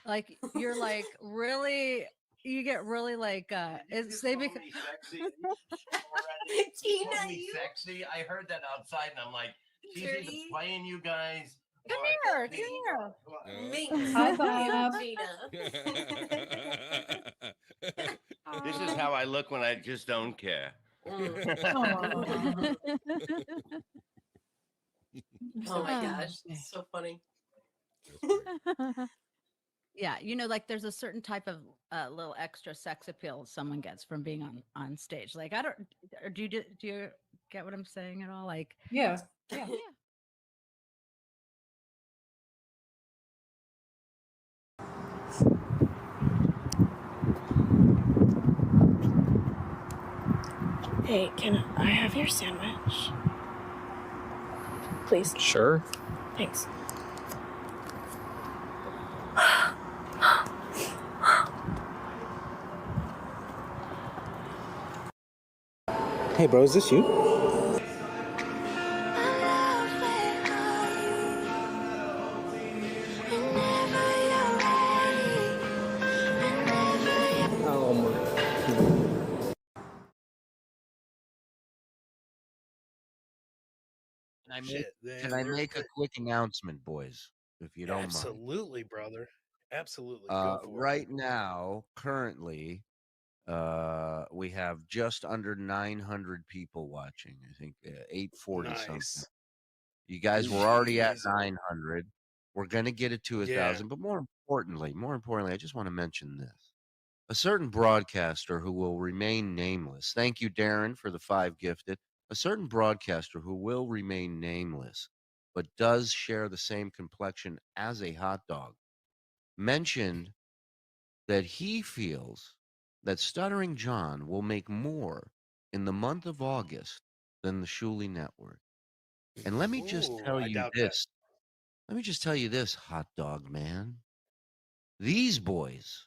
Like you're like really, you get really like it's they become Tina, sexy. I heard that outside, and I'm like, she's either Dirty. playing you guys. come here. Me, Hi, Bob. Tina. This is how I look when I just don't care. Aw. Oh my gosh, it's so funny. Yeah, you know, like there's a certain type of little extra sex appeal someone gets from being on stage. Like I don't, or do you get what I'm saying at all? Like Yeah. yeah. Hey, can I have your sandwich? Please. Sure. Thanks. Hey, bro, is this you? Oh my. Can I make a quick announcement, boys, if you don't mind? Absolutely, brother. Absolutely. Go for Right now, currently, we have just under 900 people watching. I think 840 something. Nice. You guys were already at Jeez. 900. We're gonna get it to 1,000. Yeah. But more importantly, I just want to mention this: a certain broadcaster who will remain nameless. Thank you, Darren, for the 5 gifted. A certain broadcaster who will remain nameless, but does share the same complexion as a hot dog, mentioned that he feels that Stuttering John will make more in the month of August than the Shuley Network. And let me just Ooh, tell I you doubt this. Let me just tell you this, hot dog man. These boys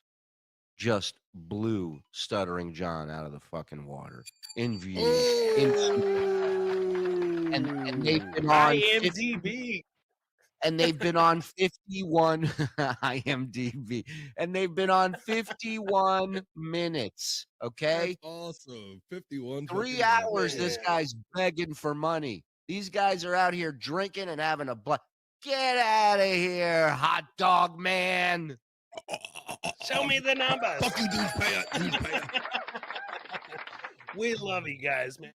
just blew Stuttering John out of the fucking water in views. And they've been on IMDb. and they've been on 51 IMDb, and they've been on 51 minutes. Okay, That's awesome. 51. 3 fucking hours. minutes. This guy's begging for money. These guys are out here drinking and having a blast. Get out of here, hot dog man. Show me the numbers. Fuck you, dudes. Pay up. Dudes, pay up. We love you guys, man.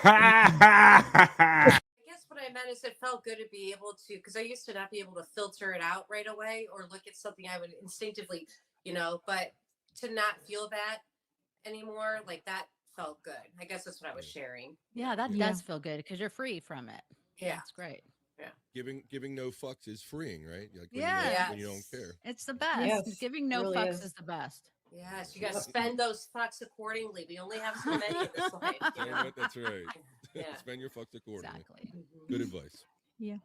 I guess what I meant is it felt good to be able to, because I used to not be able to filter it out right away or look at something I would instinctively, but to not feel that anymore, like that felt good. I guess that's what I was sharing. Yeah, that Yeah. does feel good because you're free from it. Yeah. That's great. Giving no fucks is freeing, right? Like when, Yeah. when you don't care. It's the best. Yes, Giving no really fucks is. is the best. Yes, you got to spend those fucks accordingly. We only have so many in this life. You know what? That's right. Yeah. Spend your fucks accordingly. Exactly. Mhm. Good advice. Yeah.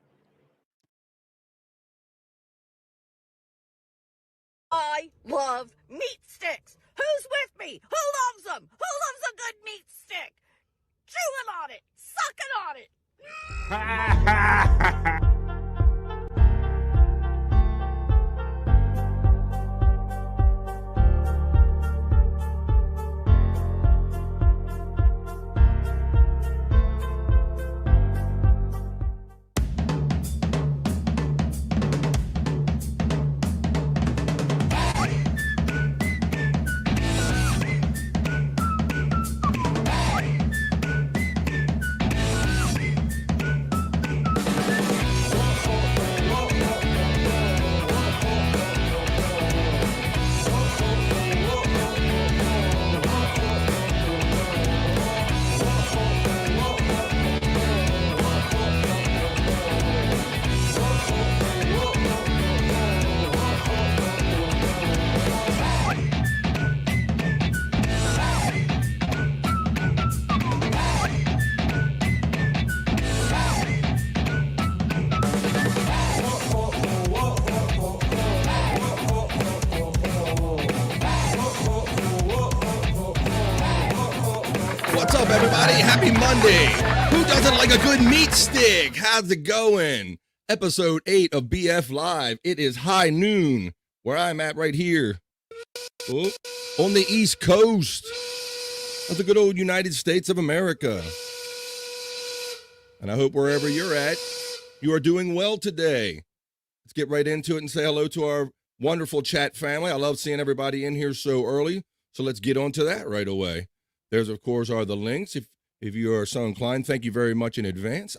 I love meat sticks. Who's with me? Who loves them? Who loves a good meat stick? Chewing on it, sucking on it. up, everybody? Happy Monday. Who doesn't like a good meat stick? How's it going? Episode 8 of BF Live. It is high noon, where I'm at right here. Oh, on the East Coast of the good old United States of America. And I hope wherever you're at, you are doing well today. Let's get right into it and say hello to our wonderful chat family. I love seeing everybody in here so early. So let's get on to that right away. There's, of course, are the links. If you are so inclined, thank you very much in advance.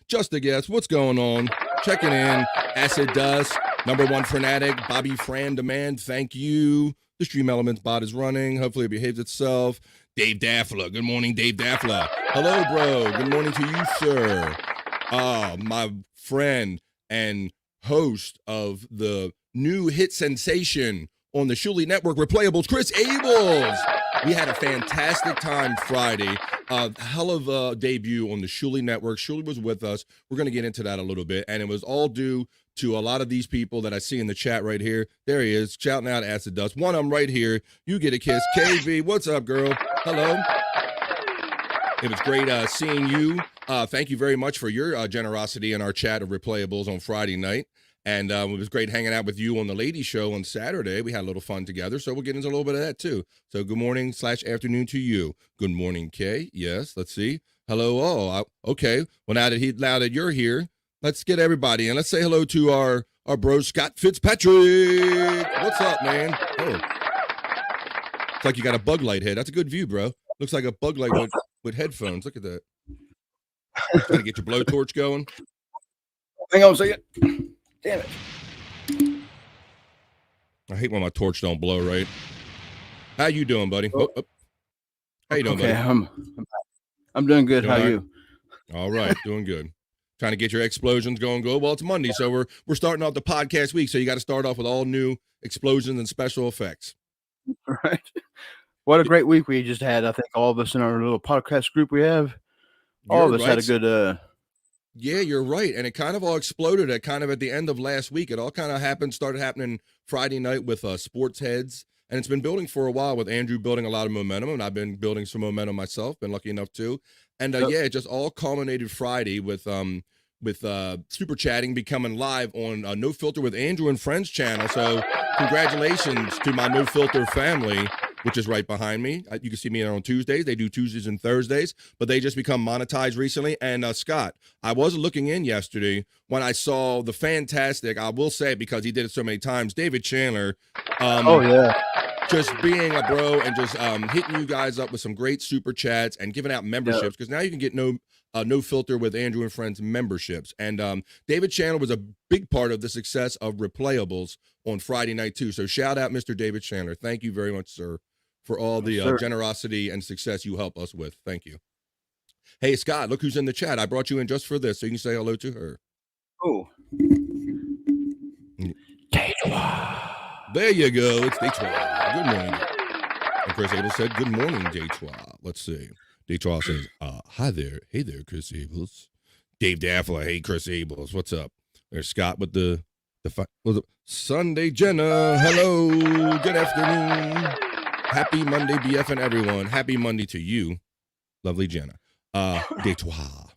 Just a guess, what's going on? Checking in. Acid Dust, number one fanatic, Bobby Fran Demand, thank you. The Stream Elements bot is running. Hopefully it behaves itself. Dave Daffler. Good morning, Dave Daffler. Hello, bro. Good morning to you, sir. My friend and host of the new hit sensation on the Shuli Network, Replayables, Chris Abels. We had a fantastic time Friday. Hell of a debut on the Shuli Network. Shuli was with us. We're going to get into that a little bit. And it was all due to a lot of these people that I see in the chat right here. There he is, shouting out Acid Dust. One of them right here. You get a kiss. KB, what's up, girl? Hello. It was great seeing you. Thank you very much for your generosity in our chat of Replayables on Friday night. And it was great hanging out with you on the Lady Show on Saturday. We had a little fun together, so we'll get into a little bit of that too. So good morning / afternoon to you. Good morning, Kay. Yes, let's see. Hello, all. Okay. Well, now that you're here, let's get everybody in. Let's say hello to our bro Scott Fitzpatrick. What's up, man? Oh, it's like you got a bug light head. That's a good view, bro. Looks like a bug light with headphones. Look at that. Trying to get your blowtorch going. Hang on a second. Damn it. I hate when my torch don't blow right. How you doing, buddy? Oh. How you doing, buddy? I'm doing good. Doing How all are right? you? All right, doing good. Trying to get your explosions going good. Well, it's Monday, so we're starting off the podcast week, so you got to start off with all new explosions and special effects. All right. What a great week we just had. I think all of us in our little podcast group we have, all of us had a good Yeah, you're right. And it kind of all exploded at the end of last week. It all kind of started happening Friday night with Sports Heads. And it's been building for a while with Andrew building a lot of momentum. And I've been building some momentum myself, been lucky enough to. And yeah, it just all culminated Friday with Super Chatting becoming live on No Filter with Andrew and Friends channel. So congratulations to my No Filter family, which is right behind me. You can see me on Tuesdays. They do Tuesdays and Thursdays, but they just become monetized recently. And Scott, I was looking in yesterday when I saw the fantastic, I will say it because he did it so many times, David Chandler. oh yeah. Just being a bro and just hitting you guys up with some great super chats and giving out memberships because now you can get No Filter with Andrew and Friends memberships. And David Chandler was a big part of the success of Replayables on Friday night too. So shout out Mr. David Chandler. Thank you very much, sir, for all the generosity and success you help us with. Thank you. Hey, Scott, look who's in the chat. I brought you in just for this so you can say hello to her. Oh. There you go. It's Detroit. Good morning. And Chris Abel said, good morning, Detroit. Let's see. Detroit says, hi there. Hey there, Chris Abels. Dave Daffler. Hey, Chris Abels. What's up? There's Scott with the Sunday Jenna. Hello. Good afternoon. Happy Monday, BF and everyone. Happy Monday to you, lovely Jenna. Detroit.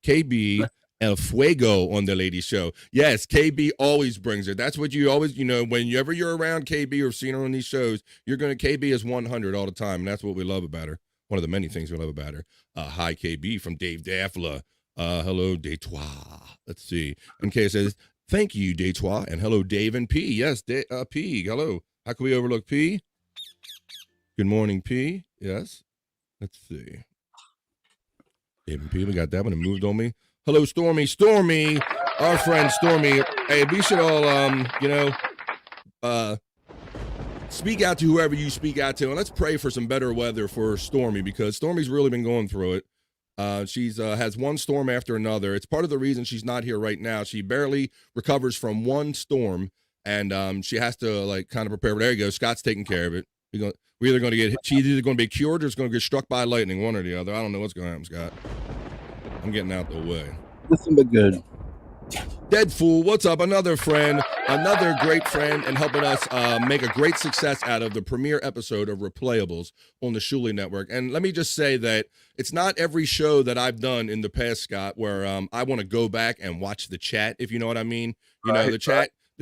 KB El Fuego on the Lady Show. Yes, KB always brings it. That's what you always, whenever you're around KB or seen her on these shows, KB is 100 all the time, and that's what we love about her. One of the many things we love about her. Hi, KB from Dave Daffler. Hello, Detroit. Let's see. And Kay says, thank you, Detroit, and hello, Dave and P. Yes, P. Hello. How can we overlook P? Good morning, P. Yes. Let's see. Dave and P. We got that one. It moved on me. Hello, Stormy. Stormy, our friend Stormy. Hey, we should all, speak out to whoever you speak out to, and let's pray for some better weather for Stormy because Stormy's really been going through it. She's has one storm after another. It's part of the reason she's not here right now. She barely recovers from one storm, and she has to kind of prepare. But there you go. Scott's taking care of it. She's either going to be cured or it's going to get struck by lightning, one or the other. I don't know what's going to happen, Scott. I'm getting out the way. Nothing but good. Dead Fool, what's up? Another friend, another great friend, and helping us make a great success out of the premiere episode of Replayables on the Shuli Network. And let me just say that it's not every show that I've done in the past, Scott, where I want to go back and watch the chat, if you know what I mean. You know, the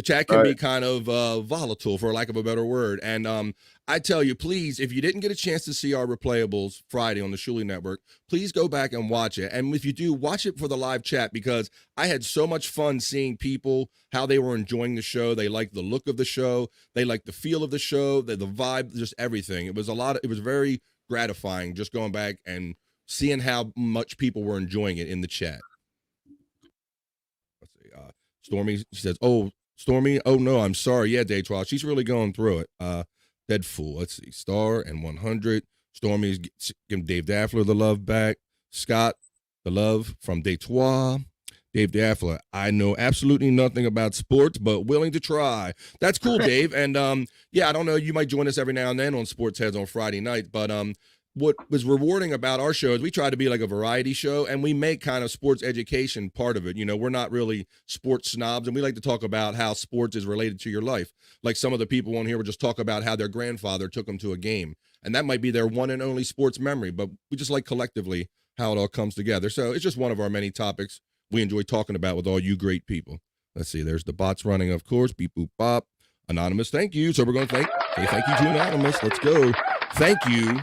chat can be kind of volatile, for lack of a better word. And I tell you, please, if you didn't get a chance to see our Replayables Friday on the Shuli Network, please go back and watch it. And if you do, watch it for the live chat, because I had so much fun seeing people, how they were enjoying the show. They liked the look of the show. They liked the feel of the show, the vibe, just everything. It was very gratifying just going back and seeing how much people were enjoying it in the chat. Let's see. Stormy, she says, oh, Stormy, oh no, I'm sorry. Yeah, Day 12. She's really going through it. Dead Fool. Let's see. Star and 100. Stormy's giving Dave Daffler the love back. Scott, the love from Day 12. Dave Daffler, I know absolutely nothing about sports, but willing to try. That's cool, Dave. And yeah, I don't know, you might join us every now and then on Sports Heads on Friday night, but what was rewarding about our show is we try to be like a variety show, and we make kind of sports education part of it. You know, we're not really sports snobs, and we like to talk about how sports is related to your life. Like some of the people on here will just talk about how their grandfather took them to a game, and that might be their one and only sports memory, but we just like collectively how it all comes together. So it's just one of our many topics we enjoy talking about with all you great people. Let's see, there's the bots running, of course. Beep, boop, bop. Anonymous, thank you. So we're going to say thank you to Anonymous. Let's go. Thank you.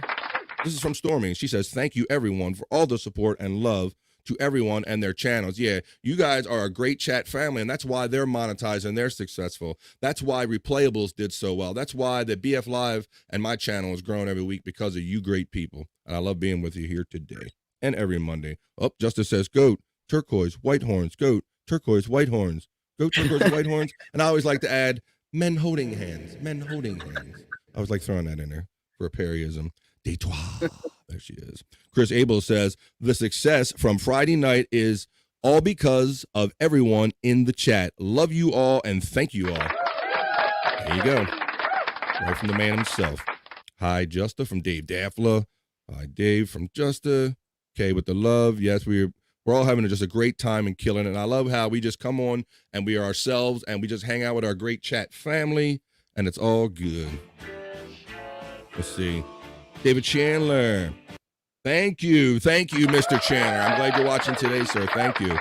This is from Stormy. She says, thank you, everyone, for all the support and love to everyone and their channels. Yeah, you guys are a great chat family, and that's why they're monetized and they're successful. That's why Replayables did so well. That's why the BF Live and my channel has grown every week, because of you great people. And I love being with you here today and every Monday. Oh, Justice says, goat, turquoise, white horns, goat, turquoise, white horns, goat, turquoise, white horns. And I always like to add men holding hands, men holding hands. I was like throwing that in there for a Perryism. Day 12. There she is. Chris Abel says, the success from Friday night is all because of everyone in the chat. Love you all and thank you all. There you go. Right from the man himself. Hi, Justa from Dave Daffler. Hi, Dave from Justa. Okay, with the love. Yes, we're all having just a great time and killing it. And I love how we just come on and we are ourselves and we just hang out with our great chat family, and it's all good. Let's see. David Chandler. Thank you, Mr. Chandler. I'm glad you're watching today, sir. Thank you.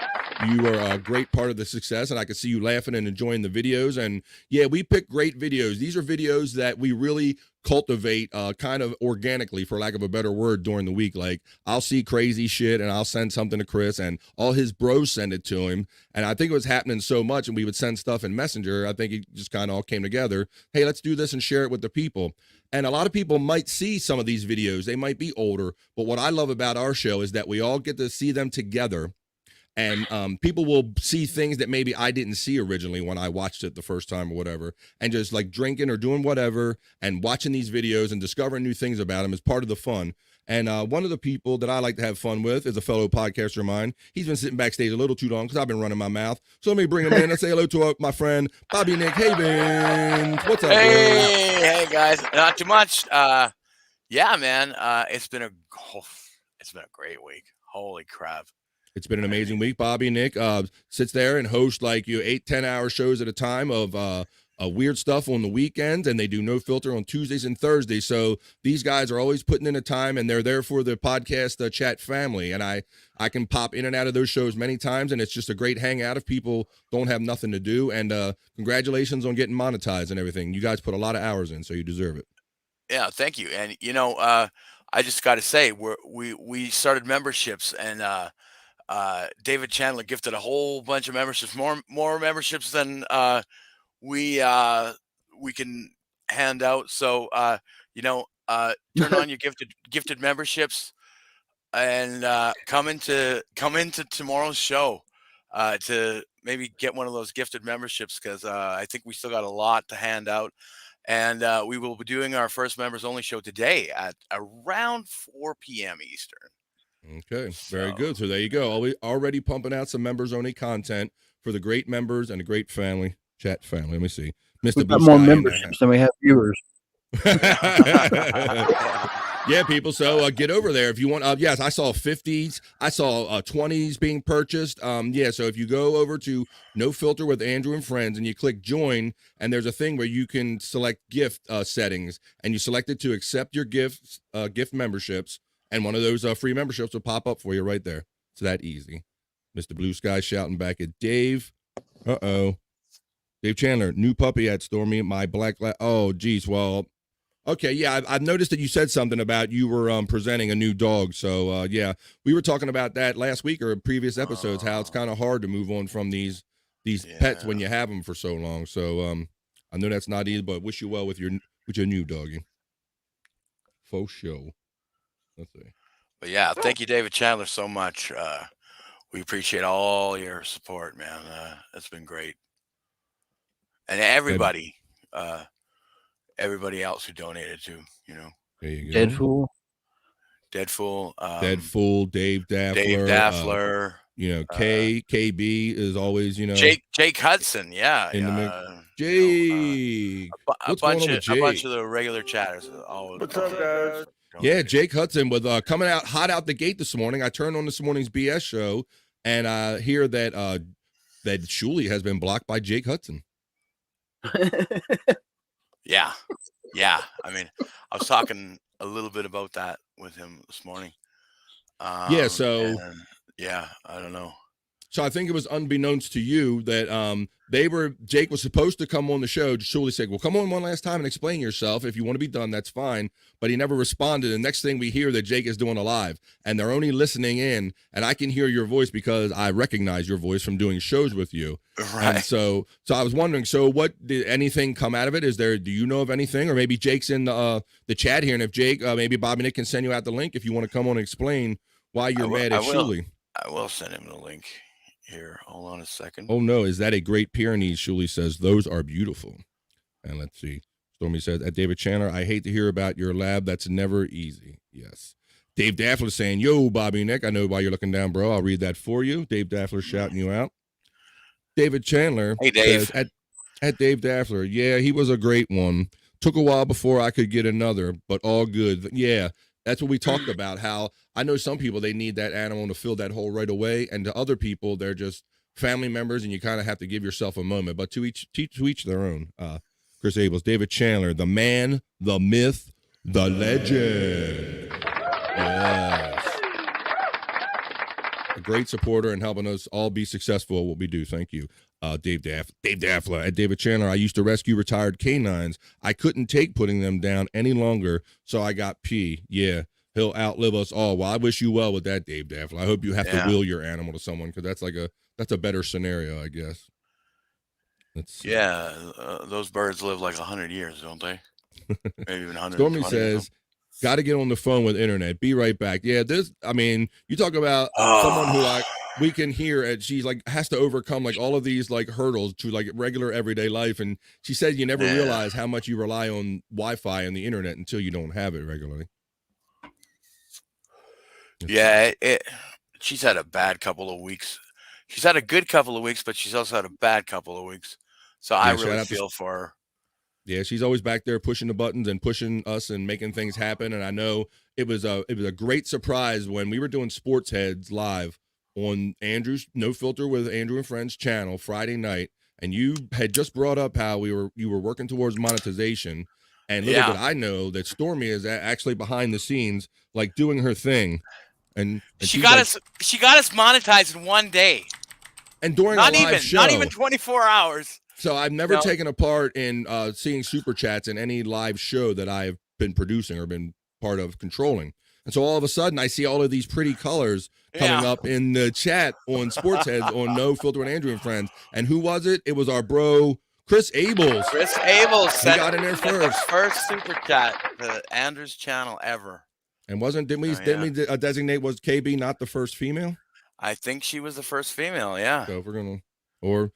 You are a great part of the success, and I can see you laughing and enjoying the videos. And yeah, we pick great videos. These are videos that we really cultivate kind of organically, for lack of a better word, during the week. Like, I'll see crazy shit and I'll send something to Chris, and all his bros send it to him. And I think it was happening so much, and we would send stuff in Messenger. I think it just kind of all came together. Hey, let's do this and share it with the people. And a lot of people might see some of these videos. They might be older, but what I love about our show is that we all get to see them together. And people will see things that maybe I didn't see originally when I watched it the first time or whatever, and just like drinking or doing whatever and watching these videos and discovering new things about them is part of the fun. And one of the people that I like to have fun with is a fellow podcaster of mine. He's been sitting backstage a little too long because I've been running my mouth. So let me bring him in and say hello to my friend, Bobby Nick Havens. What's up, Hey, guys. Not too much. Yeah, man. It's been a great week. Holy crap. It's been an amazing week. Bobby Nick sits there and hosts like 8-10 hour shows at a time of weird stuff on the weekends, and they do No Filter on Tuesdays and Thursdays. So these guys are always putting in a time, and they're there for the podcast chat family. And I can pop in and out of those shows many times, and it's just a great hangout if people don't have nothing to do. And congratulations on getting monetized and everything. You guys put a lot of hours in, so you deserve it. Yeah, thank you. And I just got to say, we started memberships, and David Chandler gifted a whole bunch of memberships, more memberships than we can hand out. So turn on your gifted memberships and come into tomorrow's show to maybe get one of those gifted memberships, because I think we still got a lot to hand out. And we will be doing our first members only show today at around 4 p.m. Eastern. Okay, very good. So there you go. Already pumping out some members only content for the great members and a great family, chat family. Let me see. Mr. We've got more memberships than we have viewers. Yeah, people. So get over there if you want. Yes, I saw 50s. I saw 20s being purchased. Yeah. So if you go over to No Filter with Andrew and Friends and you click join, and there's a thing where you can select gift settings, and you select it to accept your gift memberships, and one of those free memberships will pop up for you right there. It's that easy. Mr. Blue Sky shouting back at Dave. Dave Chandler, new puppy at Stormy. My black. Oh, geez. Well. Okay, yeah, I've noticed that you said something about you were presenting a new dog. So, yeah, we were talking about that last week or in previous episodes, how it's kind of hard to move on from these pets when you have them for so long. So, I know that's not easy, but wish you well with your new doggy. Faux show. Let's see. But yeah, thank you, David Chandler, so much. We appreciate all your support, man. It's been great, and everybody else who donated too. There you go. Deadpool, Deadpool, Dave Daffler. KB is always, Jake Hudson, yeah, in the mix. Jake, what's going on with Jake? A bunch of the regular chatters. What's up, guys? Yeah, Jake Hudson was coming out hot out the gate this morning. I turned on this morning's BS show, and I hear that that Shuli has been blocked by Jake Hudson. Yeah. I mean, I was talking a little bit about that with him this morning. Yeah, so I don't know. So I think it was unbeknownst to you that Jake was supposed to come on the show. Shuli said, well, come on one last time and explain yourself. If you want to be done, that's fine. But he never responded. And next thing we hear that Jake is doing a live, and they're only listening in, and I can hear your voice because I recognize your voice from doing shows with you. Right. And so I was wondering, so what did anything come out of it? Do you know of anything? Or maybe Jake's in the chat here, and if Jake, maybe Bob and Nick can send you out the link if you want to come on and explain why you're mad at Shuli. I will send him the link. Here, hold on a second. Oh, no. Is that a Great Pyrenees? Shuli says, those are beautiful. And let's see. Stormy says, at David Chandler, I hate to hear about your lab. That's never easy. Yes. Dave Daffler saying, yo, Bobby and Nick, I know why you're looking down, bro. I'll read that for you. Dave Daffler shouting you out. David Chandler hey, Dave. says, at Dave Daffler, yeah, he was a great one. Took a while before I could get another, but all good. Yeah. That's what we talked about, how I know some people, they need that animal to fill that hole right away. And to other people, they're just family members, and you kind of have to give yourself a moment. But to each their own. Chris Abels, David Chandler, the man, the myth, the legend. Yes. A great supporter and helping us all be successful at what we do. Thank you. Dave Daffler. At David Chandler, I used to rescue retired canines. I couldn't take putting them down any longer, so I got P. Yeah, he'll outlive us all. Well, I wish you well with that, Dave Daffler. I hope you have to will your animal to someone, because that's a better scenario, I guess. Let's see. Yeah, those birds live like 100 years, don't they? Maybe even 100. Stormy says, got to get on the phone with internet. Be right back. Yeah, you talk about someone who we can hear, and she's like has to overcome like all of these like hurdles to like regular everyday life. And she said you never realize how much you rely on Wi-Fi and the internet until you don't have it regularly. Yeah, she's had a bad couple of weeks. She's had a good couple of weeks, but she's also had a bad couple of weeks. So I really feel for her. Yeah, she's always back there pushing the buttons and pushing us and making things happen. And I know it was a great surprise when we were doing Sports Heads live on Andrew's No Filter with Andrew and Friends channel Friday night, and you had just brought up how you were working towards monetization. And little did I know that Stormy is actually behind the scenes, like doing her thing. And she got us monetized in one day. And during a live show, not even 24 hours. So I've never taken a part in seeing super chats in any live show that I've been producing or been part of controlling. And so all of a sudden I see all of these pretty colors coming up in the chat on Sports Heads on No Filter with Andrew and Friends. And who was it? It was our bro, Chris Abels. Chris Abels. He got in there first. First super chat to Andrew's channel ever. And didn't we designate was KB not the first female? I think she was the first female, yeah. So if we're going to, or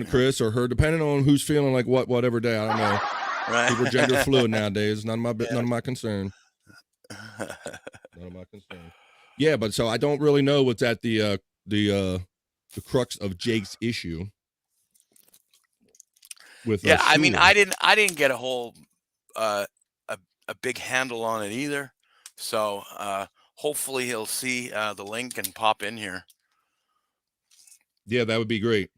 Chris or her, depending on who's feeling like whatever day, I don't know. Right. People are gender fluid nowadays. None of my concern. None of my concern. Yeah, but so I don't really know what's at the crux of Jake's issue. With I mean, I didn't get a whole a big handle on it either. So hopefully he'll see the link and pop in here. Yeah, that would be great.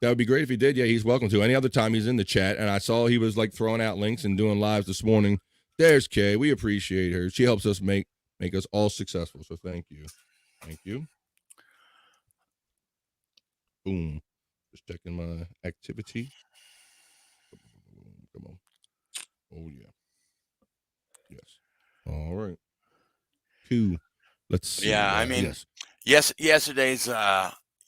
That would be great if he did. Yeah, he's welcome to. Any other time he's in the chat, and I saw he was like throwing out links and doing lives this morning. There's Kay. We appreciate her. She helps us make us all successful. So thank you. Thank you. Boom. Just checking my activity. Come on. Oh yeah. Yes. All right. Cool. Let's see. Yeah, I mean, yes.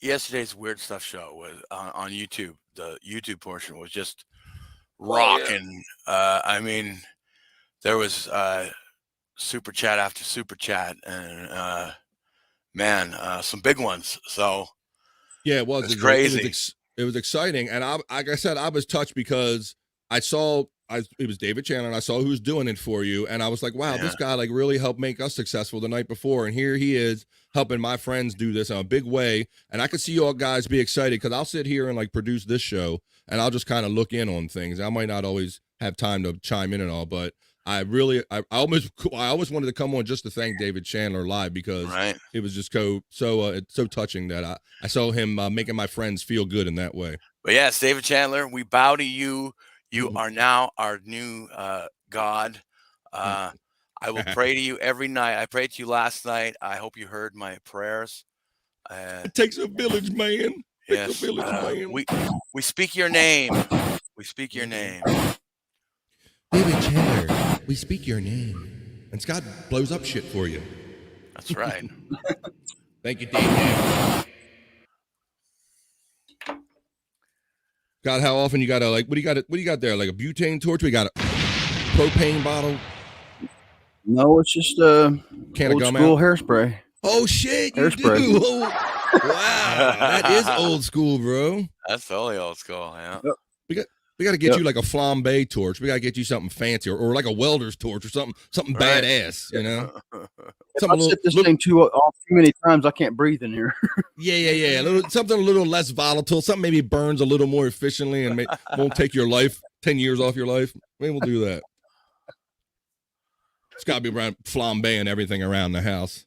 Yesterday's Weird Stuff show was on YouTube. The YouTube portion was just rocking. I mean, there was super chat after super chat, and man, some big ones. So yeah, it was crazy. It was exciting, and like I said, I was touched because I saw it was David Chandler, and I saw who was doing it for you, and I was like, wow, this guy like really helped make us successful the night before, and here he is helping my friends do this in a big way, and I could see you all guys be excited because I'll sit here and like produce this show, and I'll just kind of look in on things. I might not always have time to chime in and all, but I always wanted to come on just to thank David Chandler live because it was just so touching that I saw him making my friends feel good in that way. But yes, David Chandler, we bow to you. You are now our new God. I will pray to you every night. I prayed to you last night. I hope you heard my prayers. It takes a village, man. Yes, a village, man. We speak your name. We speak your name. David Chandler, we speak your name. And Scott blows up shit for you. That's right. Thank you, Dave. God, how often you gotta like? What do you got there? Like a butane torch? We got a propane bottle? No, it's just can old school hairspray. Oh shit, hairspray. You do? Oh, wow, that is old school, bro. That's totally old school. Yeah. We got to get you like a flambe torch. We got to get you something fancy, or like a welder's torch, or something badass. You know. If I sip this thing too many times, I can't breathe in here. Yeah. Something a little less volatile. Something maybe burns a little more efficiently and won't take your life 10 years off your life. Maybe we'll do that. It's got to be around flambeing everything around the house.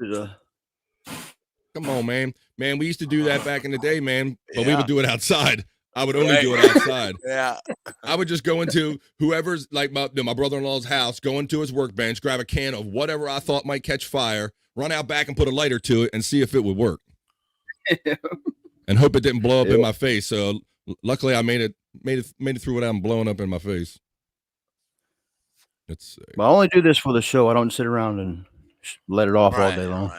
Come on, man. Man, we used to do that back in the day, man. But we would do it outside. I would only do it outside. Yeah. I would just go into whoever's like my brother-in-law's house, go into his workbench, grab a can of whatever I thought might catch fire, run out back and put a lighter to it and see if it would work. And hope it didn't blow up in my face. So luckily I made it through without blowing up in my face. Let's see. Well, I only do this for the show. I don't sit around and let it off all day long.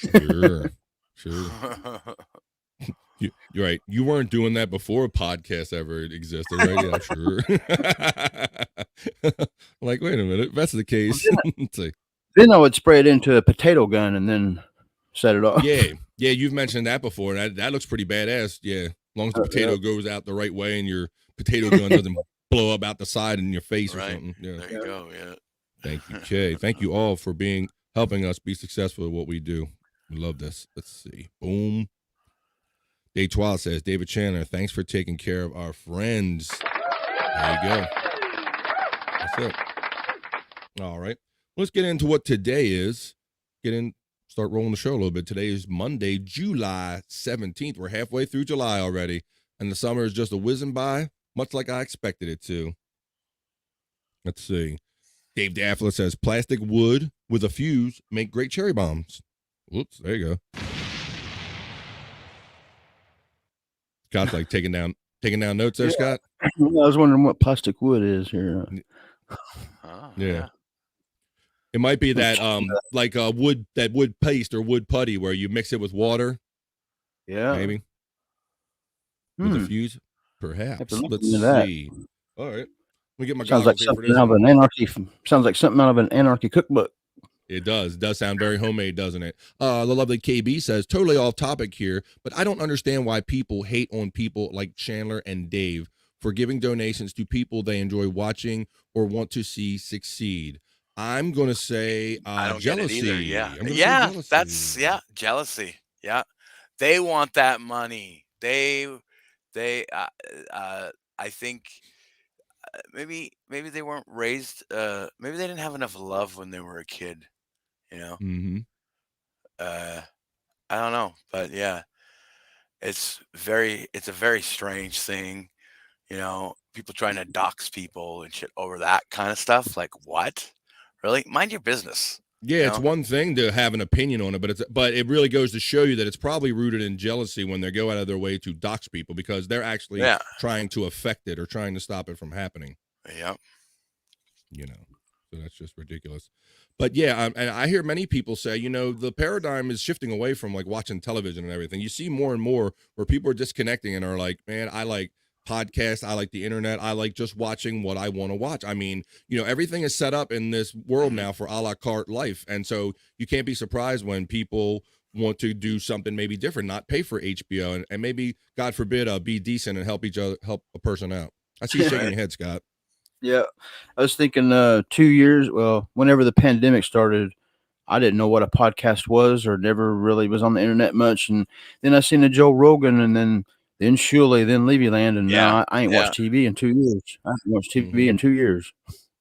Sure. You're right. You weren't doing that before podcast ever existed, right? Yeah, sure. Like, wait a minute. If that's the case. Then I would spray it into a potato gun and then set it off. Yeah, you've mentioned that before. That looks pretty badass. Yeah, as long as the potato goes out the right way and your potato gun doesn't blow up out the side in your face or something. Yeah. There you go. Yeah. Thank you, Kay. Thank you all for helping us be successful at what we do. We love this. Let's see. Boom. Day 12 says, David Chandler, thanks for taking care of our friends. There you go. That's it. All right. Let's get into what today is. Start rolling the show a little bit. Today is Monday, July 17th. We're halfway through July already, and the summer is just a whizzing by, much like I expected it to. Let's see. Dave Daffler says, plastic wood with a fuse make great cherry bombs. Whoops, there you go. Scott's like taking down notes there, Scott. I was wondering what plastic wood is here. Yeah. It might be that like wood paste or wood putty where you mix it with water. Yeah. Maybe. With a fuse, perhaps. Let's see. All right. Let me get my sounds like something out of an anarchy. Sounds like something out of an anarchy cookbook. It does. It does sound very homemade, doesn't it? The lovely KB says, totally off topic here, but I don't understand why people hate on people like Chandler and Dave for giving donations to people they enjoy watching or want to see succeed. I'm going to say I don't jealousy. Get it either. Yeah. That's jealousy. Yeah. They want that money. I think maybe they weren't raised. Maybe they didn't have enough love when they were a kid. You know. Mm-hmm. I don't know, but yeah, it's a very strange thing. People trying to dox people and shit over that kind of stuff. Like what? Really? Mind your business. Yeah, it's one thing to have an opinion on it, but it really goes to show you that it's probably rooted in jealousy when they go out of their way to dox people because they're actually Yeah. trying to affect it or trying to stop it from happening. Yep. So that's just ridiculous. But yeah, and I hear many people say, the paradigm is shifting away from like watching television and everything. You see more and more where people are disconnecting and are like, man, I like podcasts, I like the internet, I like just watching what I want to watch. I mean, everything is set up in this world now for a la carte life. And so you can't be surprised when people want to do something maybe different, not pay for HBO and maybe, God forbid, be decent and help a person out. I see you shaking your head, Scott. Yeah, I was thinking 2 years. Well, whenever the pandemic started, I didn't know what a podcast was, or never really was on the internet much. And then I seen the Joe Rogan, and then Shuley, then Levyland, and Yeah. now I ain't watched TV in 2 years. I haven't watched TV in 2 years.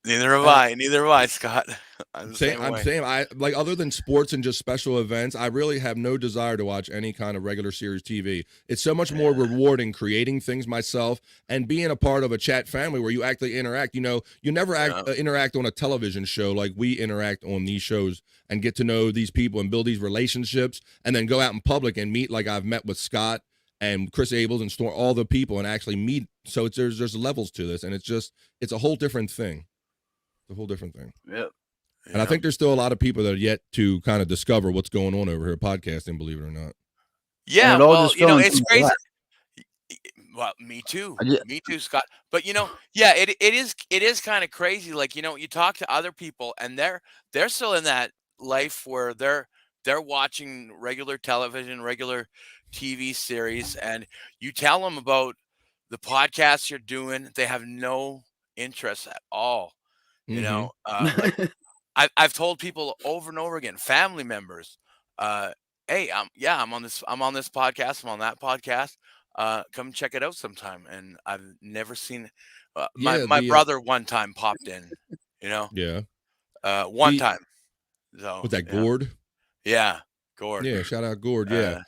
Neither have I. Neither have I, Scott. I'm the same I'm way. saying I like other than sports and just special events, I really have no desire to watch any kind of regular series TV. It's so much more rewarding creating things myself and being a part of a chat family where you actually interact. You never interact on a television show like we interact on these shows and get to know these people and build these relationships and then go out in public and meet like I've met with Scott and Chris Abels and Storm, all the people and actually meet. So there's levels to this and it's a whole different thing. It's a whole different thing. Yep. And I think there's still a lot of people that are yet to kind of discover what's going on over here podcasting, believe it or not. Yeah, it all well, just fell into it's my crazy. lap. Well, me too. I just- Me too, Scott. But yeah, it is kind of crazy. Like, you talk to other people and they're still in that life where they're watching regular television, regular TV series, and you tell them about the podcast you're doing, they have no interest at all. Like I've told people over and over again, family members, hey, I'm on this podcast, I'm on that podcast. Come check it out sometime. And I've never seen my brother one time popped in, Yeah. one time. So was that Gord? Yeah, Gord. Yeah, shout out Gord. Yeah.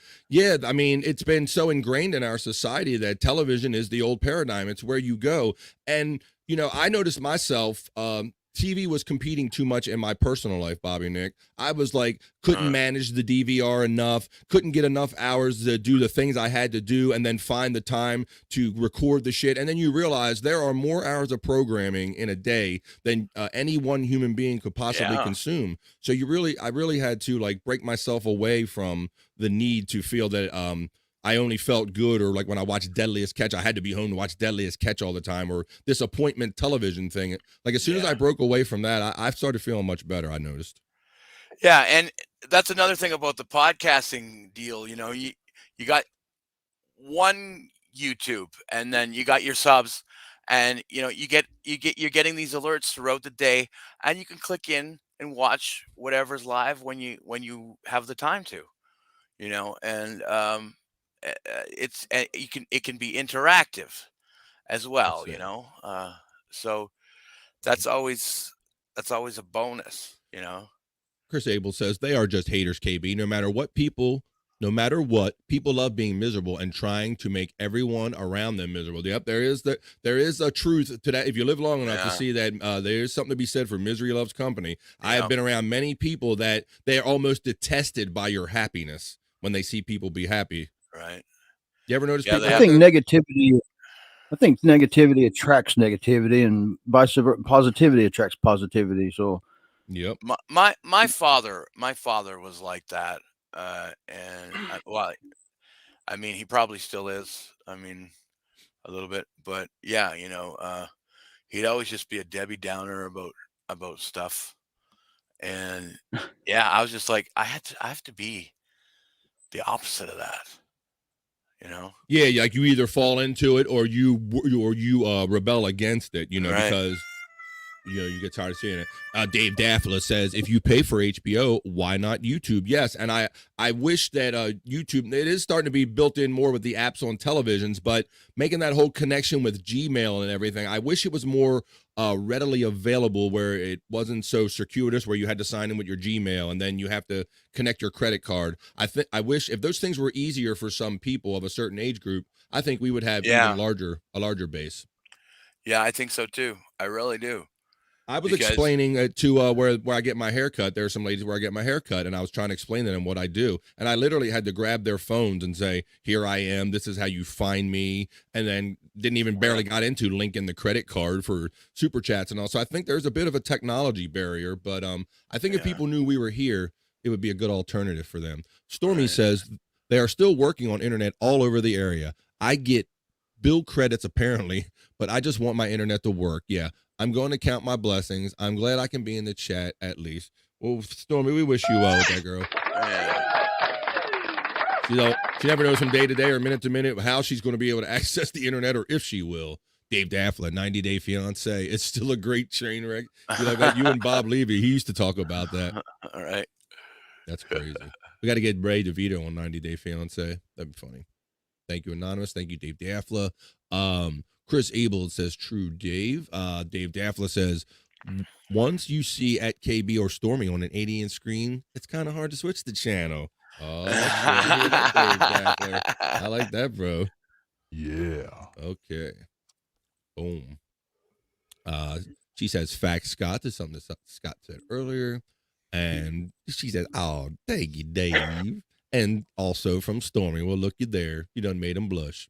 I mean, it's been so ingrained in our society that television is the old paradigm. It's where you go. And, I noticed myself, TV was competing too much in my personal life, Bobby Nick. I was like, couldn't manage the DVR enough, couldn't get enough hours to do the things I had to do, and then find the time to record the shit. And then you realize there are more hours of programming in a day than any one human being could possibly consume. So I really had to like break myself away from the need to feel that I only felt good, or like when I watched Deadliest Catch, I had to be home to watch Deadliest Catch all the time, or this appointment television thing. Like as soon as I broke away from that, I started feeling much better, I noticed. Yeah, and that's another thing about the podcasting deal. You got one YouTube, and then you got your subs, and you're getting these alerts throughout the day, and you can click in and watch whatever's live when you have the time to. And it can be interactive as well. So that's always a bonus. Chris Abel says they are just haters, KB. No matter what, people love being miserable and trying to make everyone around them miserable. Yep, there is a truth to that. If you live long enough to see that there is something to be said for misery loves company. I have been around many people that they are almost detested by your happiness when they see people be happy. Right. You ever notice people? I think negativity attracts negativity, and vice versa. Positivity attracts positivity. So, yep. My father was like that, and I mean, he probably still is. I mean, a little bit, but yeah, he'd always just be a Debbie Downer about stuff, and yeah, I was just like, I have to be the opposite of that. Yeah, like you either fall into it or you rebel against it, Right. because you get tired of seeing it. Dave Daffla says, if you pay for HBO, why not YouTube? Yes, and I wish that YouTube, it is starting to be built in more with the apps on televisions, but making that whole connection with Gmail and everything, I wish it was more readily available, where it wasn't so circuitous, where you had to sign in with your Gmail and then you have to connect your credit card. I wish if those things were easier for some people of a certain age group, I think we would have Yeah. even a larger base. Yeah, I think so too. I really do. I was Because- explaining to where I get my hair cut. There are some ladies where I get my hair cut, and I was trying to explain to them what I do. And I literally had to grab their phones and say, here I am. This is how you find me. And then didn't even barely got into linking the credit card for super chats and all. So I think there's a bit of a technology barrier. But I think if people knew we were here, it would be a good alternative for them. Stormy says they are still working on internet all over the area. I get bill credits apparently, but I just want my internet to work. Yeah. I'm going to count my blessings. I'm glad I can be in the chat at least. Well, Stormy, we wish you well with that girl. She never knows from day to day or minute to minute how she's going to be able to access the internet, or if she will. Dave Daffla, 90 Day Fiance. It's still a great train wreck. You like that? You and Bob Levy, he used to talk about that. All right. That's crazy. We got to get Ray DeVito on 90 Day Fiance. That'd be funny. Thank you, Anonymous. Thank you, Dave Daffla. Chris Abel says, true, Dave. Dave Daffla says, once you see at KB or Stormy on an 80-inch screen, it's kind of hard to switch the channel. Oh, shit. Hear that, Dave Daffler. I like that, bro. Yeah. Okay. Boom. She says, facts, Scott. This is something that Scott said earlier. And she says, oh, thank you, Dave. And also from Stormy. Well, look, you there. You done made him blush.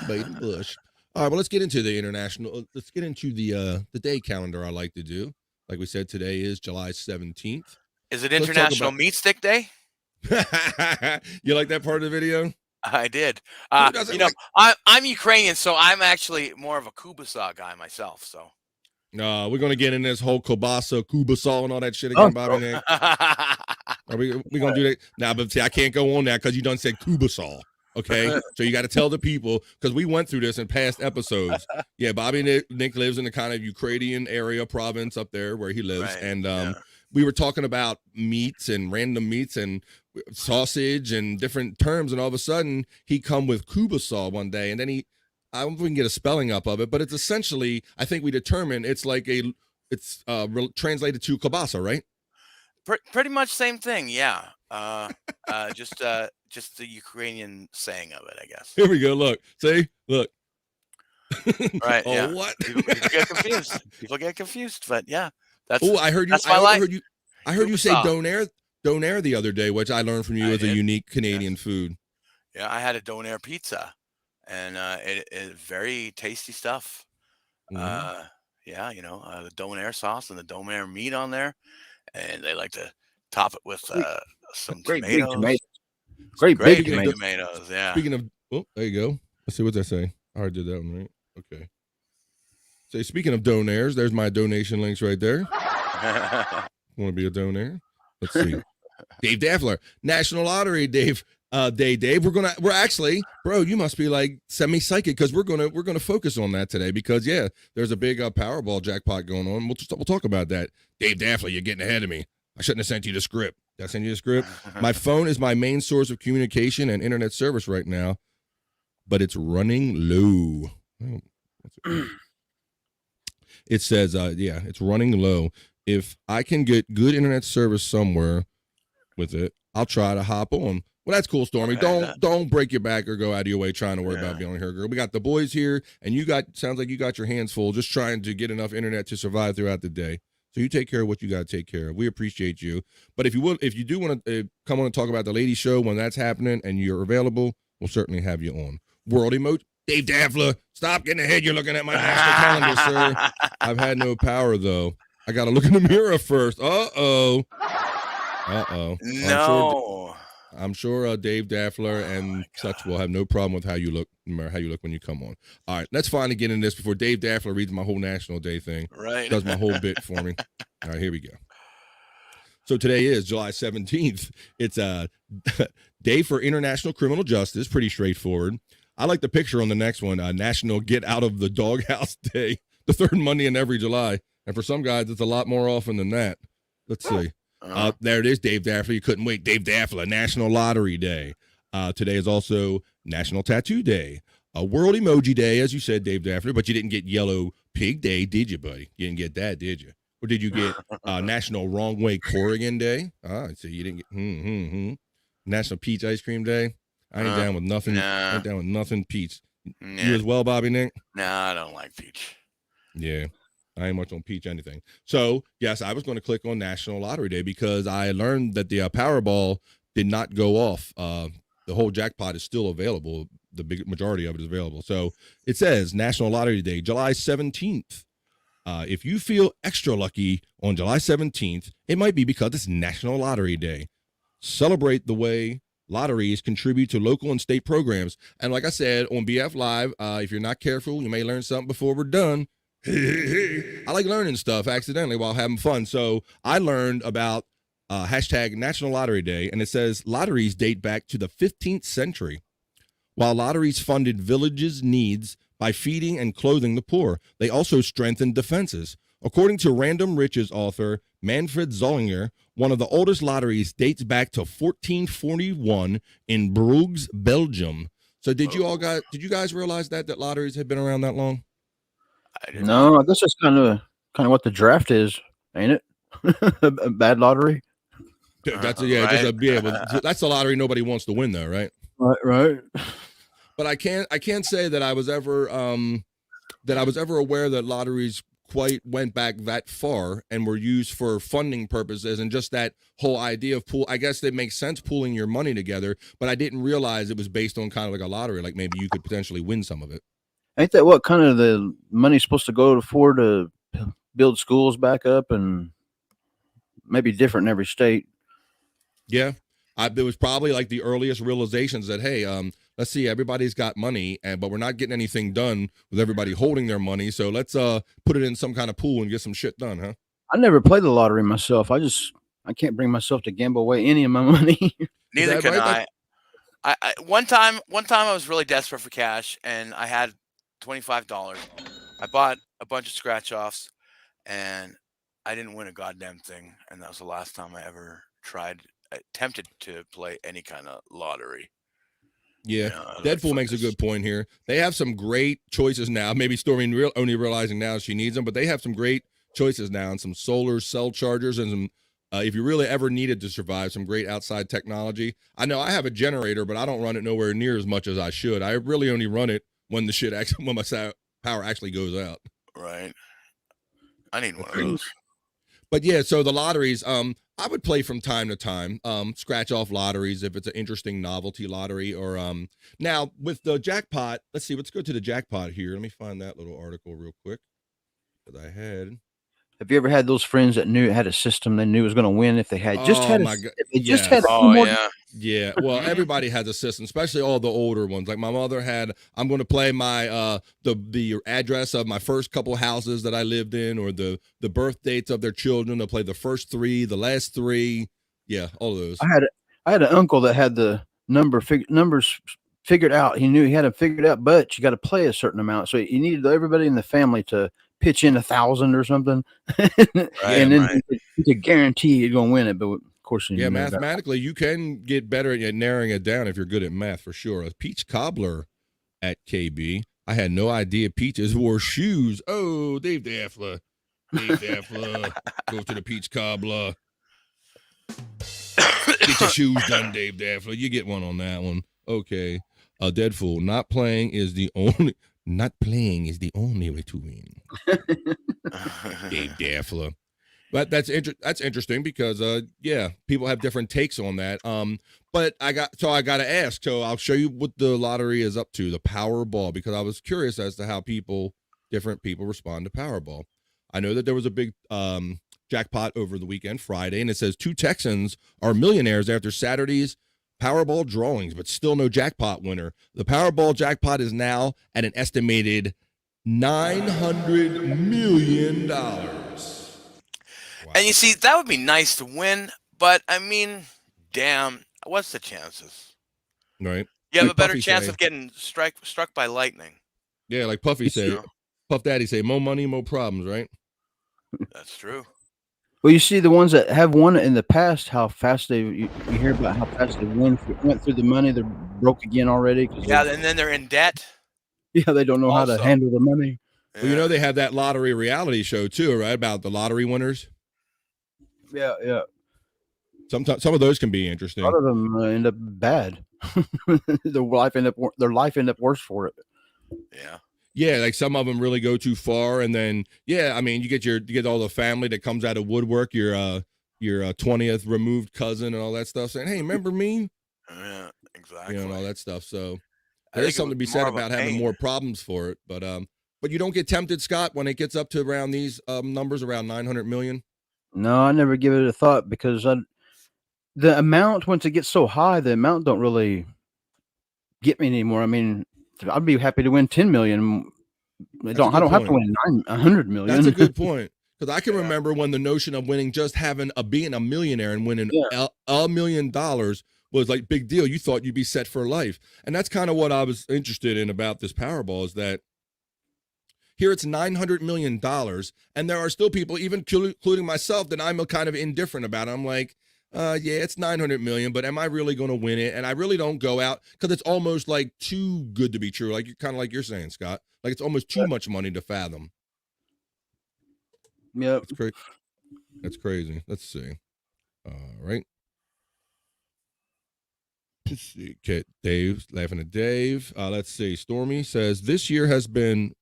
Made him blush. All right, well, let's get into the international. Let's get into the day calendar I like to do. Like we said, today is July 17th. Is it International Meat Stick Day? You like that part of the video? I did. Who doesn't I'm Ukrainian, so I'm actually more of a kubasa guy myself. So we're gonna get in this whole kielbasa, kubasa, and all that shit again, Bobby Nick. Are we gonna do that now? But see, I can't go on that because you done said kubasa. Okay, so you got to tell the people, because we went through this in past episodes. Yeah, Bobby Nick lives in the kind of Ukrainian area province up there where he lives, Right, and we were talking about meats and random meats and sausage and different terms, and all of a sudden he come with kubasa one day, and then I don't know if we can get a spelling up of it, but it's essentially, I think we determined it's like it's translated to kielbasa, right? pretty much same thing. Yeah. Just the Ukrainian saying of it, I guess. Here we go. Look, see, look. Right. Oh, yeah. what? People get confused. People get confused, but yeah, that's. Oh, I heard you. That's my life. I heard you say Kubasa. donair the other day, which I learned from you as a unique Canadian food. Yeah, I had a donair pizza, and it very tasty stuff. Mhm. Yeah, the donair sauce and the donair meat on there, and they like to top it with some Great tomatoes. big tomatoes. Great Great big big tomatoes. tomatoes. Yeah. Speaking of, oh, there you go. Let's see what they say. I already did that one, right? Okay. Say, speaking of donairs, there's my donation links right there. Want to be a donair? Let's see. Dave Daffler, National Lottery, Dave. Dave, we're actually, bro, you must be like semi-psychic, because we're gonna focus on that today, because there's a big Powerball jackpot going on. We'll talk about that. Dave Daffler, you're getting ahead of me. I shouldn't have sent you the script. Did I send you the script? My phone is my main source of communication and internet service right now, but it's running low. Oh, it says, it's running low. If I can get good internet service somewhere with it, I'll try to hop on. Well, that's cool, Stormy. Don't break your back or go out of your way trying to worry about being on here, girl. We got the boys here, and sounds like you got your hands full just trying to get enough internet to survive throughout the day. So you take care of what you got to take care of. We appreciate you. But if you do want to come on and talk about the lady show when that's happening and you're available, we'll certainly have you on. World Emote, Dave Daffler, stop getting ahead. You're looking at my national calendar, sir. I've had no power, though. I got to look in the mirror first. Uh-oh. No. I'm sure Dave Daffler and such will have no problem with how you look, no matter how you look when you come on. All right, let's finally get in this before Dave Daffler reads my whole National Day thing. Right. Does my whole bit for me. All right, here we go. So today is July 17th. It's a day for international criminal justice. Pretty straightforward. I like the picture on the next one. National Get Out of the Doghouse Day. the third Monday in every July. And for some guys, it's a lot more often than that. Let's see. There it is, Dave Daffler. You couldn't wait. Dave Daffler, National Lottery Day. Today is also National Tattoo Day. World Emoji Day, as you said, Dave Daffler, but you didn't get Yellow Pig Day, did you, buddy? You didn't get that, did you? Or did you get National Wrong Way Corrigan Day? So you didn't get National Peach Ice Cream Day. I ain't down with nothing. Nah. Ain't down with nothing peach. Nah. You as well, Bobby Nick? Nah, I don't like peach. Yeah, I ain't much on peach anything. So, yes, I was going to click on National Lottery Day because I learned that the Powerball did not go off. The whole jackpot is still available. The big majority of it is available. So it says National Lottery Day, July 17th. If you feel extra lucky on July 17th, it might be because it's National Lottery Day. Celebrate the way lotteries contribute to local and state programs. And like I said on BF Live, if you're not careful, you may learn something before we're done. I like learning stuff accidentally while having fun. So I learned about hashtag National Lottery Day, and it says lotteries date back to the 15th century. While lotteries funded villages' needs by feeding and clothing the poor, they also strengthened defenses. According to Random Riches author Manfred Zollinger, one of the oldest lotteries dates back to 1441 in Bruges, Belgium. So did you guys realize that lotteries had been around that long? No, I guess that's kind of what the draft is, ain't it? A bad lottery. That's that's the lottery nobody wants to win, though, right? Right. But I can't say that I was ever aware that lotteries quite went back that far and were used for funding purposes, and just that whole idea of I guess it makes sense pooling your money together, but I didn't realize it was based on kind of like a lottery, like maybe you could potentially win some of it. Ain't that what kind of the money's supposed to go for to build schools back up, and maybe different in every state? Yeah. It was probably like the earliest realizations that, hey, let's see, everybody's got money, but we're not getting anything done with everybody holding their money. So let's put it in some kind of pool and get some shit done, huh? I never played the lottery myself. I can't bring myself to gamble away any of my money. Neither can I. I one time I was really desperate for cash, and I had $25. I bought a bunch of scratch offs, and I didn't win a goddamn thing. And that was the last time I ever attempted to play any kind of lottery. Yeah, Deadpool makes a good point here. They have some great choices now. Maybe Stormy only realizing now she needs them, but they have some great choices now, and some solar cell chargers, and some, if you really ever needed to survive, some great outside technology. I know I have a generator, but I don't run it nowhere near as much as I should. I really only run it when when my power actually goes out. Right. I need one of those. But yeah, so the lotteries, I would play from time to time, scratch off lotteries if it's an interesting novelty lottery, or now with the jackpot, let's go to the jackpot here. Let me find that little article real quick that I had. Have you ever had those friends that knew it had a system they knew was going to win if they had just had Yeah. Well, everybody has a system, especially all the older ones. Like my mother had, I'm going to play my the address of my first couple houses that I lived in, or the birth dates of their children. They'll play the first three, the last three. Yeah, all of those. I had an uncle that had the numbers figured out. He knew he had them figured out, but you got to play a certain amount. So you needed everybody in the family to pitch in 1,000 or something, and then you could guarantee you're going to win it. But of course, mathematically, you can get better at narrowing it down if you're good at math, for sure. A peach cobbler at KB. I had no idea peaches wore shoes. Oh, Dave Daffler. Go to the peach cobbler. Get your shoes done, Dave Daffler. You get one on that one. Okay. Deadpool. Not playing is the only way to win. Dave Daffler. But that's interesting because people have different takes on that. But I got to ask. So I'll show you what the lottery is up to, the Powerball, because I was curious as to how different people respond to Powerball. I know that there was a big jackpot over the weekend, Friday, and it says 2 Texans are millionaires after Saturday's Powerball drawings, but still no jackpot winner. The Powerball jackpot is now at an estimated $900 million. Wow. And you see, that would be nice to win, but I mean, damn, what's the chances? Right. You have a better chance of getting struck by lightning. Yeah, like Puffy said. Puff Daddy say, more money, more problems, right? That's true. Well, you see the ones that have won it in the past, how fast you hear about how fast they went through the money. They're broke again already because Yeah, and then they're in debt. they don't know how to Also. handle the money. Well, you know, they have that lottery reality show too, right? About the lottery winners. Yeah. Sometimes some of those can be A interesting. lot of them end up bad. their life end up worse for it. Yeah. Yeah, like some of them really go too far, and then I mean, you get all the family that comes out of woodwork, your 20th removed cousin and all that stuff, saying, "Hey, remember me?" Yeah, exactly. You know, and all that stuff. So I there think is it something to be was said more of a about having pain. more problems for it, but you don't get tempted, Scott, when it gets up to around these numbers, around 900 million. No, I never give it a thought because the amount once it gets so high, the amount don't really get me anymore. I mean, I'd be happy to win 10 million. I That's a don't good have to point. win 100 million. That's a good point. Because I can remember when the notion of winning, just having being a millionaire and winning $1 million was like big deal. You thought you'd be set for life. And that's kind of what I was interested in about this Powerball, is that here it's $900 million. And there are still people, even including myself, that I'm kind of indifferent about. I'm like, yeah, it's 900 million, but am I really going to win it? And I really don't go out because it's almost like too good to be true. Like kind of like you're saying, Scott, like it's almost too much money to fathom. Yep. That's crazy. Let's see. All right. Let's see. Okay, Dave, laughing at Dave. Let's see. Stormy says, this year has been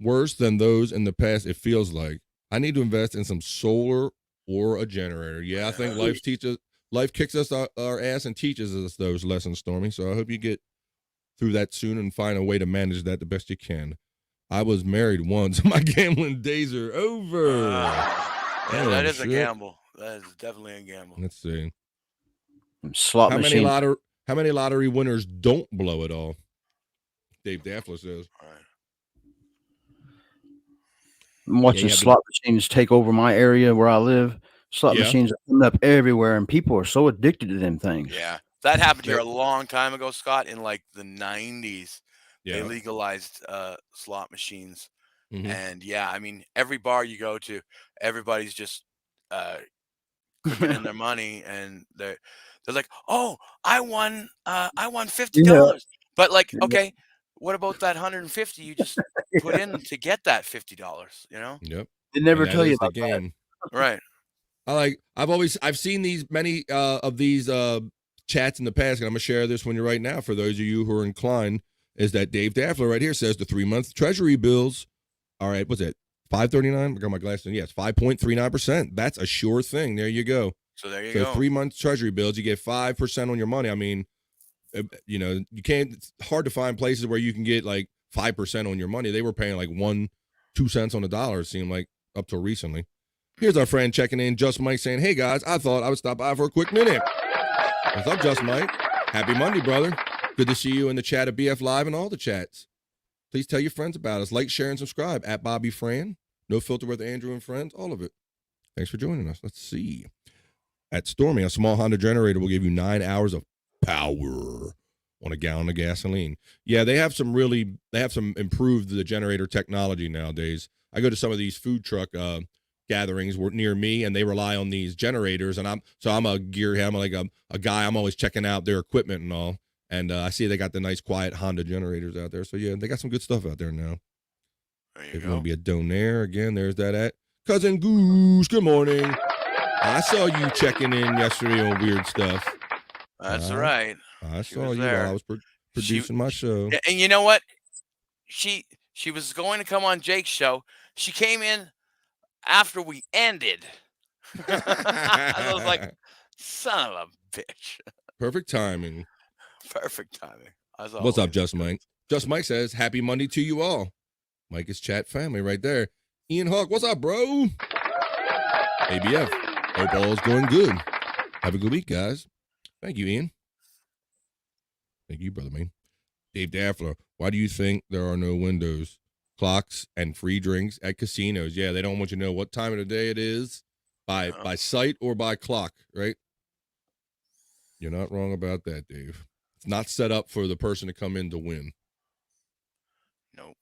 worse than those in the past. It feels like I need to invest in some solar or a generator. Yeah, I think life kicks us our ass and teaches us those lessons, Stormy. So I hope you get through that soon and find a way to manage that the best you can. I was married once. My gambling days are over. Yeah, that is a gamble. That is definitely a gamble. Let's see. Slot machine. How many lottery winners don't blow it all? Dave Daffler says. All right. I'm watching slot machines take over my area where I live. Slot machines are coming up everywhere, and people are so addicted to them things. Yeah, that happened here a long time ago, Scott. In like the 90s, they Yeah. legalized slot machines, Mhm. and I mean, every bar you go to, everybody's just cooking in their money, and they're like, "Oh, I won $50." But like, okay, what about that 150 you just put in to get that $50? You know? Yep. They never And tell you the about game. Right. I've seen these many of these chats in the past, and I'm gonna share this one right now for those of you who are inclined. Is that Dave Daffler right here says the 3-month Treasury bills? All right, what's it? 5.39. I got my glasses in. Yes, 5.39%. That's a sure thing. There you go. So there you go. 3-month Treasury bills, you get 5% on your money. I mean, you know, you can't. It's hard to find places where you can get like 5% on your money. They were paying like 1-2 cents on the dollar. It seemed like up till recently. Here's our friend checking in, Just Mike, saying, "Hey guys, I thought I would stop by for a quick minute." What's up, Just Mike? Happy Monday, brother. Good to see you in the chat at BF Live and all the chats. Please tell your friends about us. Like, share, and subscribe at Bobby Fran. No Filter with Andrew and friends. All of it. Thanks for joining us. Let's see. At Stormy, a small Honda generator will give you 9 hours of power on a gallon of gasoline. Yeah, they have some improved the generator technology nowadays. I go to some of these food truck gatherings near me, and they rely on these generators, and I'm a gearhead. I'm like a guy. I'm always checking out their equipment and all, and I see they got the nice quiet Honda generators out there. So yeah, they got some good stuff out there now. If you want to be a donaire, again, there's that at Cousin Goose. Good morning. I saw you checking in yesterday on weird stuff. That's right. I saw you while I was producing my show. And you know what? She was going to come on Jake's show. She came in after we ended. I was like, son of a bitch. Perfect timing. Perfect timing. What's up, Just Mike? Just Mike says, happy Monday to you all. Mike is chat family right there. Ian Hawk, what's up, bro? ABF, hope all is going good. Have a good week, guys. Thank you, Ian. Thank you, brother, man. Dave Daffler, why do you think there are no windows, clocks, and free drinks at casinos? Yeah, they don't want you to know what time of the day it is by sight or by clock, right? You're not wrong about that, Dave. It's not set up for the person to come in to win. Nope.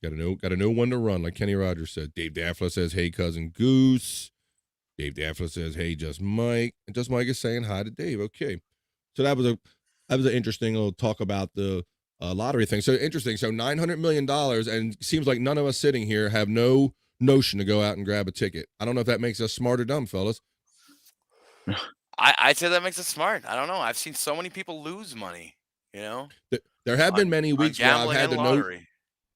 Gotta know when to run, like Kenny Rogers said. Dave Daffler says, "Hey, cousin Goose." Dave Daffler says, "Hey, just Mike." And just Mike is saying hi to Dave. Okay, so that was an interesting little talk about the lottery thing. So interesting. So $900 million, and it seems like none of us sitting here have no notion to go out and grab a ticket. I don't know if that makes us smart or dumb, fellas. I'd say that makes us smart. I don't know. I've seen so many people lose money. You know, There have been many on weeks where I've gambling had and the lottery.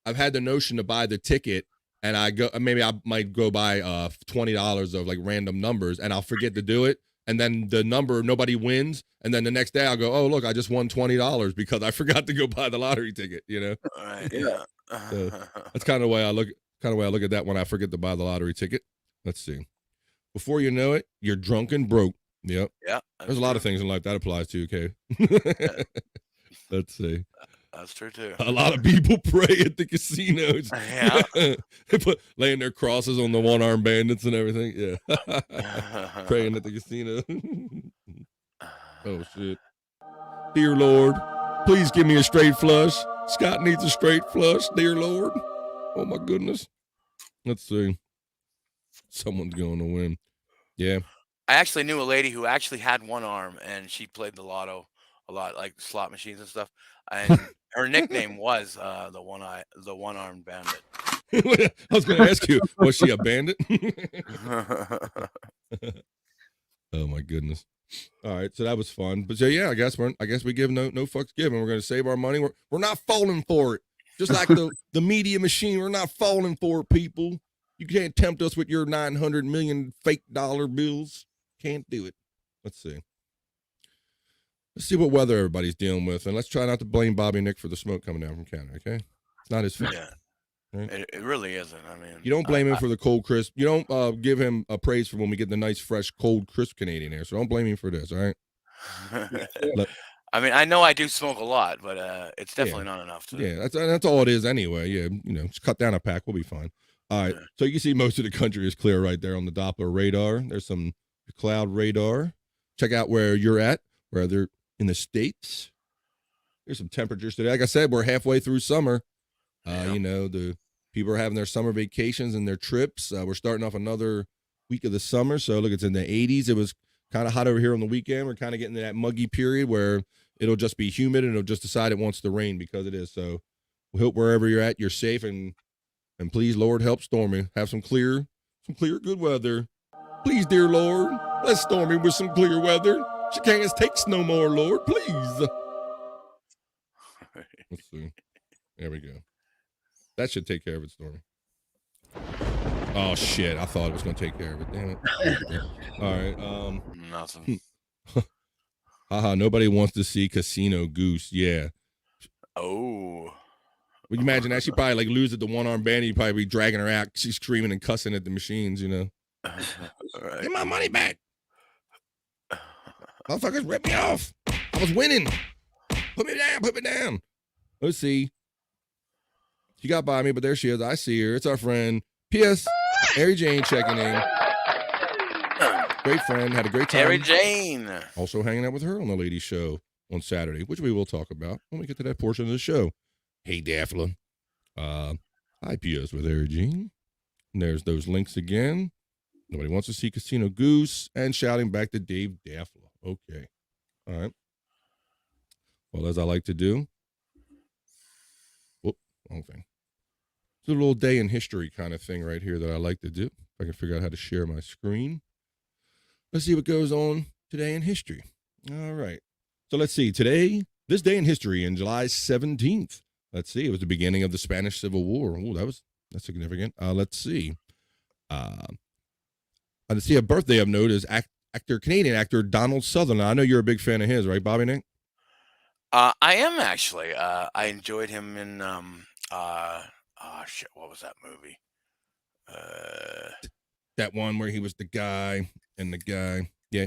I've had the notion to buy the ticket, and maybe I might go buy $20 of like random numbers, and I'll forget to do it, and then the number nobody wins, and then the next day I'll go, oh look, I just won $20 because I forgot to go buy the lottery ticket. You know, Right. Yeah. so that's kind of the way I look at that when I forget to buy the lottery ticket. Let's see. Before you know it, you're drunk and broke. Yep. Yeah. There's a lot of things in life that applies to. Okay. Let's see. That's true too. A lot of people pray at the casinos. Yeah. They put laying their crosses on the one-armed bandits and everything. Yeah. Praying at the casino. Oh shit. Dear Lord, please give me a straight flush. Scott needs a straight flush, dear Lord. Oh my goodness. Let's see. Someone's going to win. Yeah. I actually knew a lady who actually had one arm, and she played the lotto a lot, like slot machines and stuff. And her nickname was the one-armed bandit. I was going to ask you, was she a bandit? Oh my goodness. All right, so that was fun. But so yeah, I guess we give no fucks given. We're going to save our money. We're not falling for it. Just like the media machine, we're not falling for it, people. You can't tempt us with your 900 million fake dollar bills. Can't do it. Let's see what weather everybody's dealing with, and let's try not to blame Bobby Nick for the smoke coming down from Canada. Okay, it's not his fault. Yeah. Right? It really isn't. I mean, You don't blame him for the cold, crisp. You don't give him a praise for when we get the nice, fresh, cold, crisp Canadian air. So don't blame him for this. All right. I mean, I know I do smoke a lot, but it's definitely not enough. Yeah, that's all it is anyway. Yeah, just cut down a pack. We'll be fine. All right. So you can see most of the country is clear right there on the Doppler radar. There's some cloud radar. Check out where you're at, where they're in the States. There's some temperatures today. Like I said, we're halfway through summer. The people are having their summer vacations and their trips. We're starting off another week of the summer. So look, it's in the 80s. It was kind of hot over here on the weekend. We're kind of getting to that muggy period where it'll just be humid and it'll just decide it wants to rain because it is. So we hope wherever you're at, you're safe and please, Lord, help Stormy have some clear, good weather. Please, dear Lord, bless Stormy with some clear weather. She can't take no more, Lord, please. Let's see. There we go. That should take care of it, Stormy. Oh shit! I thought it was gonna take care of it. Damn it. All right. Nothing. Haha. Nobody wants to see Casino Goose. Yeah. Oh. Would you imagine that? She probably like lose at the one-armed bandit. You'd probably be dragging her out. She's screaming and cussing at the machines. Right. Get my money back. Motherfuckers ripped me off. I was winning. Put me down. Let's see. She got by me, but there she is. I see her. It's our friend. P.S. Mary Jane checking in. Great friend. Had a great time. Mary Jane. Also hanging out with her on the ladies' show on Saturday, which we will talk about when we get to that portion of the show. Hey, Daffla. Hi, P.S. with Mary Jane. And there's those links again. Nobody wants to see Casino Goose and shouting back to Dave Daffla. Okay. All right. Well, as I like to do. Whoop, wrong thing. It's a little day in history kind of thing right here that I like to do. If I can figure out how to share my screen. Let's see what goes on today in history. All right. So let's see. Today, this day in history in July 17th. Let's see. It was the beginning of the Spanish Civil War. Oh, that's significant. Let's see. I see a birthday of note is Canadian actor Donald Sutherland. I know you're a big fan of his, right, Bobby Nick? I am actually. I enjoyed him in shit. What was that movie? That one where he was the guy and the guy. Yeah.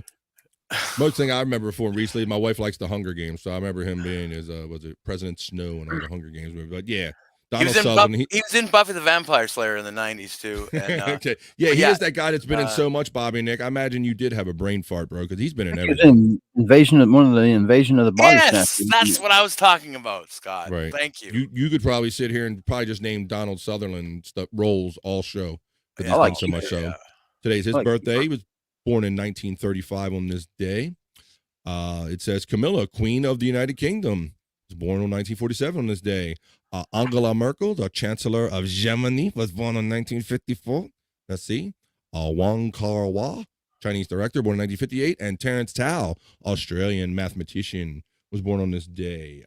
Most thing I remember from recently, my wife likes the Hunger Games, so I remember him being as was it President Snow and all the Hunger Games movies. But yeah, Donald Sutherland. He was in Buffy the Vampire Slayer in the 90s too. And, okay. Yeah, but he yeah, is that guy that's been in so much, Bobby Nick. I imagine you did have a brain fart, bro, because he's been in He was everything. in one of the Invasion of the Body yes, Snatchers. that's what I was talking about, Scott. Right. Thank you. You could probably sit here and probably just name Donald Sutherland stuff roles all show because Yeah, he's done so much. So yeah. today's his I like birthday. He was born in 1935 on this day. It says Camilla, Queen of the United Kingdom, was born on 1947 on this day. Angela Merkel, the Chancellor of Germany, was born on 1954. Let's see. Wang Kar-wai, Chinese director, born in 1958. And Terence Tao, Australian mathematician, was born on this day.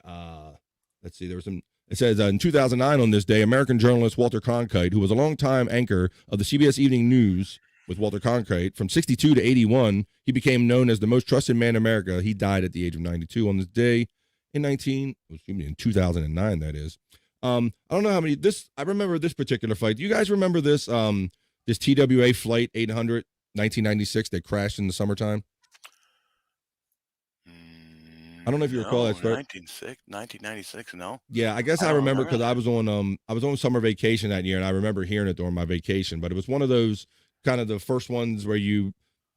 Let's see. There was some. It says in 2009 on this day, American journalist Walter Cronkite, who was a longtime anchor of the CBS Evening News with Walter Cronkite, from 62 to 81, he became known as the most trusted man in America. He died at the age of 92 on this day in 2009, that is. I don't know how many I remember this particular flight. Do you guys remember this this TWA flight 800 1996 that crashed in the summertime? I don't know if you recall that story. 1996, no. Yeah, I guess I remember because I was on summer vacation that year, and I remember hearing it during my vacation. But it was one of those kind of the first ones where it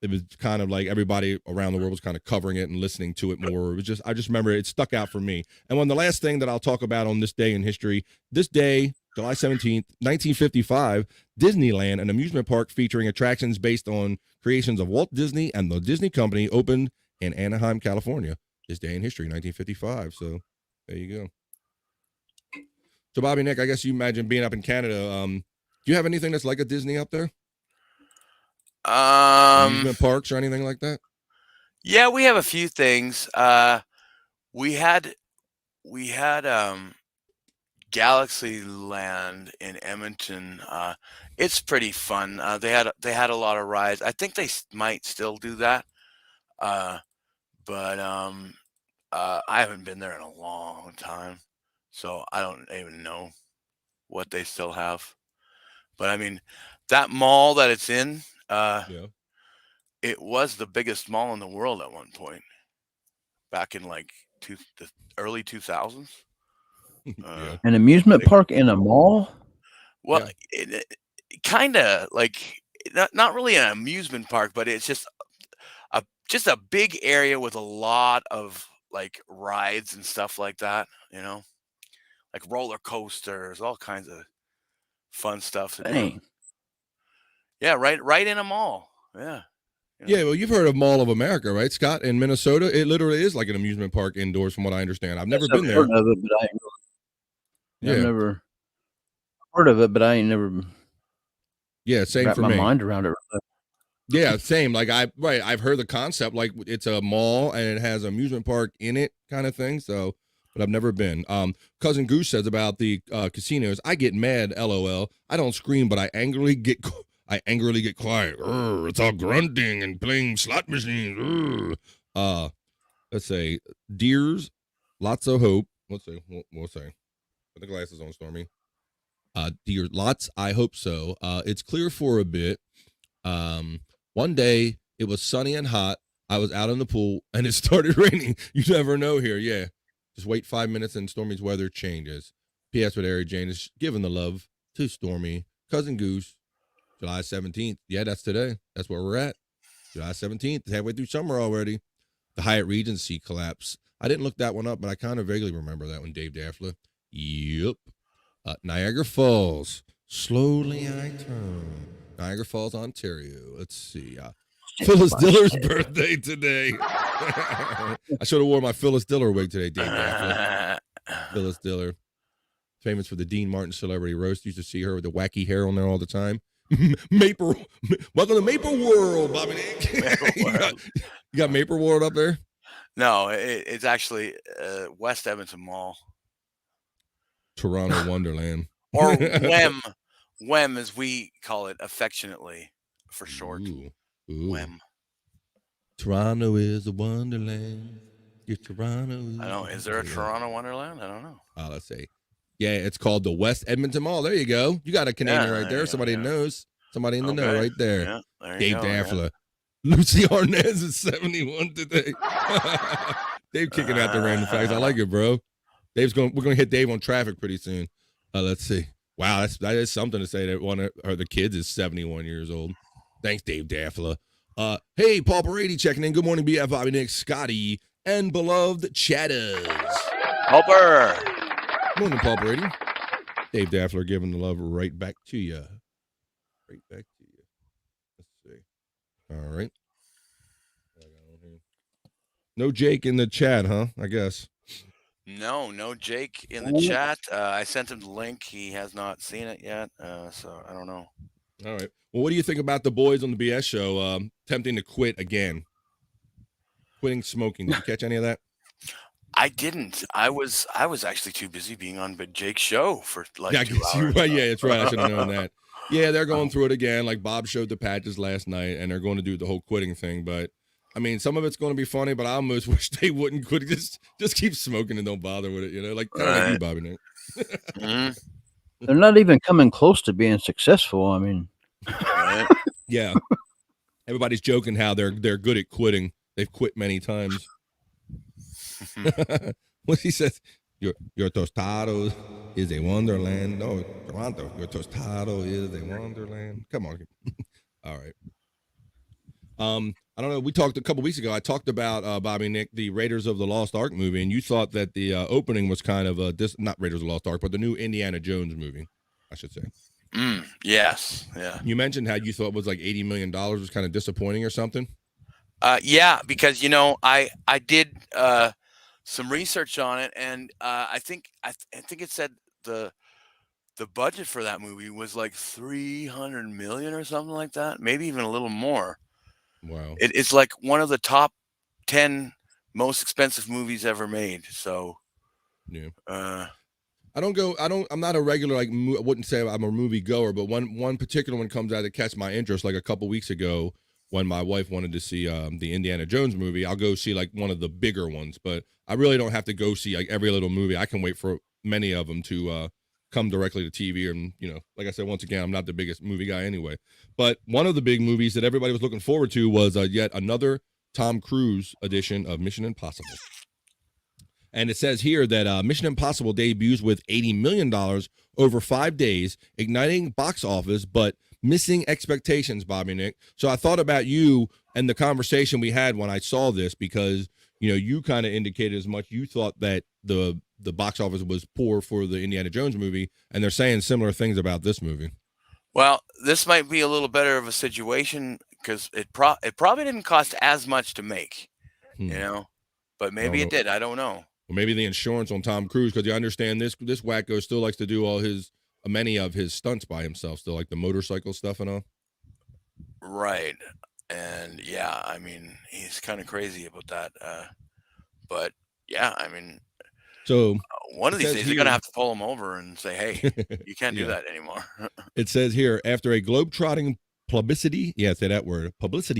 was kind of like everybody around the world was kind of covering it and listening to it more. It was I just remember it stuck out for me. And the last thing that I'll talk about on this day in history, this day, July 17th, 1955, Disneyland, an amusement park featuring attractions based on creations of Walt Disney and the Disney Company, opened in Anaheim, California. This day in history, 1955. So there you go. So Bobby Nick, I guess you imagine being up in Canada. Do you have anything that's like a Disney up there? Amusement parks or anything like that? Yeah, we have a few things. We had Galaxy Land in Edmonton. It's pretty fun. They had a lot of rides. I think they might still do that. But I haven't been there in a long time, so I don't even know what they still have. But I mean, that mall that it's in, it was the biggest mall in the world at one point, back in like the early 2000s. An amusement park in a mall? Well, it kind of like not really an amusement park, but it's just a big area with a lot of like rides and stuff like that, like roller coasters, all kinds of fun stuff to do. Yeah, right in a mall. Yeah. Yeah, well, you've heard of Mall of America, right, Scott? In Minnesota, it literally is like an amusement park indoors, from what I understand. I've never been there. Heard of it, but I've never heard of it, but I ain't never. Yeah, same wrapped for my me. mind around it. Yeah, same. Like I've heard the concept, like it's a mall and it has an amusement park in it, kind of thing. So, but I've never been. Cousin Goose says about the casinos, I get mad, LOL. I don't scream, but I angrily get quiet. It's all grunting and playing slot machines. Let's say Deers, lots of hope. Let's say we'll say. Put the glasses on, Stormy. Deer, lots. I hope so. It's clear for a bit. One day it was sunny and hot. I was out in the pool and it started raining. You never know here. Yeah. Just wait 5 minutes and Stormy's weather changes. P.S. with Ari Jane is giving the love to Stormy. Cousin Goose, July 17th. Yeah, that's today. That's where we're at. July 17th. Halfway through summer already. The Hyatt Regency collapse. I didn't look that one up, but I kind of vaguely remember that one, Dave Daffler. Yep. Niagara Falls. Slowly I turn. Niagara Falls, Ontario. Let's see. Phyllis Diller's birthday today. I should have worn my Phyllis Diller wig today, Dave Daffler. Phyllis Diller. Famous for the Dean Martin Celebrity Roast. Used to see her with the wacky hair on there all the time. Welcome to Maple World, Bobby Nick. you got Maple World up there? No, it's actually West Edmonton Mall. Toronto Wonderland. Or WEM, as we call it affectionately for short. Ooh. WEM. Toronto is a wonderland. Your Toronto is I don't know. Is there a Toronto Wonderland? I don't know. Let's see. Yeah, it's called the West Edmonton Mall. There you go. You got a Canadian right there. Somebody knows. Somebody in the know right there. Yeah, there Dave you go, Daffler. Lucy Arnaz is 71 today. Dave kicking out the random facts. I like it, bro. We're gonna hit Dave on traffic pretty soon. Let's see. Wow, that is something to say that one of the kids is 71 years old. Thanks, Dave Daffler. Hey, Paul Brady checking in. Good morning, BF, Bobby, Nick, Scotty, and beloved chatters. Helper. Morning, Paul Brady. Dave Daffler giving the love right back to you. Right back to you. Let's see. All right. No Jake in the chat, huh? I guess. No Jake in the chat. I sent him the link. He has not seen it yet, so I don't know. All right. Well, what do you think about the boys on the BS show attempting to quit again? Quitting smoking. Did you catch any of that? I didn't. I was actually too busy being on Jake's show for like Yeah, I 2 guess hours. you're right. Yeah, that's right. I should have known that. Yeah, they're going through it again. Like Bob showed the patches last night, and they're going to do the whole quitting thing. But I mean, some of it's going to be funny, but I almost wish they wouldn't quit. Just keep smoking and don't bother with it. You know, like kind of like you, Bobby Nick. Mhm. They're not even coming close to being successful. I mean, Right. Yeah, everybody's joking how they're good at quitting. They've quit many times. What he says, your tostado is a wonderland. No, Toronto, your tostado is a wonderland. Come on. All right. I don't know. We talked a couple weeks ago. I talked about Bobby Nick, the Raiders of the Lost Ark movie, and you thought that the opening was kind of not Raiders of the Lost Ark, but the new Indiana Jones movie, I should say. Yes. Yeah. You mentioned how you thought it was like $80 million was kind of disappointing or something. Yeah, because I did some research on it, and I think it said the budget for that movie was like 300 million or something like that, maybe even a little more. Wow. It's like one of the top 10 most expensive movies ever made. So yeah. I'm not a regular, like, I wouldn't say I'm a movie goer, but one particular one comes out that catch my interest. Like a couple weeks ago, when my wife wanted to see the Indiana Jones movie, I'll go see like one of the bigger ones, but I really don't have to go see like every little movie. I can wait for many of them to come directly to TV. And, like I said, once again, I'm not the biggest movie guy anyway, but one of the big movies that everybody was looking forward to was yet another Tom Cruise edition of Mission Impossible. And it says here that Mission Impossible debuts with $80 million over 5 days, igniting box office, but missing expectations, Bobby Nick. So I thought about you and the conversation we had when I saw this, because, you kind of indicated as much. You thought that the box office was poor for the Indiana Jones movie, and they're saying similar things about this movie. Well, this might be a little better of a situation because it probably didn't cost as much to make, but maybe it did. I don't know. Or maybe the insurance on Tom Cruise, because you understand this wacko still likes to do many of his stunts by himself, still like the motorcycle stuff and all. Right. And yeah, I mean, he's kind of crazy about that. But yeah, I mean, so one of these days they're going to have to pull him over and say, hey, you can't do that anymore. It says here, after a globetrotting publicity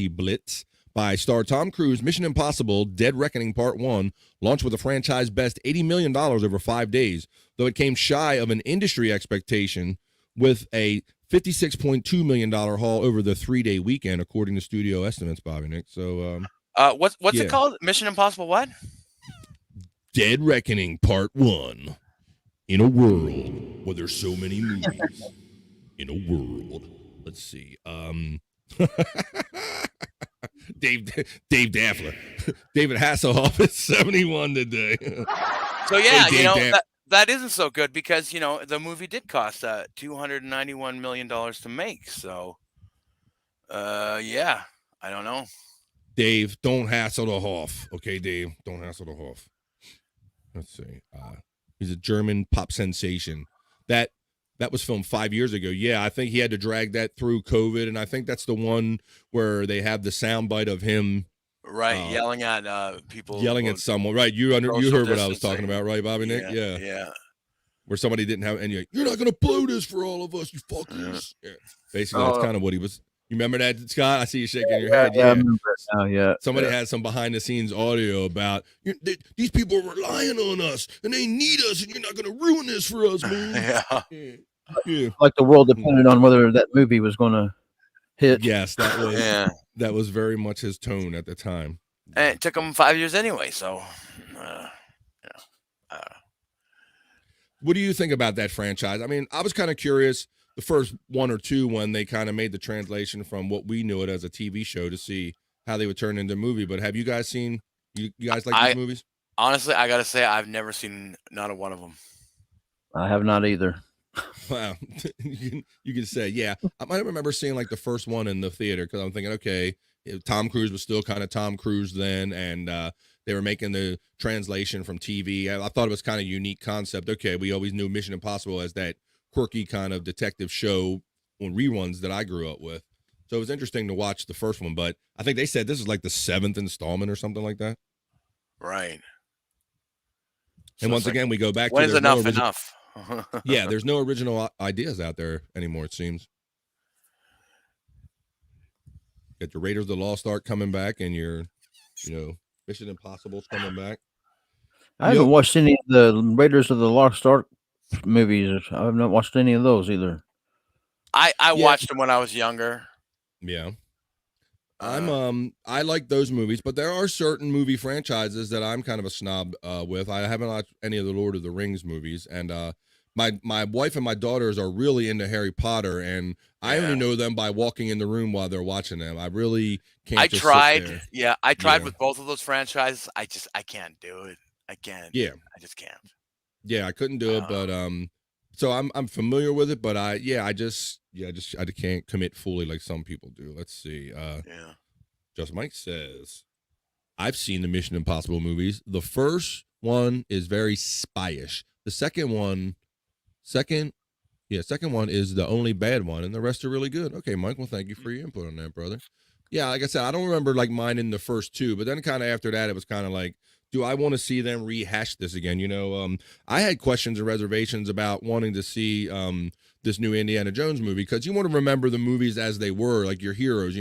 blitz by star Tom Cruise, Mission Impossible Dead Reckoning Part 1 launched with a franchise best $80 million over 5 days, though it came shy of an industry expectation with a $56.2 million haul over the 3-day weekend, according to studio estimates, Bobby Nick. So, what's it called? Mission Impossible what? Dead Reckoning Part 1. In a world where there's so many movies. In a world. Let's see. Dave Daffler. David Hasselhoff is 71 today. So yeah, hey, that isn't so good because the movie did cost $291 million to make. So yeah, I don't know. Dave, don't hassle the Hoff. Okay, Dave, don't hassle the Hoff. Let's see. He's a German pop sensation. That was filmed 5 years ago. Yeah, I think he had to drag that through COVID, and I think that's the one where they have the soundbite of him, yelling at people, yelling at someone. Right, you heard what I was talking about, right, Bobby Nick? Yeah. Where somebody didn't have any. You're not gonna blow this for all of us, you fuckers. Yeah. Basically, that's kind of what he was. You remember that, Scott? I see you shaking your head. Yeah, I remember it now, yeah. Somebody had some behind-the-scenes audio about these people are relying on us, and they need us, and you're not gonna ruin this for us, man. Yeah. Like the world depended on whether that movie was going to hit. Yes, that was very much his tone at the time. And it took him 5 years anyway, so What do you think about that franchise? I mean, I was kind of curious the first one or two when they kind of made the translation from what we knew it as a TV show to see how they would turn into a movie. But have you guys seen? You guys like these I movies? honestly, I gotta say, I've never seen not a one of them. I have not either. Wow, you can say, yeah. I might remember seeing like the first one in the theater because I'm thinking, okay, Tom Cruise was still kind of Tom Cruise then, and they were making the translation from TV. I thought it was kind of unique concept. Okay, we always knew Mission Impossible as that quirky kind of detective show on reruns that I grew up with. So it was interesting to watch the first one, but I think they said this is like the 7th installment or something like that. Right. And So once it's like, again, we go back to when is there's no enough original. enough? Yeah, there's no original ideas out there anymore. It seems. Got your Raiders of the Lost Ark coming back, and your, Mission Impossible's coming back. I haven't watched any of the Raiders of the Lost Ark movies. I have not watched any of those either. I Yeah. watched them when I was younger. Yeah. I like those movies, but there are certain movie franchises that I'm kind of a snob with. I haven't watched any of the Lord of the Rings movies, and my wife and my daughters are really into Harry Potter, and I only know them by walking in the room while they're watching them. I really can't. I just tried. Sit there. Yeah, I tried with both of those franchises. I can't do it. I can't. Yeah. I just can't. Yeah, I couldn't do it, but so I'm familiar with it, but I can't commit fully like some people do. Let's see. Yeah. Just Mike says, I've seen the Mission Impossible movies. The first one is very spyish. The second one is the only bad one, and the rest are really good. Okay, Mike, well, thank you for your input on that, brother. Yeah, like I said, I don't remember like mine in the first two, but then kind of after that, it was kind of like, do I want to see them rehash this again? I had questions and reservations about wanting to see this new Indiana Jones movie because you want to remember the movies as they were, like your heroes.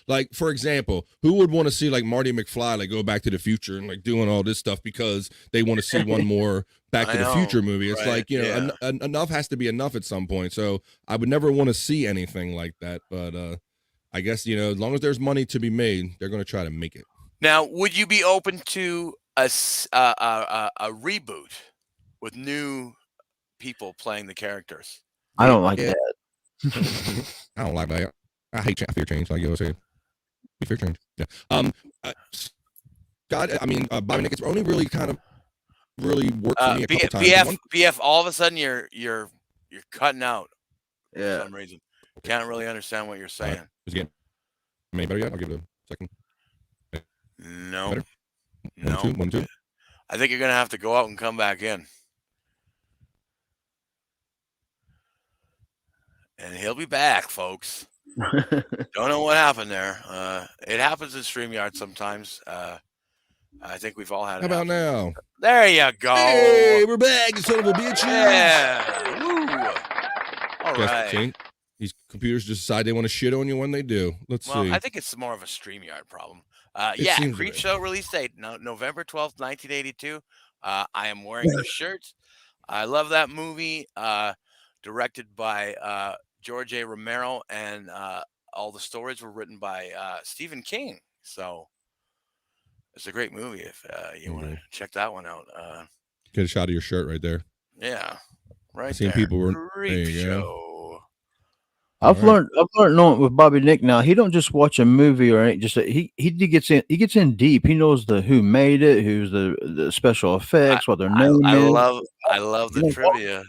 Like for example, who would want to see like Marty McFly like go Back to the Future and like doing all this stuff because they want to see one more Back to the Future movie? It's right, like enough has to be enough at some point. So I would never want to see anything like that, but I guess as long as there's money to be made, they're going to try to make it. Now, would you be open to a reboot with new people playing the characters? I don't like that. I don't like that. I fear change. Like you always say, we fear change. Yeah. Bobby Nick, it's only really kind of really worked for me a couple times. BF, all of a sudden you're cutting out for some reason. Can't really understand what you're saying. Is it getting better yet? I'll give it a second. No. Better? No. 1, 2. I think you're gonna have to go out and come back in. And he'll be back, folks. Don't know what happened there. It happens in StreamYard sometimes. I think we've all had it. How about now? There you go. Hey, we're back, you son of a bitch. Yeah. Woo. All right. See, these computers just decide they want to shit on you when they do. Let's see. I think it's more of a StreamYard problem. Creep Show release date, November 12th, 1982. I am wearing the shirt. I love that movie. Directed by George A. Romero, and all the stories were written by Stephen King. So it's a great movie if you want to check that one out. Get a shot of your shirt right there. Yeah, right. I've seen there. people were Creep Show. go. I've learned knowing with Bobby Nick now. He don't just watch a movie or anything. Just he gets in deep. He knows who made it, who's the special effects, what their name is. I love the trivia.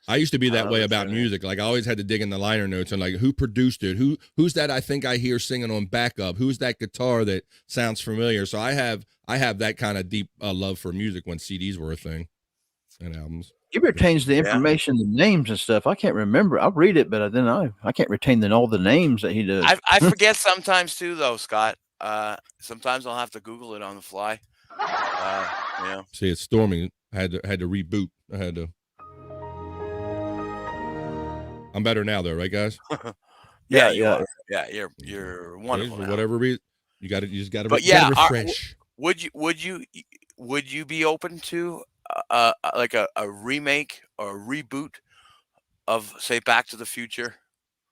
I used to be that way about music. Like I always had to dig in the liner notes and like who produced it, who's that I think I hear singing on backup, who's that guitar that sounds familiar. So I have that kind of deep love for music when CDs were a thing and albums. He retains the information, the names and stuff. I can't remember. I'll read it, but then I can't retain all the names that he does. I forget sometimes too, though, Scott. Sometimes I'll have to Google it on the fly. Yeah. See, it's storming. I had to reboot. I'm better now, though, right, guys? Yeah. You're wonderful. For whatever reason, you just got to. But yeah, refresh. Would you be open to like a remake or a reboot of, say, Back to the Future?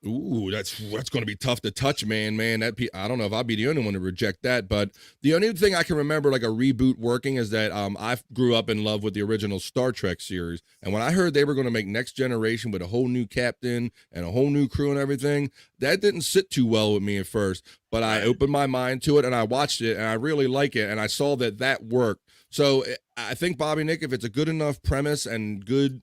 Ooh, that's going to be tough to touch, man. I don't know if I'll be the only one to reject that, but the only thing I can remember like a reboot working is that I grew up in love with the original Star Trek series, and when I heard they were going to make Next Generation with a whole new captain and a whole new crew and everything, that didn't sit too well with me at first. But I opened my mind to it and I watched it and I really like it, and I saw that worked. So I think Bobby Nick, if it's a good enough premise and good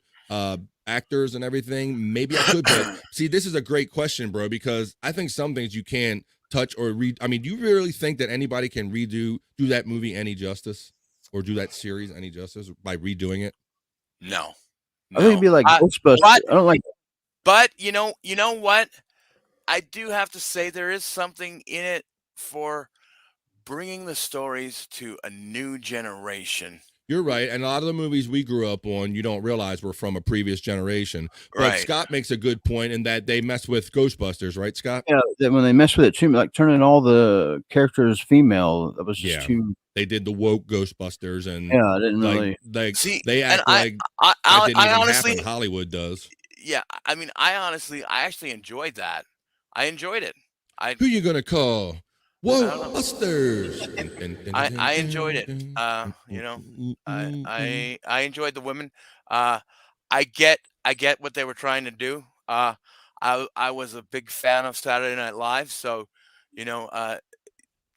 actors and everything, maybe I could. But see, this is a great question, bro, because I think some things you can't touch or read. I mean, do you really think that anybody can do that movie any justice or do that series any justice by redoing it? No. I think it'd be like Ghostbusters. But, I don't like. But you know what? I do have to say there is something in it for bringing the stories to a new generation. You're right. And a lot of the movies we grew up on, you don't realize were from a previous generation. But Right. Scott makes a good point in that they mess with Ghostbusters, right, Scott? Yeah, that when they mess with it too, like turning all the characters female, that was just too. They did the woke Ghostbusters, and Yeah, I didn't like, really see. They act and like I that didn't even honestly, happen. Hollywood does. yeah. I mean, I actually enjoyed that. I enjoyed it. Who you gonna call? don't Busters. I enjoyed it. You know, I enjoyed the women. I get what they were trying to do. I was a big fan of Saturday Night Live, so you know,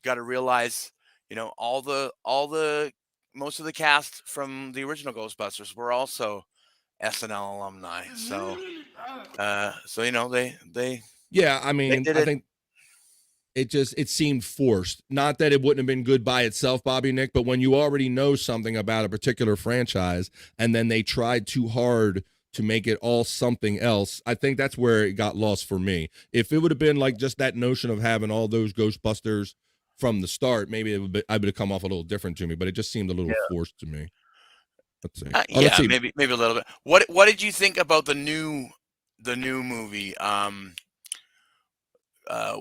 got to realize, you know, all the most of the cast from the original Ghostbusters were also SNL alumni. So, so you know, they Yeah, I mean, did I it. think it seemed forced. Not that it wouldn't have been good by itself, Bobby Nick, but when you already know something about a particular franchise and then they tried too hard to make it all something else, I think that's where it got lost for me. If it would have been like just that notion of having all those Ghostbusters from the start, maybe I would have come off a little different to me, but it just seemed a little forced to me. Let's see. Yeah, let's see. maybe a little bit. What did you think about the new movie?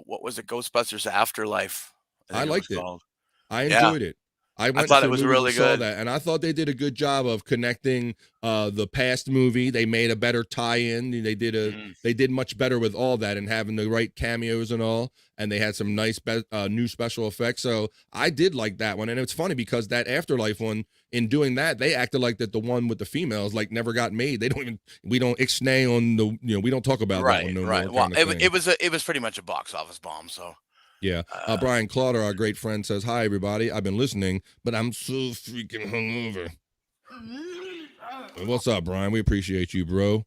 What was it? Ghostbusters Afterlife. I liked it. Called. I enjoyed it. I went thought to it was movies really and saw good. that, and I thought they did a good job of connecting the past movie. They made a better tie-in. They did much better with all that and having the right cameos and all, and they had some nice new special effects. So I did like that one, and it's funny because that Afterlife one, in doing that, they acted like that the one with the females like never got made. We don't ixnay on the, we don't talk about that one no more. Well, kind of thing. it was pretty much a box office bomb. So. Yeah. Brian Clauder, our great friend, says, "Hi, everybody. I've been listening, but I'm so freaking hungover." What's up, Brian? We appreciate you, bro.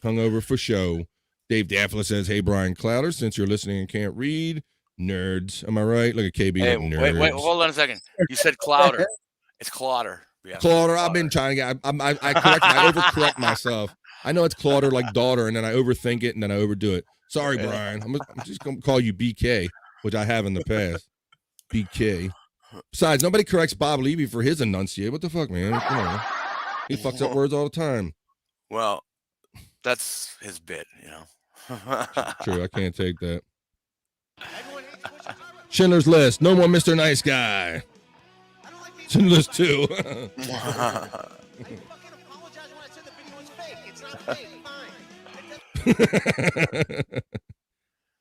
Hungover for show. Dave Daffler says, "Hey, Brian Clowder, since you're listening and can't read, nerds. Am I right? Look at KB. Hey, nerds. wait, hold on a second. You said Clowder. It's Clodder. Yeah, Clauder. I've been trying to get. I overcorrect myself. I know it's Clauder like daughter, and then I overthink it, and then I overdo it. Sorry, Brian. I'm just gonna call you BK. Which I have in the past. BK. Besides, nobody corrects Bob Levy for his enunciate. What the fuck, man? Come on. He fucks up words all the time. Well, that's his bit, True, I can't take that. Schindler's List. No more Mr. Nice Guy. Schindler's 2.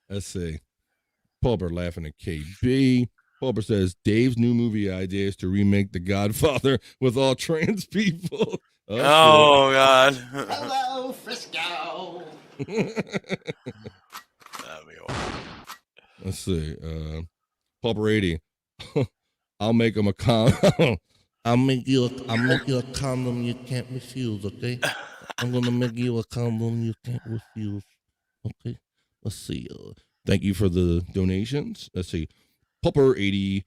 Let's see. Pulper laughing at KB. Pulper says Dave's new movie idea is to remake The Godfather with all trans people. Oh God. Hello, Frisco. Let's see. Pulper 80. I'll make him a condom. I'll make you a condom you can't refuse, okay? I'm gonna make you a condom you can't refuse. Okay. Let's see. Thank you for the donations. Let's see. Pupper 80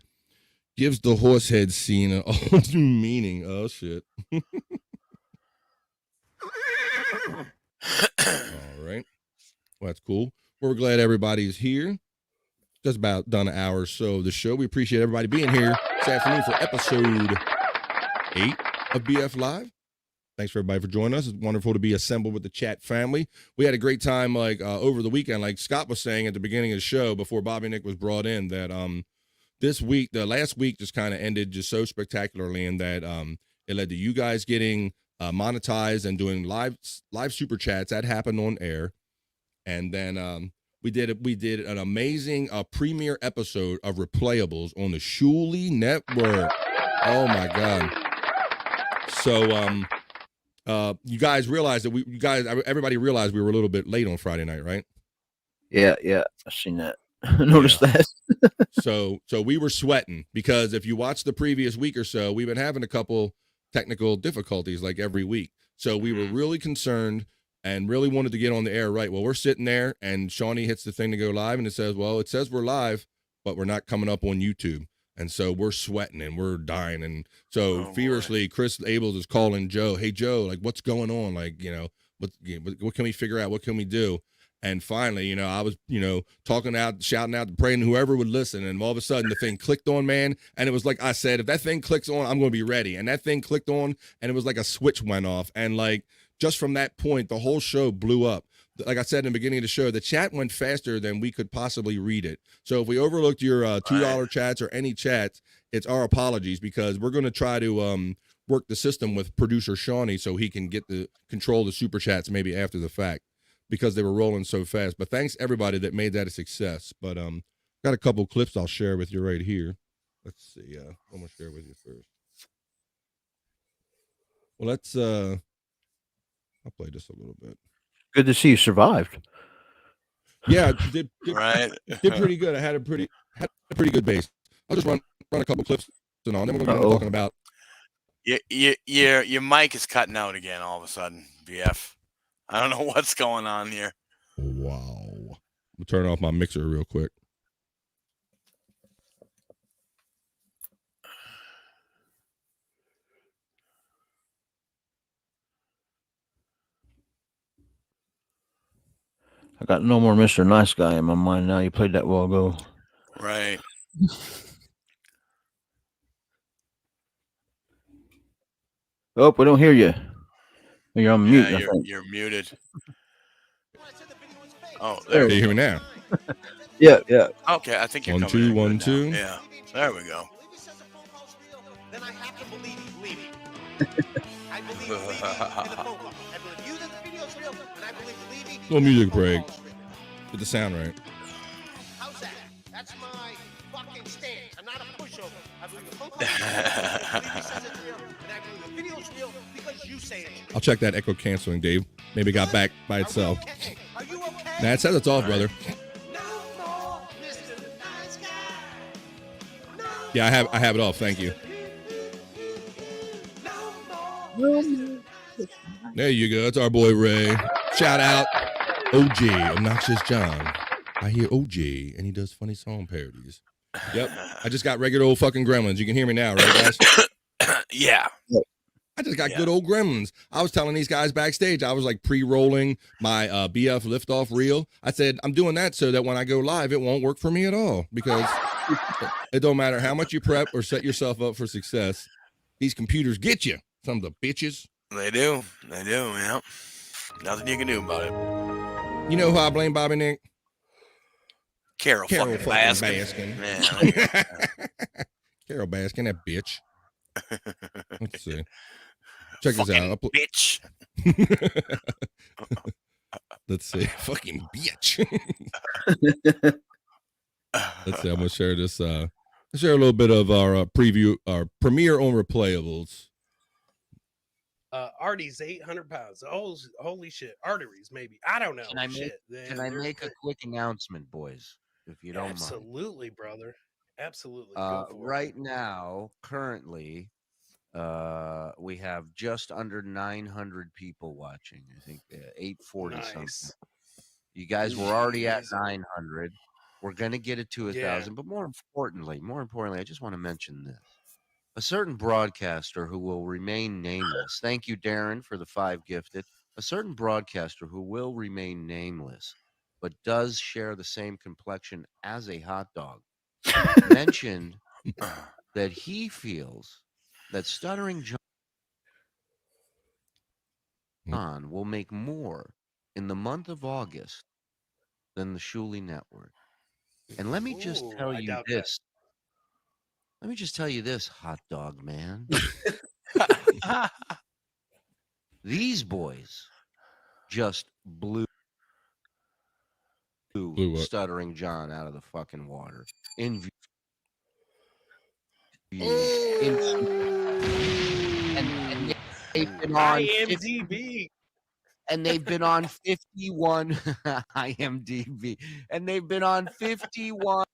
gives the horse head scene a whole new meaning. Oh, shit. All right. Well, that's cool. We're glad everybody's here. Just about done an hour or so of the show. We appreciate everybody being here this afternoon for episode 8 of BF Live. Thanks for everybody for joining us. It's wonderful to be assembled with the chat family. We had a great time over the weekend. Like Scott was saying at the beginning of the show before Bobby Nick was brought in, that the last week just kind of ended just so spectacularly in that it led to you guys getting monetized and doing live super chats. That happened on air. And then We did an amazing premiere episode of Replayables on the Shuli Network. Oh my god! So you guys realized that everybody realized we were a little bit late on Friday night, right? Yeah, I've seen that. Noticed that. So we were sweating because if you watch the previous week or so, we've been having a couple technical difficulties like every week. So we were really concerned and really wanted to get on the air right. Well, we're sitting there and Shawnee hits the thing to go live and it says we're live, but we're not coming up on YouTube. And so we're sweating and we're dying. And so feverishly, Chris Abels is calling Joe. Hey, Joe, like, what's going on? Like, what can we figure out? What can we do? And finally, I was, talking out, shouting out, praying whoever would listen. And all of a sudden the thing clicked on, man. And it was like I said, if that thing clicks on, I'm going to be ready. And that thing clicked on and it was like a switch went off. And like, just from that point, the whole show blew up. Like I said in the beginning of the show, the chat went faster than we could possibly read it. So if we overlooked your $2 chats or any chats, it's our apologies because we're going to try to work the system with producer Shawnee so he can get the control the super chats maybe after the fact, because they were rolling so fast. But thanks everybody that made that a success. But got a couple clips I'll share with you right here. Let's see. I'm gonna share with you first. Well, I'll play this a little bit. Good to see you survived. Yeah, did right. Did pretty good. I had a pretty good base. I'll just run a couple clips and on. Then we're gonna be talking about. Your mic is cutting out again all of a sudden, BF. I don't know what's going on here. Wow. I'll turn off my mixer real quick. I got no more Mr. Nice Guy in my mind now. You played that while ago. Right. Oh, we don't hear you. You're on mute. Yeah, you're muted. Oh, there there you hear me now. Yeah. Okay, I think you're 1 coming 2 in 1 good 2. now. Yeah, there we go. Then I have to believe Levy. I believe Levy and the phone call. I believe you that the video's real, and I believe Levy. Little music break. Get the sound right. How's that? That's my fucking stance. I'm not a pushover. I believe the phone call is real. Levy says it's real, and I believe the video's real because you say it's real. I'll check that echo canceling, Dave. Maybe it got back by itself. Are you okay? Nah, it says it's off, brother. Yeah, I have it off. Thank you. There you go. That's our boy Ray. Shout out OG, Obnoxious John. I hear OG, and he does funny song parodies. Yep. I just got regular old fucking gremlins. You can hear me now, right, guys? Yeah. I just got good old gremlins. I was telling these guys backstage, I was like pre-rolling my BF liftoff reel. I said, I'm doing that so that when I go live, it won't work for me at all because it don't matter how much you prep or set yourself up for success. These computers get you, some of the bitches. They do. Yeah. Nothing you can do about it. You know who I blame, Bobby Nick? Carol fucking Baskin. Man. Carol Baskin, that bitch. Let's see. Check this out. Bitch. Let's see. Fucking bitch. Let's see. I'm gonna share this. Share a little bit of our preview, our premiere on Replayables. Artie's 800 pounds. Holy shit. Arteries, maybe. I don't know. Can I make a quick announcement, boys? If you don't mind. Absolutely, brother. Absolutely. Right now, currently, we have just under 900 people watching. I think 840 something. You guys were already at 900. We're gonna get it to 1,000. But more importantly, I just want to mention this. A certain broadcaster who will remain nameless. Thank you, Darren, for the 5 gifted. A certain broadcaster who will remain nameless, but does share the same complexion as a hot dog, mentioned that he feels that Stuttering John will make more in the month of August than the Shuli Network. And let me just tell you this. Let me just tell you this, hot dog man. These boys just blew Blew up. Stuttering John out of the fucking water. In view. And they've been on 50, IMDb. and they've been on 51 IMDb, and they've been on 51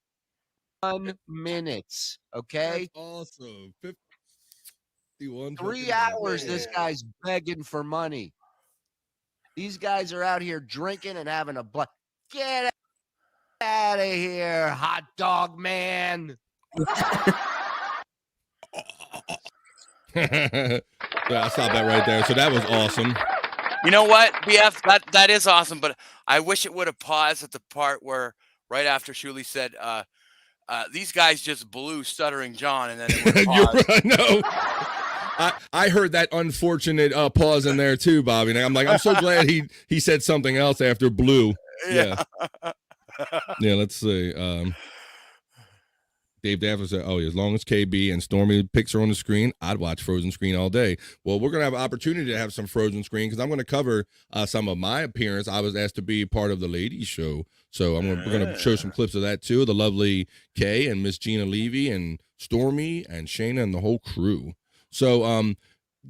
minutes. Okay, That's awesome. 51 3 fucking hours. minutes. This guy's begging for money. These guys are out here drinking and having a blast. Get out of here, hot dog man. So I'll stop that right there. So that was awesome. You know what, BF? That is awesome, but I wish it would have paused at the part where right after Shuli said, "These guys just blew Stuttering John," and then it would have You're paused. right. No. I heard that unfortunate pause in there too, Bobby. And I'm like, I'm so glad he said something else after blue. Yeah. Yeah, let's see. Dave Daffler said, "Oh, as long as KB and Stormy picks are on the screen, I'd watch Frozen Screen all day." Well, we're gonna have an opportunity to have some Frozen Screen because I'm gonna cover some of my appearance. I was asked to be part of the ladies show, so we're gonna show some clips of that too. The lovely Kay and Miss Gina Levy and Stormy and Shayna and the whole crew. So,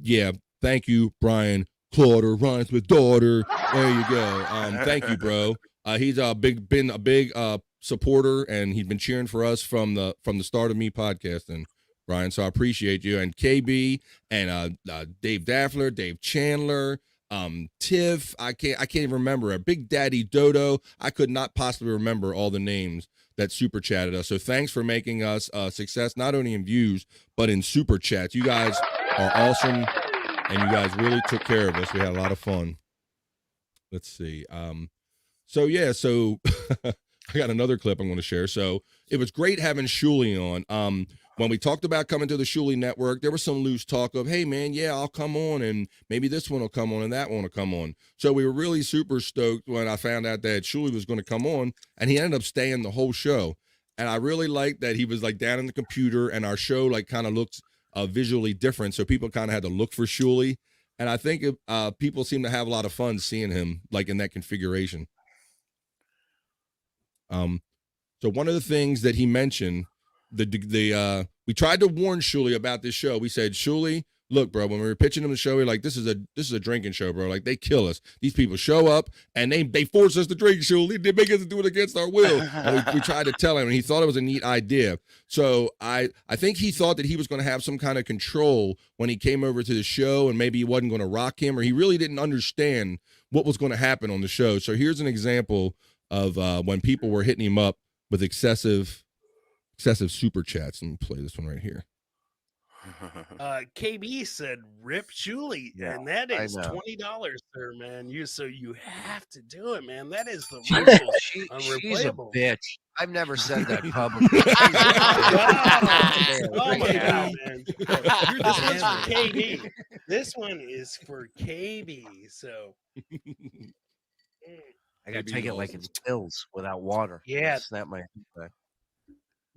yeah, thank you, Brian. Clauder rhymes with daughter. There you go. Thank you, bro. He's been a big supporter, and he's been cheering for us from the start of me podcasting, Brian. So I appreciate you. And KB and Dave Daffler, Dave Chandler, Tiff. I can't even remember. Big Daddy Dodo. I could not possibly remember all the names that super chatted us. So thanks for making us a success, not only in views but in super chats. You guys are awesome, and you guys really took care of us. We had a lot of fun. Let's see. So I got another clip I'm going to share. So it was great having Shuli on. When we talked about coming to the Shuli Network, there was some loose talk of, hey, man, yeah, I'll come on, and maybe this one will come on and that one will come on. So we were really super stoked when I found out that Shuli was going to come on, and he ended up staying the whole show. And I really liked that he was like down in the computer, and our show like kind of looks visually different, so people kind of had to look for Shuli. And I think people seem to have a lot of fun seeing him like in that configuration. So one of the things that he mentioned, we tried to warn Shuli about this show. We said, Shuli, look, bro, when we were pitching him the show, we're like, this is a drinking show, bro. Like, they kill us. These people show up and they force us to drink, Shuli. They make us do it against our will. And we tried to tell him, and he thought it was a neat idea. So I think he thought that he was going to have some kind of control when he came over to the show, and maybe he wasn't going to rock him, or he really didn't understand what was going to happen on the show. So here's an example of when people were hitting him up with excessive super chats. Let me play this one right here. KB said, "Rip Shuli," and that is $20, sir, man. You have to do it, man. That is the She's a bitch. I've never said that publicly. Oh my God, man! This one's for KB. This one is for KB. So I gotta take it like it's pills without water. Yeah. Snap my back.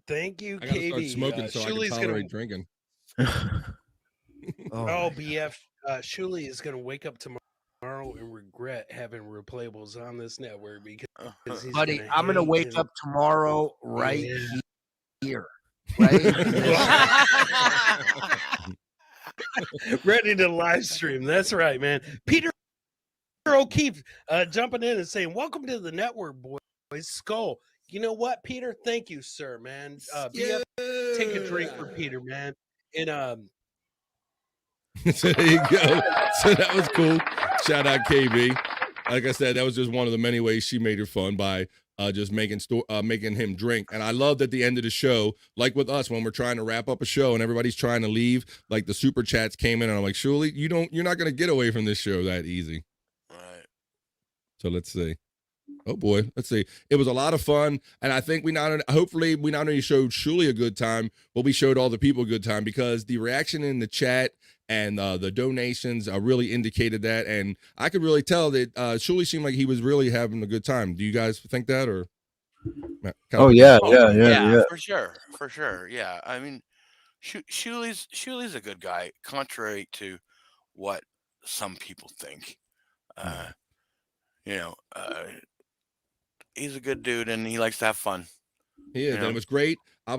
Thank you, I gotta KB. start smoking so I can tolerate drinking. BF, Shuli is gonna wake up tomorrow and regret having replayables on this network because he's Buddy, I'm gonna wake up tomorrow right here. Ready to live stream. That's right, man. Peter O'Keefe jumping in and saying, "Welcome to the network, boys." Skull. You know what, Peter? Thank you, sir, man. BF, take a drink for Peter, man. And So there you go. So that was cool. Shout out KB. Like I said, that was just one of the many ways she made it fun by just making him drink. And I loved at the end of the show, like with us when we're trying to wrap up a show and everybody's trying to leave, like the super chats came in and I'm like, Shuli, you're not gonna get away from this show that easy. Right. So let's see. Oh boy, let's see. It was a lot of fun, and I think hopefully we not only showed Shuli a good time, but we showed all the people a good time, because the reaction in the chat and the donations really indicated that, and I could really tell that Shuli seemed like he was really having a good time. Do you guys think that, or? Yeah, for sure. Yeah, I mean, Shuli's a good guy, contrary to what some people think. he's a good dude, and he likes to have fun. He is, You and know? it was great. I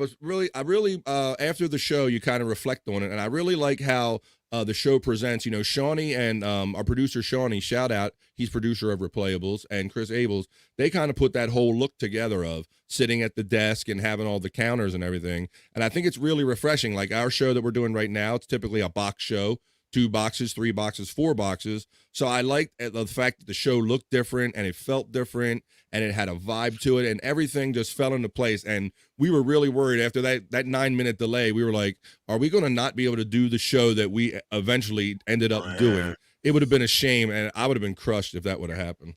really, after the show, you kind of reflect on it, and I really like how the show presents. You know, Shawnee and our producer Shawnee, shout out, he's producer of Replayables, and Chris Abels. They kind of put that whole look together of sitting at the desk and having all the counters and everything. And I think it's really refreshing. Like our show that we're doing right now, it's typically a box show. 2 boxes, 3 boxes, 4 boxes. So I liked the fact that the show looked different and it felt different and it had a vibe to it and everything just fell into place. And we were really worried after that 9-minute delay. We were like, are we going to not be able to do the show that we eventually ended up doing? It would have been a shame, and I would have been crushed if that would have happened.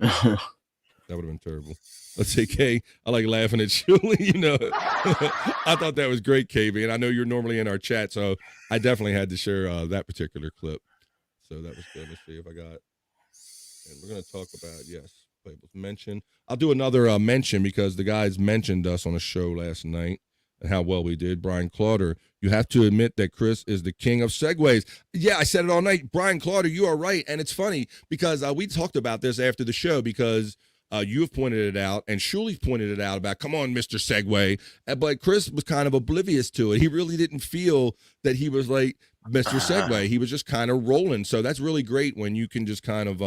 That would have been terrible. Let's say, Kay, I like laughing at Julie. You know, I thought that was great, KB, and I know you're normally in our chat, so I definitely had to share that particular clip. So that was good. Let's see if I got. And we're going to talk about, yes, Playable's mention. I'll do another mention because the guys mentioned us on a show last night and how well we did. Brian Clauder, you have to admit that Chris is the king of segues. Yeah, I said it all night. Brian Clauder, you are right. And it's funny because we talked about this after the show because you have pointed it out and Shuli's pointed it out about, come on, Mr. Segway. But Chris was kind of oblivious to it. He really didn't feel that he was like Mr. Segway. He was just kind of rolling. So that's really great when you can just kind of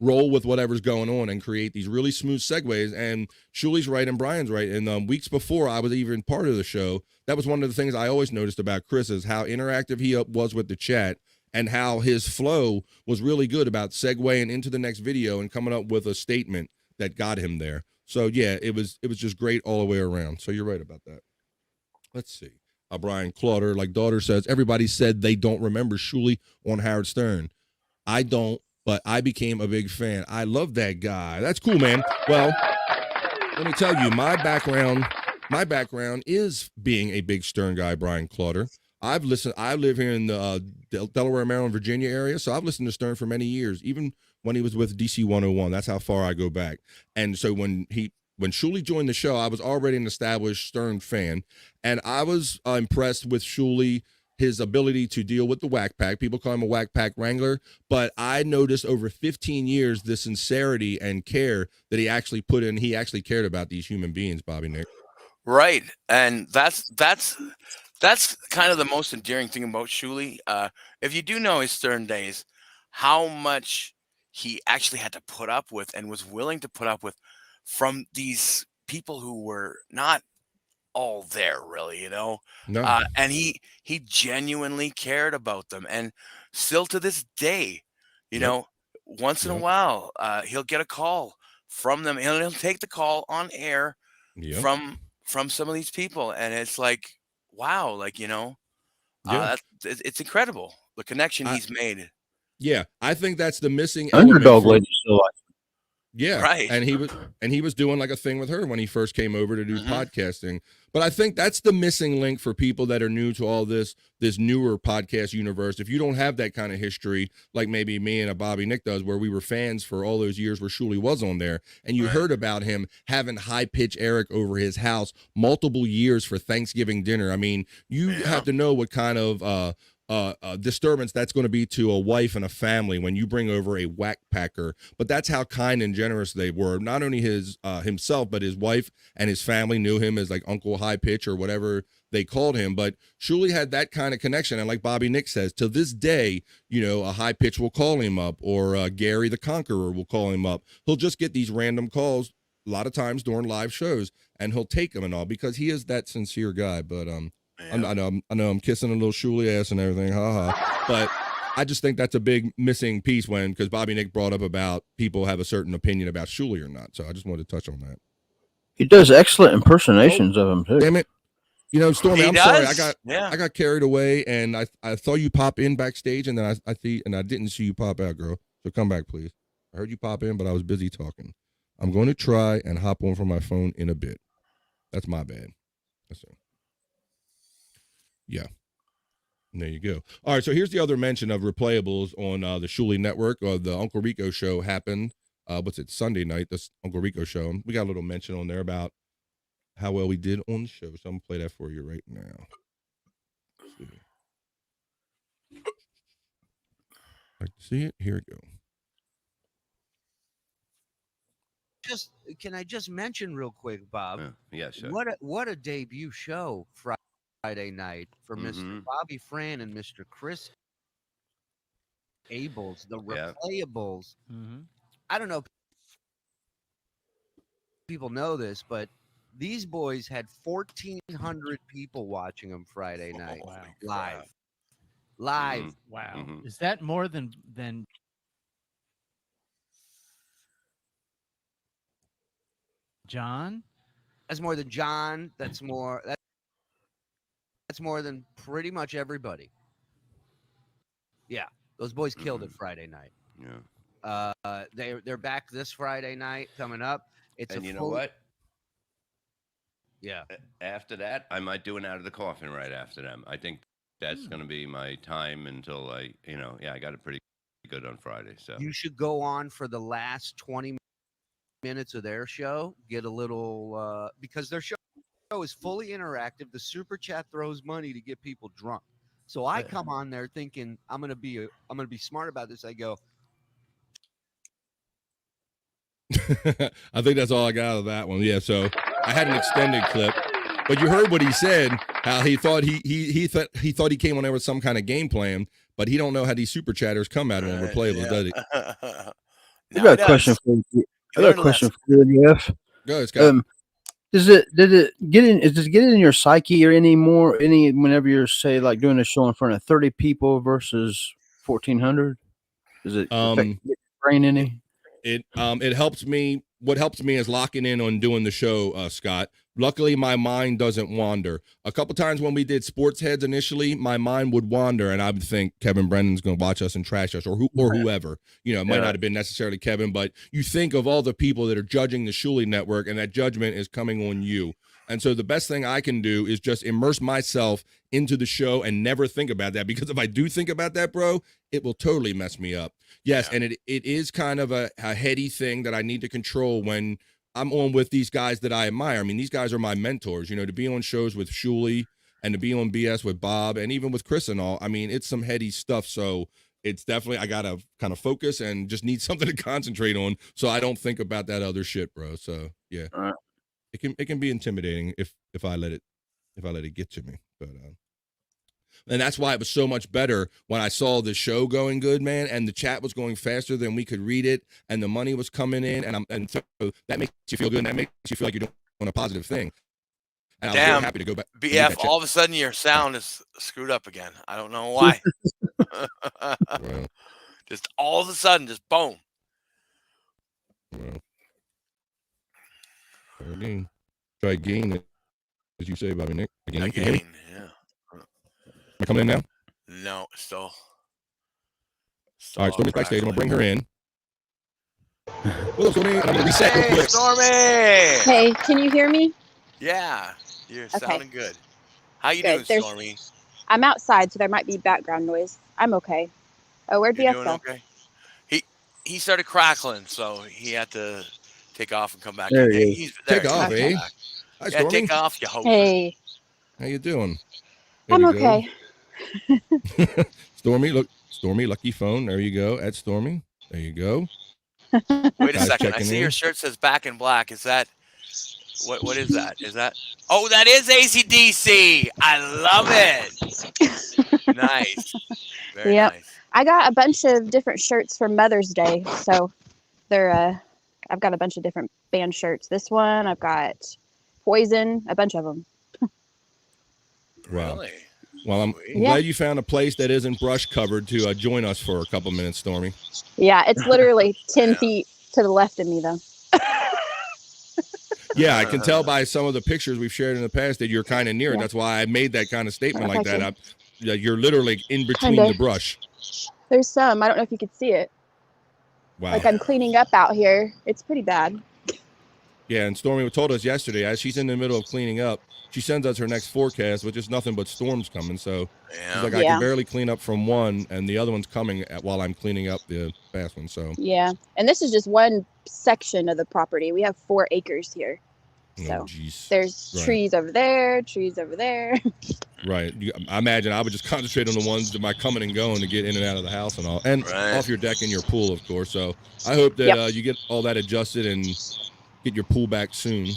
roll with whatever's going on and create these really smooth segues. And Shuli's right and Brian's right. And weeks before I was even part of the show, that was one of the things I always noticed about Chris is how interactive he was with the chat and how his flow was really good about segueing into the next video and coming up with a statement that got him there. So yeah, it was just great all the way around. So you're right about that. Let's see. Brian Clauder, like daughter says, everybody said they don't remember Shuli on Howard Stern. I don't, but I became a big fan. I love that guy. That's cool, man. Well, let me tell you, my background is being a big Stern guy, Brian Clauder. I've listened. I live here in the Delaware, Maryland, Virginia area, so I've listened to Stern for many years, even when he was with DC 101. That's how far I go back. And so when Shuli joined the show, I was already an established Stern fan, and I was impressed with Shuli, his ability to deal with the whack pack. People call him a whack pack wrangler, but I noticed over 15 years the sincerity and care that he actually put in. He actually cared about these human beings, Bobby Nick. Right, and that's kind of the most endearing thing about Shuli. If you do know his Stern days, how much he actually had to put up with and was willing to put up with from these people who were not all there, really, No. and he genuinely cared about them, and still to this day, Yep. once in a Yep. while, he'll get a call from them, and he'll take the call on air Yep. from some of these people, and it's like, wow, Yeah. it's incredible the connection he's made. Yeah, I think that's the missing element Underdog for lady still like yeah, Right. and he was doing like a thing with her when he first came over to do Mhm. podcasting. But I think that's the missing link for people that are new to all this newer podcast universe. If you don't have that kind of history, like maybe me and a Bobby Nick does, where we were fans for all those years where Shuli was on there, and you heard about him having high pitch Eric over his house multiple years for Thanksgiving dinner. I mean, you have to know what kind of disturbance that's going to be to a wife and a family when you bring over a whack packer. But that's how kind and generous they were. Not only his himself, but his wife and his family knew him as like Uncle High Pitch or whatever they called him. But Shuli had that kind of connection. And like Bobby Nick says, to this day, a High Pitch will call him up, or Gary the Conqueror will call him up. He'll just get these random calls a lot of times during live shows, and he'll take them and all because he is that sincere guy. But I know I'm kissing a little Shuli ass and everything, but I just think that's a big missing piece because Bobby Nick brought up about people have a certain opinion about Shuli or not. So I just wanted to touch on that. He does excellent impersonations of him too. Damn it. Stormy, He I'm sorry. does? Yeah. I got carried away and I saw you pop in backstage and then I didn't see you pop out, girl. So come back, please. I heard you pop in, but I was busy talking. I'm going to try and hop on from my phone in a bit. That's my bad. That's it. Yeah. And there you go. All right, so here's the other mention of replayables on the Shuli Network. The Uncle Rico show happened. Sunday night, this Uncle Rico show. We got a little mention on there about how well we did on the show. So I'm going to play that for you right now. Let's see. Like to see it? Here we go. just mention real quick, Bob? Yes, sir. What a debut show Friday night for Mr. Bobby Fran and Mr. Chris Abels, the replayables. I don't know if people know this, but these boys had 1,400 people watching them Friday night live. Wow. Is that more than John? That's more than John. That's more than pretty much everybody. Yeah, those boys killed it Friday night. Yeah. They're back this Friday night coming up. And you know what? Yeah. After that, I might do an Out of the Coffin right after them. I think that's going to be my time until I got it pretty good on Friday. So you should go on for the last 20 minutes of their show. Get a little because their show is fully interactive. The super chat throws money to get people drunk. So I come on there thinking I'm gonna be smart about this. I go. I think that's all I got out of that one. Yeah, so I had an extended clip, but you heard what he said. How he thought he thought he came on there with some kind of game plan, but he don't know how these super chatters come at him on replayables, does he? I got a question for you. Jeff. Go ahead, Scott. Does it get in your psyche or whenever you're say like doing a show in front of 30 people versus 1,400? Does it affect your brain any? It helps me. What helps me is locking in on doing the show, Scott. Luckily, my mind doesn't wander. A couple times when we did Sports Heads initially, my mind would wander, and I would think Kevin Brennan's going to watch us and trash us, or whoever. It might not have been necessarily Kevin, but you think of all the people that are judging the Shuley Network, and that judgment is coming on you. And so the best thing I can do is just immerse myself into the show and never think about that, because if I do think about that, bro, it will totally mess me up. Yes, and it is kind of a heady thing that I need to control when I'm on with these guys that I admire. I mean, these guys are my mentors, to be on shows with Shuley and to be on BS with Bob and even with Chris and all. I mean, it's some heady stuff. So it's definitely, I got to kind of focus and just need something to concentrate on so I don't think about that other shit, bro. So yeah, it can be intimidating if I let it get to me. But and that's why it was so much better when I saw the show going good, man, and the chat was going faster than we could read it, and the money was coming in, and so that makes you feel good, and that makes you feel like you're doing a positive thing. And I was really happy to go back. BF, all of a sudden your sound is screwed up again. I don't know why. Just all of a sudden, just boom. Again, try gain, as you say, Bobby Nick. Again, yeah. Am I coming in now? No, still. All right, Stormy's backstage. I'm gonna bring her in. Hello, Stormy. I'm gonna reset real quick. Stormy. Hey, can you hear me? Yeah, you're Okay. sounding good. How you Good. doing, Stormy? I'm outside, so there might be background noise. I'm okay. Oh, where'd You BF doing go? okay? He started crackling, so he had to take off and come back. There in. he is. He's Take there. off, He's eh? back. Hi, Yeah, Stormy. take off, you hoser. Hey, How you doing? There I'm we go. okay. Stormy, look, Stormy, lucky phone. There you go. At Stormy. There you go. Wait a Guys second. I checking see in. your shirt says Back in Black. Is that what is that? Is that that is AC/DC. I love it. Nice. Very Yep. nice. I got a bunch of different shirts for Mother's Day, so they're I've got a bunch of different band shirts. This one, I've got Poison, a bunch of them. Wow. Really? Well, I'm glad you found a place that isn't brush covered to join us for a couple minutes, Stormy. Yeah, it's literally 10 feet to the left of me, though. Yeah, I can tell by some of the pictures we've shared in the past that you're kind of near. Yeah. That's why I made that kind of statement Oh, like thank that. You're literally in between Kinda. the brush. There's some. I don't know if you could see it. Wow. Like I'm cleaning up out here. It's pretty bad. Yeah, and Stormy told us yesterday, as she's in the middle of cleaning up, she sends us her next forecast, which is nothing but storms coming. So she's like, I can barely clean up from one, and the other one's coming while I'm cleaning up the fast one. So Yeah. And this is just one section of the property. We have 4 acres here. So there's trees over there, trees over there. Right. I imagine I would just concentrate on the ones that might coming and going to get in and out of the house and all, and off your deck and your pool, of course. So I hope that you get all that adjusted and get your pool back soon.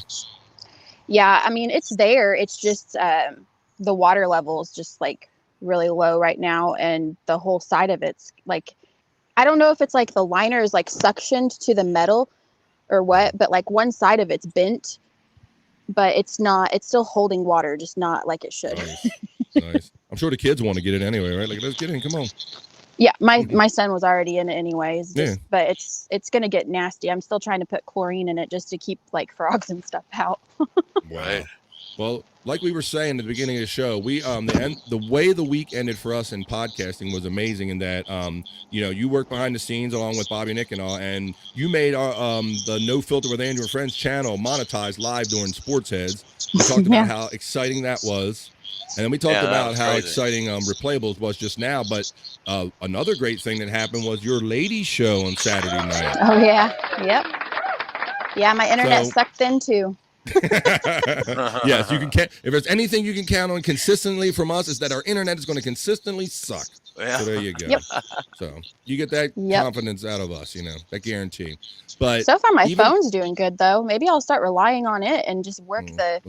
Yeah, I mean, it's there. It's just the water level is just like really low right now, and the whole side of it's like, I don't know if it's like the liner is like suctioned to the metal or what, but like one side of it's bent, but it's not. It's still holding water, just not like it should. Nice. I'm sure the kids want to get it anyway, right? Like, let's get in. Come on. Yeah, my son was already in it anyways. Just, Yeah. but it's gonna get nasty. I'm still trying to put chlorine in it just to keep like frogs and stuff out. Wow. Well, like we were saying at the beginning of the show, we the way the week ended for us in podcasting was amazing in that you worked behind the scenes along with Bobby Nick and all, and you made our the No Filter with Andrew and Friends channel monetized live during Sports Heads. We talked about how exciting that was. And then we talked about how exciting Replayables was just now. But another great thing that happened was your ladies show on Saturday night. Oh yeah, yep, yeah. My internet So- sucked in too. Yes, you can. If there's anything you can count on consistently from us, is that our internet is going to consistently suck. Yeah. So there you go. Yep. So you get that confidence out of us, that guarantee. But So far, my even- phone's doing good though. Maybe I'll start relying on it and just work the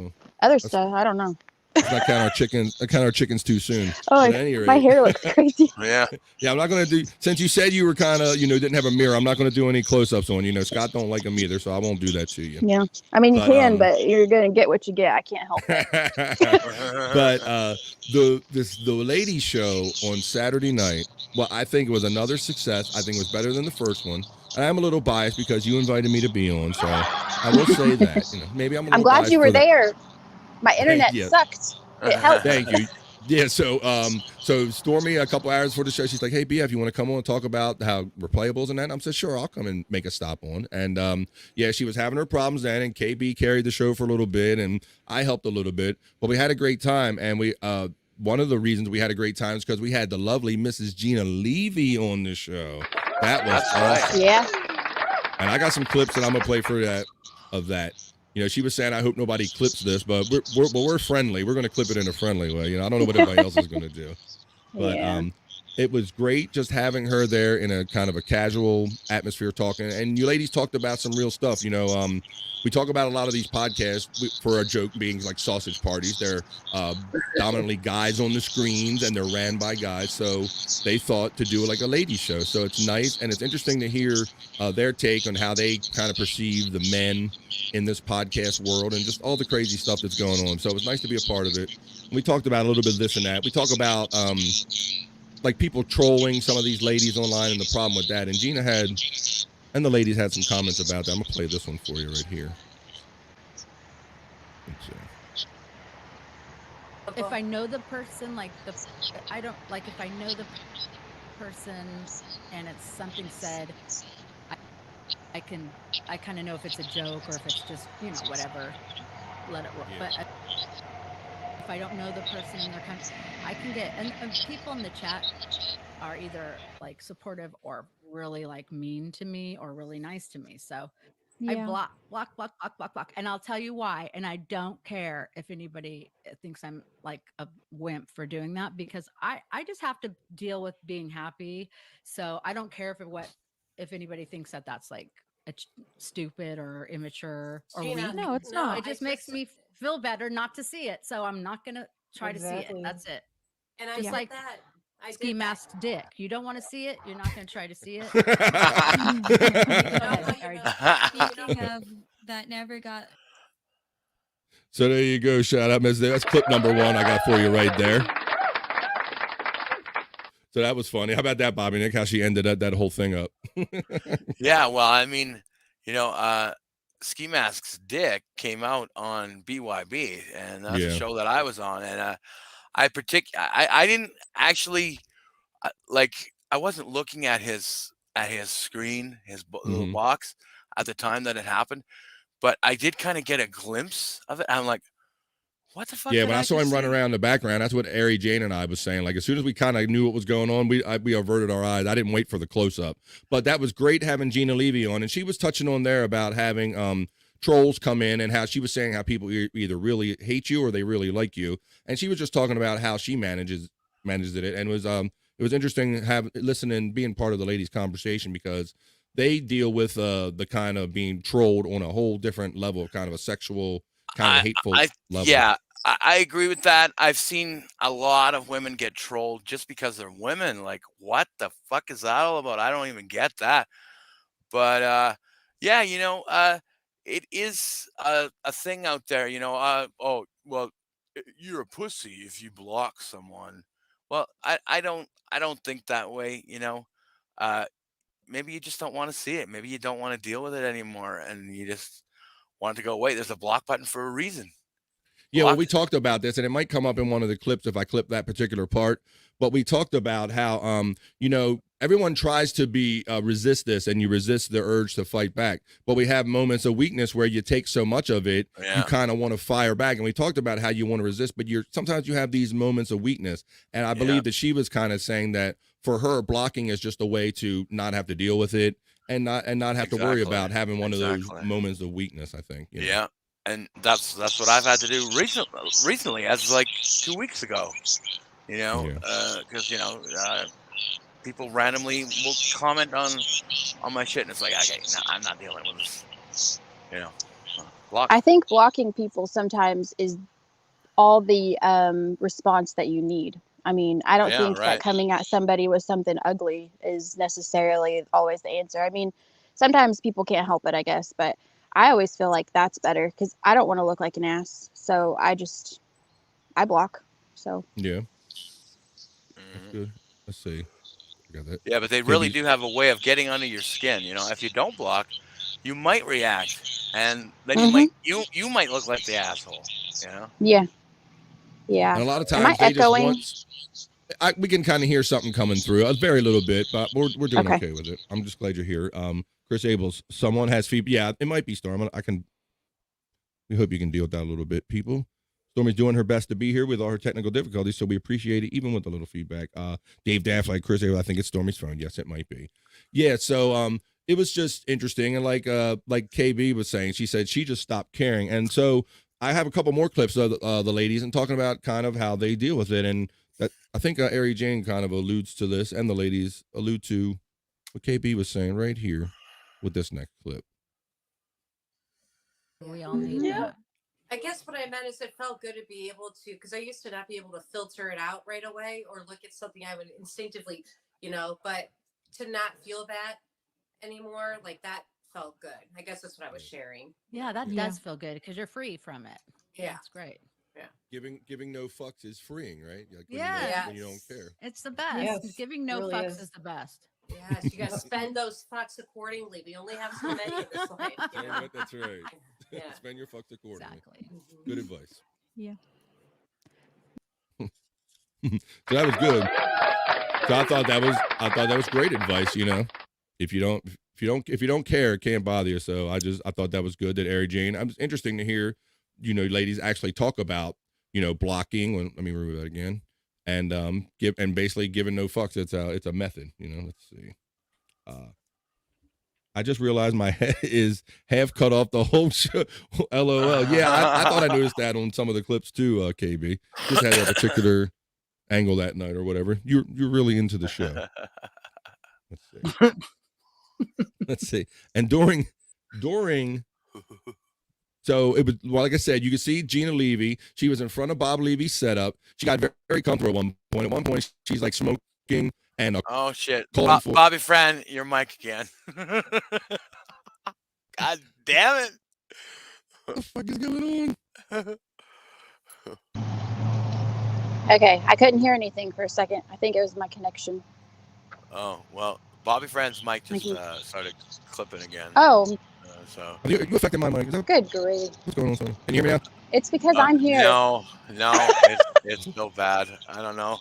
other stuff. I don't know. Let's not count our chickens. Count our chickens too soon. Oh, But at any my rate- hair looks crazy. Yeah. Yeah, I'm not going to do, since you said you were kind of, didn't have a mirror, I'm not going to do any close-ups on you. Scott don't like them either, so I won't do that to you. Yeah, I mean you But, can, but you're gonna get what you get. I can't help it. But the ladies show on Saturday night, well, I think it was another success. I think it was better than the first one. And I'm a little biased because you invited me to be on, so I will say that. Maybe I'm a little I'm glad biased you were for that. there. My internet you. sucked. It helped. Thank you. Yeah, so Stormy, a couple hours before the show, she's like, "Hey, BF, you want to come on and talk about how Replayables and that?" And I said, "Sure, I'll come and make a stop on." And yeah, she was having her problems then, and KB carried the show for a little bit, and I helped a little bit, but we had a great time. And we one of the reasons we had a great time is because we had the lovely Mrs. Gina Levy on the show. That was awesome. Yeah. And I got some clips that I'm gonna play for that of that. She was saying, "I hope nobody clips this," but we're friendly. We're gonna clip it in a friendly way. I don't know what everybody else is gonna do, but Yeah. it was great just having her there in a kind of a casual atmosphere talking. And you ladies talked about some real stuff. We talk about a lot of these podcasts for a joke being like sausage parties. They're dominantly guys on the screens and they're ran by guys. So they thought to do like a ladies show. So it's nice. And it's interesting to hear their take on how they kind of perceive the men in this podcast world and just all the crazy stuff that's going on. So it was nice to be a part of it. We talked about a little bit of this and that. We talk about like people trolling some of these ladies online and the problem with that. And Gina and the ladies had some comments about that. I'm gonna play this one for you right here. Let's see. If I know the person, I don't like if I know the person and it's something said, I kind of know if it's a joke or if it's just whatever, let it roll. But if I don't know the person and they're I can get and people in the chat are either like supportive or really like mean to me or really nice to me. So I Yeah. block, and I'll tell you why. And I don't care if anybody thinks I'm like a wimp for doing that because I just have to deal with being happy. So I don't care if anybody thinks that that's like stupid or immature or Gina, weak. No, it's no, not. It just makes me feel better not to see it. So I'm not gonna try to see Exactly. it. That's it. And I Just did like that. I ski did that. masked dick. You don't want to see it. You're not going to try to see it. Speaking of that never got So there you go. Shout out, Ms. That's clip number one I got for you right there. So that was funny. How about that, Bobby Nick? How she ended that whole thing up. Yeah, well, I mean, Ski Mask's dick came out on BYB, and that's a Yeah. show that I was on, and I didn't actually I wasn't looking at his screen, his little Mhm. box at the time that it happened, but I did kind of get a glimpse of it. I'm like, what the fuck? Yeah, did when I saw just him running see? around in the background, that's what Ari Jane and I was saying. Like, as soon as we kind of knew what was going on, we averted our eyes. I didn't wait for the close-up. But that was great having Gina Levy on. And she was touching on there about having trolls come in and how she was saying how people either really hate you or they really like you. And she was just talking about how she manages it. And it was interesting listening, being part of the ladies' conversation because they deal with the kind of being trolled on a whole different level, kind of a sexual, kind of hateful level. Yeah, I agree with that. I've seen a lot of women get trolled just because they're women. Like, what the fuck is that all about? I don't even get that. But yeah, it is a thing out there. Oh well, you're a pussy if you block someone. Well, I don't think that way. Maybe you just don't want to see it. Maybe you don't want to deal with it anymore, and you just want it to go away. There's a block button for a reason. Yeah, well, we talked about this, and it might come up in one of the clips if I clip that particular part. But we talked about how, everyone tries to be resist this, and you resist the urge to fight back. But we have moments of weakness where you take so much of it, you kind of want to fire back. And we talked about how you want to resist, but sometimes you have these moments of weakness. And I believe that she was kind of saying that for her, blocking is just a way to not have to deal with it and not have to worry about having one of those moments of weakness. I think. Yeah. And that's what I've had to do recently, as like 2 weeks ago, because people randomly will comment on my shit, and it's like, okay, no, I'm not dealing with this, block. I think blocking people sometimes is all the response that you need. I mean, I don't think that coming at somebody with something ugly is necessarily always the answer. I mean, sometimes people can't help it, I guess, but I always feel like that's better because I don't want to look like an ass. So I block. So yeah, that's good. Let's see. I got that. Yeah, but they really do have a way of getting under your skin. If you don't block, you might react, and then you might look like the asshole. Yeah. Yeah. And a lot of times they just want. We can kind of hear something coming through, a very little bit, but we're doing okay with it. I'm just glad you're here. Chris Abels, someone has feedback. Yeah, it might be Storm. We hope you can deal with that a little bit, people. Stormy's doing her best to be here with all her technical difficulties, so we appreciate it, even with a little feedback. Dave Daff, like Chris Abels, I think it's Stormy's phone. Yes, it might be. Yeah, so it was just interesting, and like KB was saying, she said she just stopped caring, and so I have a couple more clips of the ladies and talking about kind of how they deal with it, and that I think Ari Jane kind of alludes to this, and the ladies allude to what KB was saying right here with this next clip. We all need that. I guess what I meant is it felt good to be able to, because I used to not be able to filter it out right away or look at something I would instinctively, but to not feel that anymore, like that felt good. I guess that's what I was sharing. Yeah, that does feel good because you're free from it. Yeah. That's great. Yeah. Giving no fucks is freeing, right? Like when you don't care. It's the best. Yes, Giving no really fucks is the best. Yes, you got to spend those fucks accordingly. We only have so many in this life. That's right. Yeah. Spend your fucks accordingly. Exactly. Good advice. Yeah. So that was good. So I thought that was great advice. If you don't care, it can't bother you. So I thought that was good that Ari Jane. It's interesting to hear, ladies actually talk about, blocking. Let me remove that again. And basically giving no fucks. It's a method. Let's see. I just realized my head is half cut off the whole show. LOL. Yeah, I thought I noticed that on some of the clips too. KB just had a particular angle that night or whatever. You're really into the show. Let's see. And during. So it was, well, like I said, you can see Gina Levy. She was in front of Bob Levy's setup. She got very, very comfortable at one point. At one point, she's like smoking and oh shit, Bobby Fran, your mic again. God damn it! What the fuck is going on? Okay, I couldn't hear anything for a second. I think it was my connection. Oh well, Bobby Fran's mic just started clipping again. Oh. So you affecting my mic? Good grief. What's going on? Can you hear me now? It's because I'm here. No, it's so bad. I don't know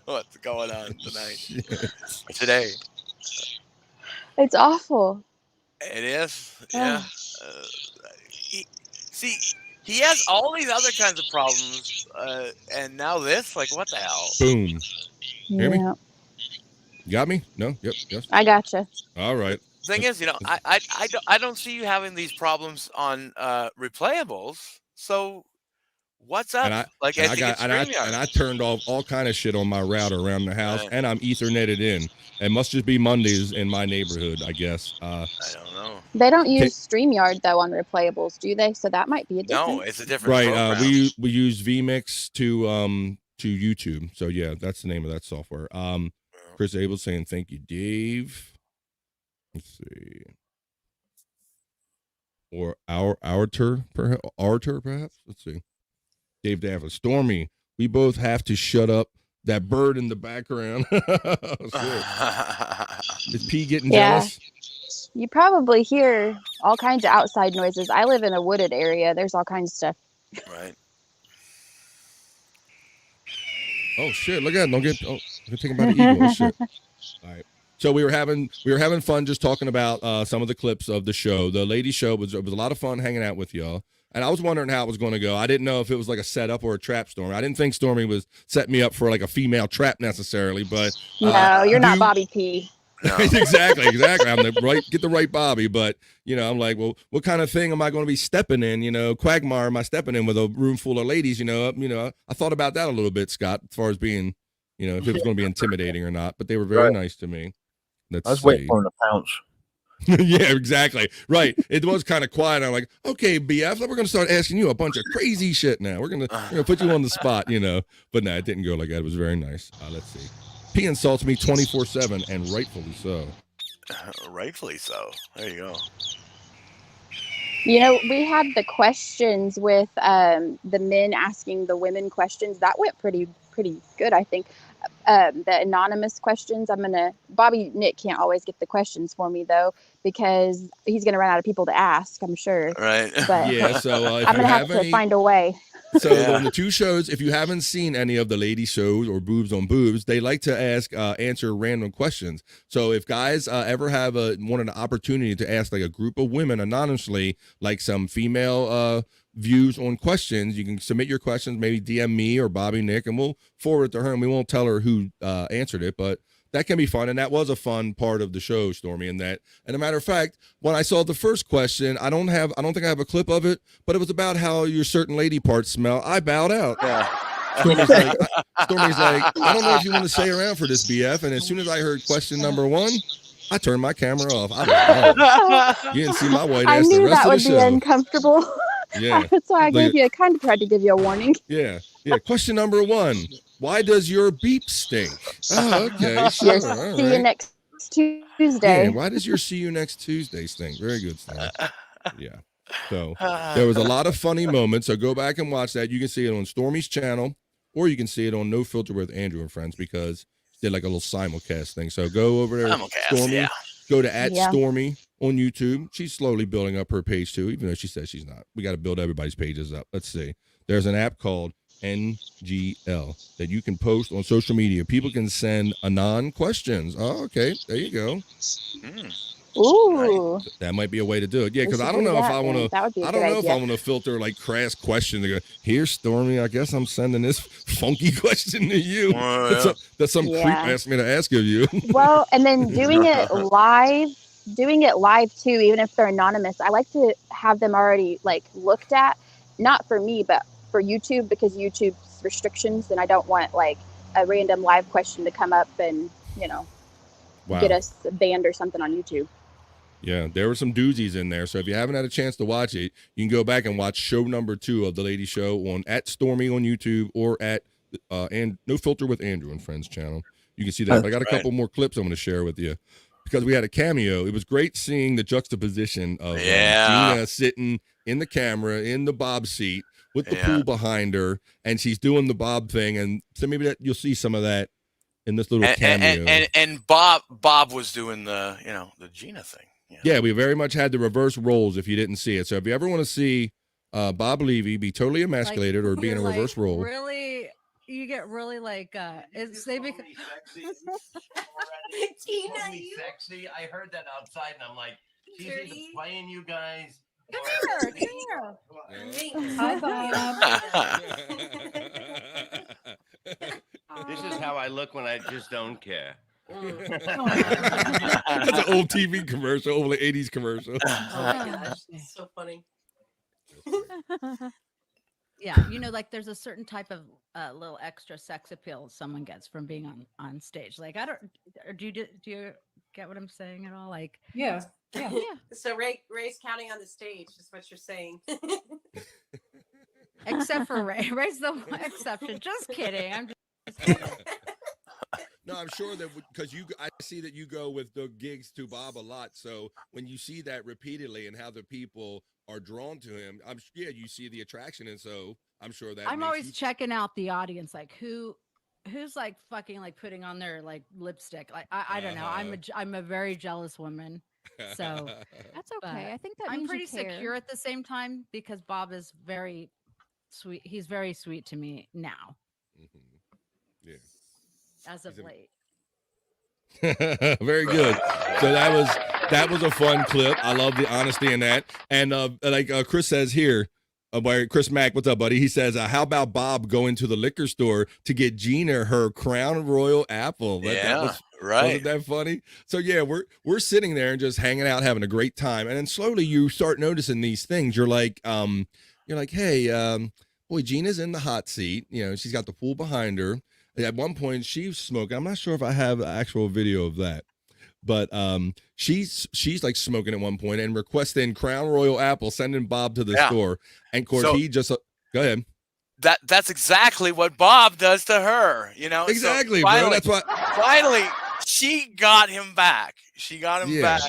what's going on today. It's awful. It is. Yeah. He has all these other kinds of problems, and now this. Like, what the hell? Boom. Hear me? You got me? No. Yep. Yes. I gotcha. All right. Thing is, I don't see you having these problems on replayables. So what's up? And I Like and I I think got it's and I StreamYard. and I turned off all kind of shit on my router around the house, Right. and I'm Ethernetted in. It must just be Mondays in my neighborhood, I guess. I don't know. They don't use StreamYard though on replayables, do they? So that might be a difference. No, it's a different Right. program. We use vMix to YouTube. So yeah, that's the name of that software. Chris Abel saying thank you, Dave. Let's see. Or our perhaps. Let's see. Dave Davis, Stormy. We both have to shut up. That bird in the background. Is P getting jealous? You probably hear all kinds of outside noises. I live in a wooded area. There's all kinds of stuff. Right. Oh shit! Look at it. Don't get taken by the eagle. Oh shit! All right. So we were having fun just talking about some of the clips of the show. The lady show was a lot of fun hanging out with y'all. And I was wondering how it was going to go. I didn't know if it was like a setup or a trap, Stormy. I didn't think Stormy was setting me up for like a female trap necessarily, but no, you're not Bobby P. No. exactly. I'm get the right Bobby, but I'm like, well, what kind of thing am I going to be stepping in? Quagmire am I stepping in with a room full of ladies? I thought about that a little bit, Scott, as far as being, if it was going to be intimidating or not. But they were very nice to me. I was waiting for him to pounce. Yeah, exactly. Right. It was kind of quiet. I'm like, okay, BF, we're going to start asking you a bunch of crazy shit now. We're going to put you on the spot, But no, it didn't go like that. It was very nice. Let's see. He insults me 24/7, and rightfully so. Rightfully so. There you go. We had the questions with the men asking the women questions. That went pretty good, I think. The anonymous questions, Bobby Nick can't always get the questions for me though, because he's going to run out of people to ask, I'm sure. Right. But yeah, so if I'm going to have have to find a way. So on the two shows, if you haven't seen any of the lady shows or Boobs on Boobs, they like to answer random questions. So if guys ever have wanted an opportunity to ask like a group of women anonymously, like some female views on questions, you can submit your questions, maybe DM me or Bobby Nick, and we'll forward it to her, and we won't tell her who answered it, but that can be fun, and that was a fun part of the show, Stormy. And a matter of fact, when I saw the first question, I don't think I have a clip of it, but it was about how your certain lady parts smell. I bowed out. Yeah. Stormy's like, I don't know if you want to stay around for this, BF. And as soon as I heard question number 1, I turned my camera off. I was like, you didn't see my white ass the rest of the show. I knew that would be uncomfortable. Yeah. That's why I tried to give you a warning. Yeah. Question number 1. Why does your beep stink? Oh, okay. Sure. See you next Tuesday. Yeah, why does your see you next Tuesday stink? Very good, Stan. Yeah. So there was a lot of funny moments. So go back and watch that. You can see it on Stormy's channel, or you can see it on No Filter with Andrew and Friends, because did like a little simulcast thing. So go over there, Stormy. Go to @Stormy on YouTube. She's slowly building up her page too, even though she says she's not. We got to build everybody's pages up. Let's see. There's an app called NGL that you can post on social media. People can send anon questions. Oh, okay. There you go. Ooh. That might be a way to do it. Yeah, because I don't know if I want to. I don't know if I want to filter like crass questions. To go, here's Stormy. I guess I'm sending this funky question to you. That's some creep asked me to ask of you. Well, and then doing it live too, even if they're anonymous. I like to have them already like looked at, not for me, but for YouTube, because YouTube's restrictions, and I don't want like a random live question to come up and get us banned or something on YouTube. Yeah, there were some doozies in there. So if you haven't had a chance to watch it, you can go back and watch show number 2 of the lady show on @Stormy on YouTube, or and No Filter with Andrew and Friends channel. You can see that. But I got a couple more clips I'm going to share with you, because we had a cameo. It was great seeing the juxtaposition of Gina sitting in the camera in the bob seat with the pool behind her, and she's doing the bob thing. And so maybe that you'll see some of that in this little cameo. And Bob was doing the the Gina thing. Yeah, we very much had the reverse roles if you didn't see it. So if you ever want to see Bob Levy be totally emasculated or be in a reverse role. Really, you get really like they become Tina, you sexy. I heard that outside, and I'm like, she's either playing you guys. Come here. Hi, Bob. This is how I look when I just don't care. That's an old TV commercial, old 80s commercial. Oh my gosh, it's so funny. Yeah, like there's a certain type of little extra sex appeal someone gets from being on stage. Like I don't, do you get what I'm saying at all? Like Yeah. Yeah. So Ray's counting on the stage, is what you're saying. except for Ray. Ray's the exception. Just kidding. I'm just kidding. No, I'm sure that because I see that you go with the gigs to Bob a lot. So when you see that repeatedly and how the people are drawn to him, you see the attraction, and so I'm sure that I'm makes always you. checking out the audience, like who's like fucking like putting on their like lipstick. Like I don't know. I'm a very jealous woman. So That's but okay. I think that I'm means you pretty care. secure at the same time because Bob is very sweet. He's very sweet to me now. Yeah. As of late. Very good. So that was a fun clip. I love the honesty in that. And Chris says here, Chris Mack, what's up, buddy? He says, how about Bob going to the liquor store to get Gina her Crown Royal apple? That was right. Wasn't that funny? So yeah, we're sitting there and just hanging out, having a great time, and then slowly you start noticing these things. You're like, hey, boy, Gina's in the hot seat. She's got the pool behind her. At one point, she's smoking. I'm not sure if I have an actual video of that, but she's like smoking at one point and requesting Crown Royal apple, sending Bob to the store. And of course, he just go ahead. That's exactly what Bob does to her. Exactly, so finally, bro. That's why. Finally, she got him back. She got him back.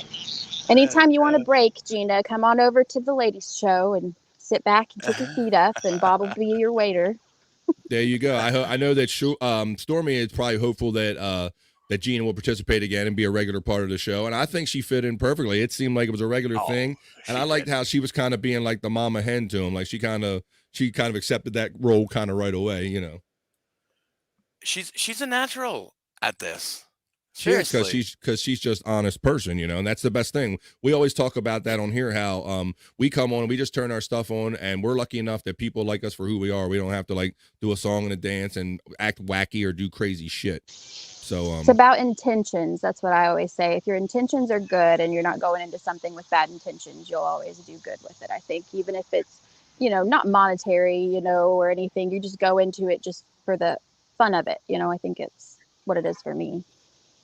Anytime you want a break, Gina, come on over to the ladies' show and sit back and kick your feet up, and Bob will be your waiter. There you go. I know that Stormy is probably hopeful that that Gina will participate again and be a regular part of the show, and I think she fit in perfectly. It seemed like it was a regular thing, and I liked how she was kind of being like the mama hen to him. Like she kind of accepted that role kind of right away. She's a natural at this. She is Seriously. because she's just honest person, and that's the best thing. We always talk about that on here, how we come on and we just turn our stuff on, and we're lucky enough that people like us for who we are. We don't have to like do a song and a dance and act wacky or do crazy shit. So it's about intentions. That's what I always say. If your intentions are good and you're not going into something with bad intentions, you'll always do good with it. I think even if it's not monetary, or anything, you just go into it just for the fun of it. I think it's what it is for me.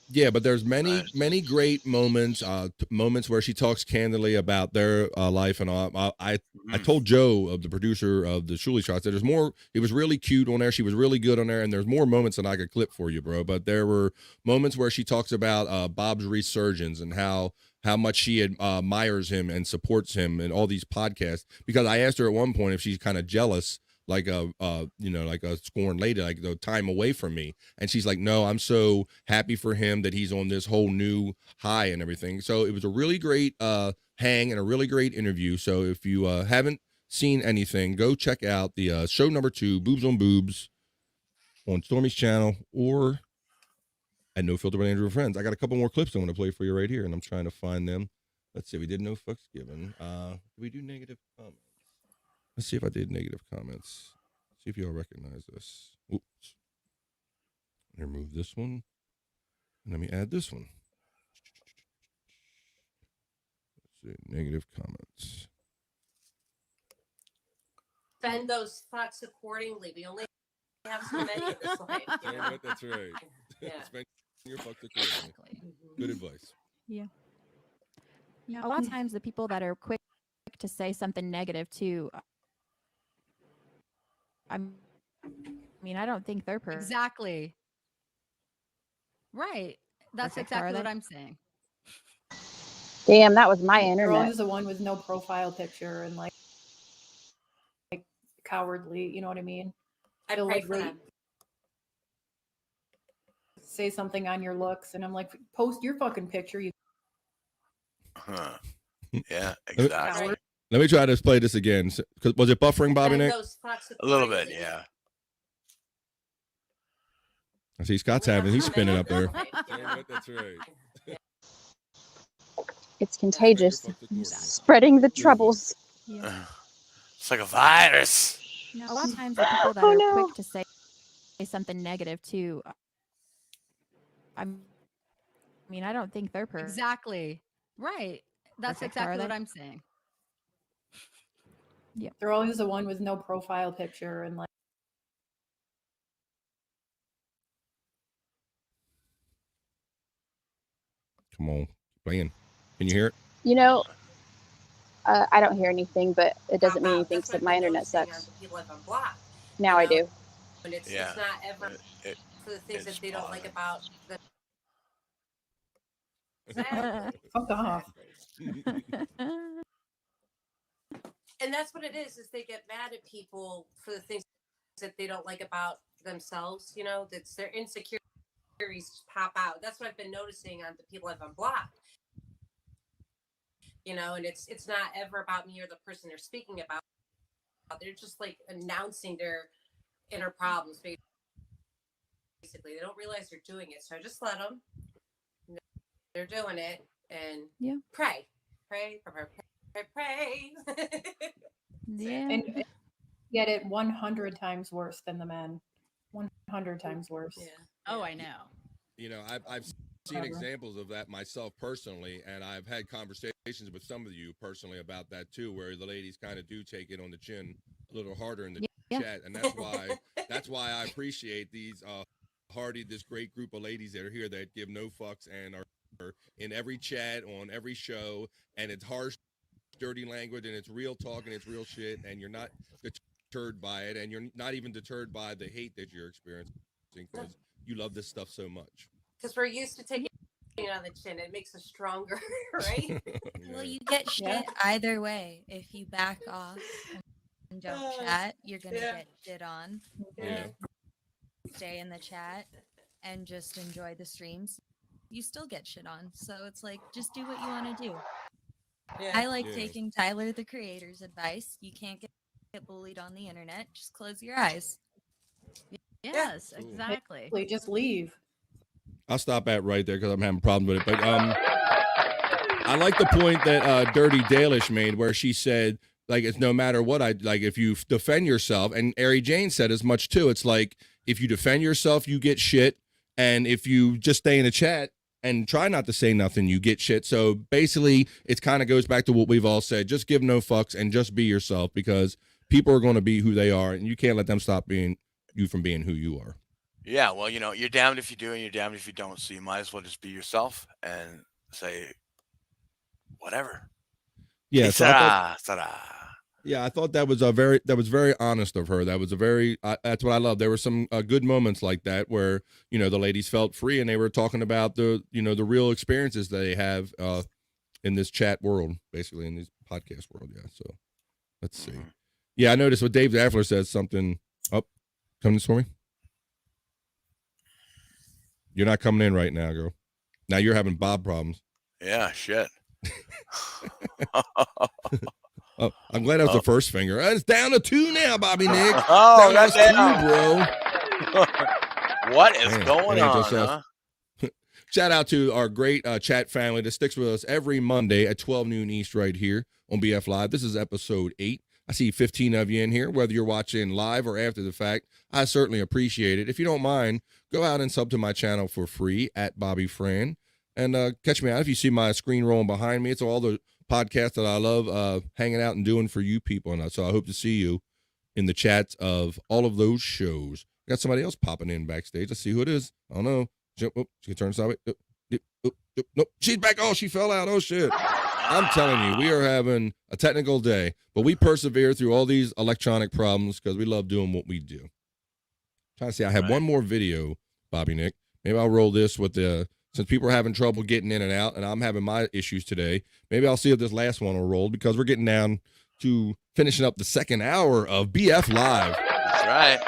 Yeah, but there's many great moments, moments where she talks candidly about their life and all. I told Joe, the producer of the Shuli Shots, that there's more. It was really cute on there. She was really good on there, and there's more moments than I could clip for you, bro. But there were moments where she talks about Bob's resurgence and how much she admires him and supports him in all these podcasts. Because I asked her at one point if she's kind of jealous, like like a scorned lady, like the time away from me, and she's like, no, I'm so happy for him that he's on this whole new high and everything. So it was a really great hang and a really great interview. So if you haven't seen anything, go check out the show number 2, Boobs on Boobs, on Stormy's channel or at No Filter by Andrew and Friends. I got a couple more clips I want to play for you right here, and I'm trying to find them. Let's see, we did no fucks given. Did we do negative comments? Let's see if I did negative comments. See if y'all recognize this. Oops. Remove this one. And let me add this one. Let's see. Negative comments. Spend those thoughts accordingly. We only have so many in this life. That's right. Yeah. Spend your fucks accordingly. Good advice. Yeah. A lot of times the people that are quick to say something negative too, I mean, I don't think they're perfect. Exactly. Right. That's exactly what I'm saying. Damn, that was my They're internet. always the one with no profile picture and like cowardly, you know what I mean? I They'll pray like for really them. say something on your looks, and I'm like, post your fucking picture, you. Huh. Yeah, exactly. Let me try to play this again. Was it buffering, Bobby Nick? A little bit, yeah. I see Scott's he's spinning up there. That's right. It's contagious. Spreading the troubles. It's like a virus. A lot of times the people that are quick to say something negative too, I mean, I don't think they're perfect. Exactly. Right. That's Perfect, exactly are what they? I'm saying. Yeah. They're always the one with no profile picture and like. Come on, playing. Can you hear it? You know, I don't hear anything, but it doesn't mean Out. anything That's what because I've my been internet noticing on sucks. the people I've unblocked. Now I do. And it's Yeah. not ever It, for the things it's that they don't like about them. Fuck off. And that's what it is they get mad at people for the things that they don't like about themselves. You know, that's their insecurities pop out. That's what I've been noticing on the people I've unblocked. You know, and it's not ever about me or the person they're speaking about. They're just like announcing their inner problems. Basically, they don't realize they're doing it. So I just let them. They're doing it, and pray. Yeah. And get it 100 times worse than the men. 100 times worse. Yeah. Oh, I know. You know, I've seen examples of that myself personally, and I've had conversations with some of you personally about that too, where the ladies kind of do take it on the chin a little harder in the chat, and that's why I appreciate these this great group of ladies that are here that give no fucks and are in every chat on every show, and it's harsh, dirty language, and it's real talk and it's real shit, and you're not deterred by it, and you're not even deterred by the hate that you're experiencing because you love this stuff so much. Because we're used to taking it on the chin. It makes us stronger, right? Well, you get shit either way. If you back off and don't chat, you're gonna get shit on. Yeah. Stay in the chat and just enjoy the streams. You still get shit on. So it's like, just do what you want to do. I like taking Tyler, the creator's advice. You can't get bullied on the internet. Just close your eyes. Yes, exactly. Just leave. I'll stop at right there because I'm having problems with it. But I like the point that Dirty Dalish made where she said, like, it's no matter what if you defend yourself, and Ari Jane said as much too. It's like, if you defend yourself, you get shit. And if you just stay in the chat and try not to say nothing, you get shit. So basically, it kind of goes back to what we've all said. Just give no fucks and just be yourself, because people are going to be who they are, and you can't let them stop being you from being who you are. Yeah, well, you know, you're damned if you do and you're damned if you don't. So you might as well just be yourself and say whatever. Yeah, so I thought, I thought that was very honest of her. That was that's what I love. There were some good moments like that where, you know, the ladies felt free and they were talking about the real experiences that they have in this chat world, basically in this podcast world. Yeah. So let's see. Yeah, I noticed what Dave Daffler says something. Oh, come this for me. You're not coming in right now, girl. Now you're having Bob problems. Yeah, shit. Oh, I'm glad that was the first finger. It's down to 2 now, Bobby Nick. Oh, down goddamn. to 2, bro. What is going on, huh? Shout out to our great chat family that sticks with us every Monday at 12 noon East right here on BF Live. This is episode 8. I see 15 of you in here, whether you're watching live or after the fact. I certainly appreciate it. If you don't mind, go out and sub to my channel for free at Bobby Fran. And catch me out. If you see my screen rolling behind me, it's all the podcasts that I love hanging out and doing for you people. And so I hope to see you in the chats of all of those shows. Got somebody else popping in backstage. Let's see who it is. I don't know. Oh, she can turn sideways. Nope. She's back. Oh, she fell out. Oh, shit. I'm telling you, we are having a technical day, but we persevere through all these electronic problems because we love doing what we do. Trying to see, I have one more video, Bobby Nick. Maybe I'll roll this with since people are having trouble getting in and out, and I'm having my issues today. Maybe I'll see if this last one will roll, because we're getting down to finishing up the second hour of BF Live. That's right.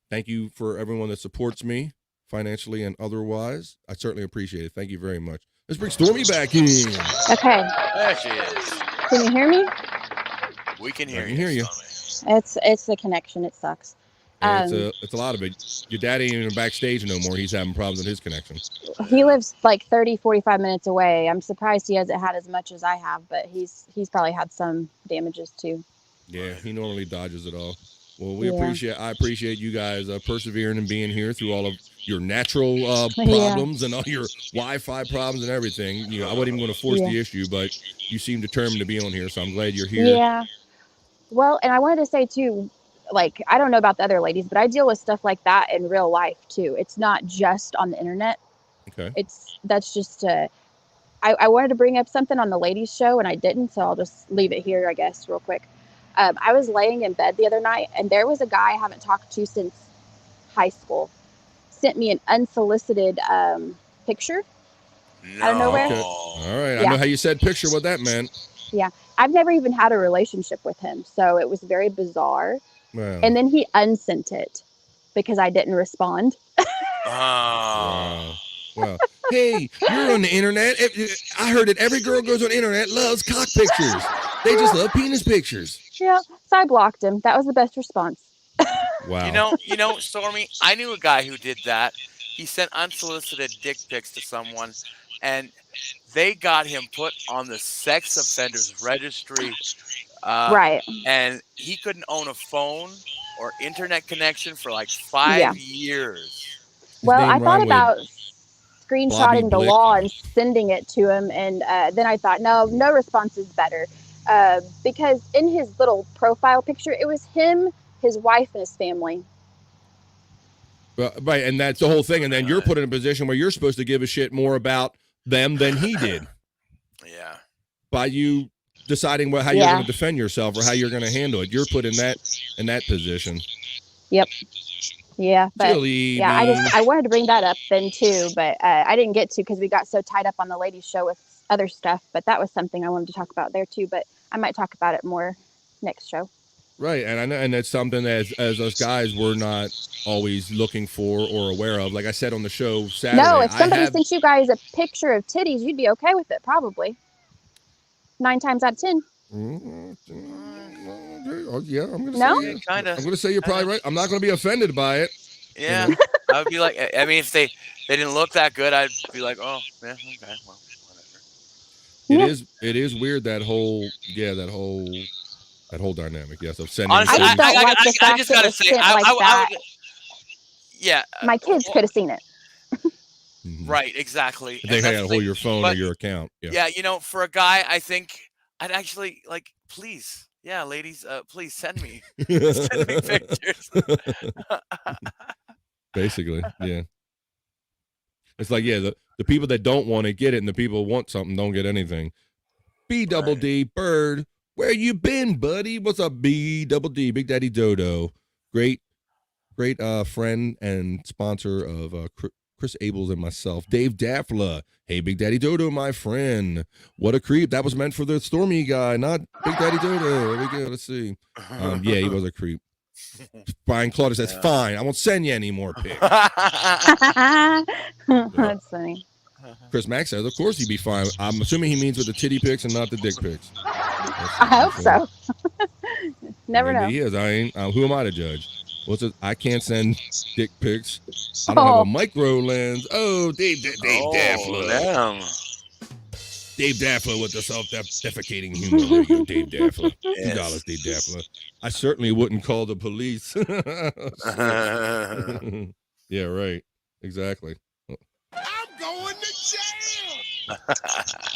Thank you for everyone that supports me financially and otherwise. I certainly appreciate it. Thank you very much. Let's bring Stormy back in. Okay. There she is. Can you hear me? We can hear I can hear you. It's the connection. It sucks. Yeah, it's a lot of it. Your dad ain't even backstage no more. He's having problems with his connection. He lives like 30, 45 minutes away. I'm surprised he hasn't had as much as I have, but he's probably had some damages too. Yeah, he normally dodges it all. Well, I appreciate you guys persevering and being here through all of your natural problems and all your Wi-Fi problems and everything. I wasn't even going to force the issue, but you seem determined to be on here, so I'm glad you're here. Yeah. Well, and I wanted to say too, like, I don't know about the other ladies, but I deal with stuff like that in real life too. It's not just on the internet. Okay. That's just I wanted to bring up something on the ladies show and I didn't, so I'll just leave it here, I guess, real quick. I was laying in bed the other night and there was a guy I haven't talked to since high school, sent me an unsolicited picture out of nowhere. Okay. All right. I Yeah. know how you said picture, what that meant. Yeah. I've never even had a relationship with him, so it was very bizarre. Wow. And then he unsent it because I didn't respond. Wow. Wow. Hey, you're on the internet. I heard that every girl goes on the internet loves cock pictures. They just love penis pictures. Yeah. So I blocked him. That was the best response. Wow. You know, Stormy, I knew a guy who did that. He sent unsolicited dick pics to someone, and they got him put on the sex offenders registry. Right. And he couldn't own a phone or internet connection for like Yeah. 5 years. Well, I name thought rhymed with about Blobby screenshotting the Blick. law and sending it to him, and then I thought, no response is better, because in his little profile picture, it was him, his wife, and his family. Right, and that's the whole thing. And then you're put in a position where you're supposed to give a shit more about them than he did. Yeah. By you deciding how you're going to defend yourself or how you're going to handle it, you're put in that position. Yep. Yeah, but Silly I wanted to bring that up then too, but I didn't get to because we got so tied up on the ladies' show with other stuff. But that was something I wanted to talk about there too. But I might talk about it more next show. Right, and I know, and it's something that as us guys we're not always looking for or aware of. Like I said on the show Saturday, No, if somebody sent you guys a picture of titties, you'd be okay with it, probably. 9 times out of 10. Oh yeah, I'm gonna No? say Kinda. I'm gonna say you're probably right. I'm not gonna be offended by it. Yeah. I would be like, I mean, if they didn't look that good, I'd be like, oh, yeah, okay, well, whatever. It is weird that whole dynamic. Yes, of sending. Honestly, I just don't like the fact I just gotta say, sent like that. I would, yeah. My kids could have seen it. Right, exactly. They gotta hold your phone or your account. Yeah, you know, for a guy, I think I'd actually like, please, yeah, ladies, please send me pictures. Basically, yeah. It's like, yeah, the people that don't want to get it and the people who want something don't get anything. B double D Bird, where you been, buddy? What's up, B double D Big Daddy Dodo? Great friend and sponsor of Chris Abels and myself. Dave Daffla. Hey, Big Daddy Dodo, my friend. What a creep. That was meant for the Stormy guy, not Big Daddy Dodo. There we go. Let's see. Yeah, he was a creep. Brian Claudia says, fine. I won't send you any more pics. That's funny. Chris Mack says, of course he'd be fine. I'm assuming he means with the titty pics and not the dick pics. I hope so. Never Maybe know. he is. I ain't. Who am I to judge? What's it? I can't send dick pics. I don't have a micro lens. Oh, Dave Daffler. Damn. Dave Daffler with the self-defecating humor. There you go, Dave Daffler. $2, Dave Daffler. I certainly wouldn't call the police. Yeah, right. Exactly. I'm going to jail.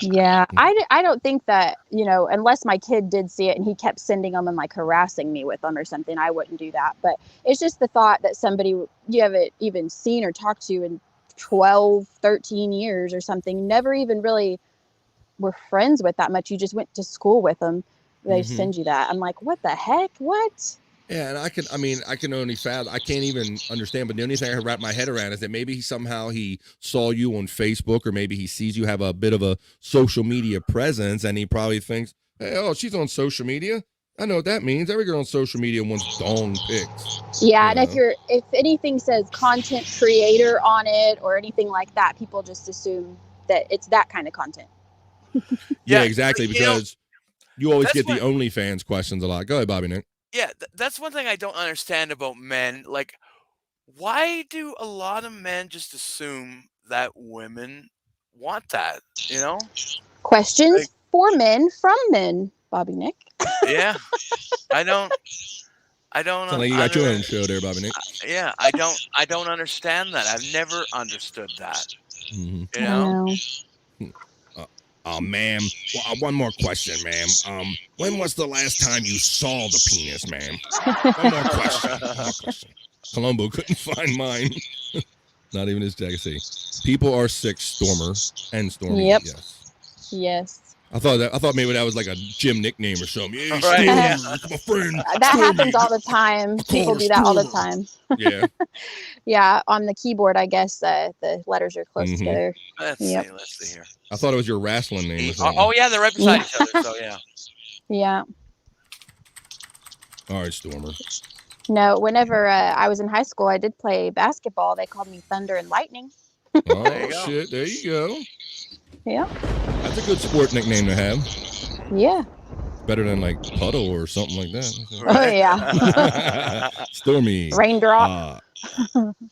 Yeah, I don't think that, unless my kid did see it and he kept sending them and like harassing me with them or something, I wouldn't do that. But it's just the thought that somebody you haven't even seen or talked to in 12, 13 years or something, never even really were friends with that much. You just went to school with them. They send you that. I'm like, what the heck? What? Yeah, and I can only fathom. I can't even understand. But the only thing I can wrap my head around is that maybe somehow he saw you on Facebook, or maybe he sees you have a bit of a social media presence, and he probably thinks, "Hey, oh, she's on social media. I know what that means. Every girl on social media wants dong pics." Yeah, and if anything says content creator on it or anything like that, people just assume that it's that kind of content. Yeah, exactly. Because you always get the OnlyFans questions a lot. Go ahead, Bobby Nick. Yeah, that's one thing I don't understand about men. Like, why do a lot of men just assume that women want that? You know? Questions for men from men, Bobby Nick. Yeah, I don't I don't. Sound like you got your own show there, Bobby Nick. Yeah, I don't understand that. I've never understood that. Mm-hmm. You know. Ma'am, one more question, ma'am. When was the last time you saw the penis, ma'am? One more question. One more question. Columbo couldn't find mine. Not even his jacket. See, people are sick. Stormer and Stormy. Yep. Yes. I thought maybe that was like a gym nickname or something. Yeah, Right, Stormer, yeah. it's my friend. That Stormy. happens all the time. People do that all the time. Yeah. Yeah, on the keyboard, I guess the letters are close Mhm. together. Let's Yep. see. Let's see here. I thought it was your wrestling name or Oh, something. oh yeah, they're right beside each other. So yeah. Yeah. All right, Stormer. No, whenever I was in high school, I did play basketball. They called me Thunder and Lightning. Oh shit! There you go. Yeah. That's a good sport nickname to have. Yeah. Better than like Puddle or something like that. Oh, yeah. Stormy. Raindrop.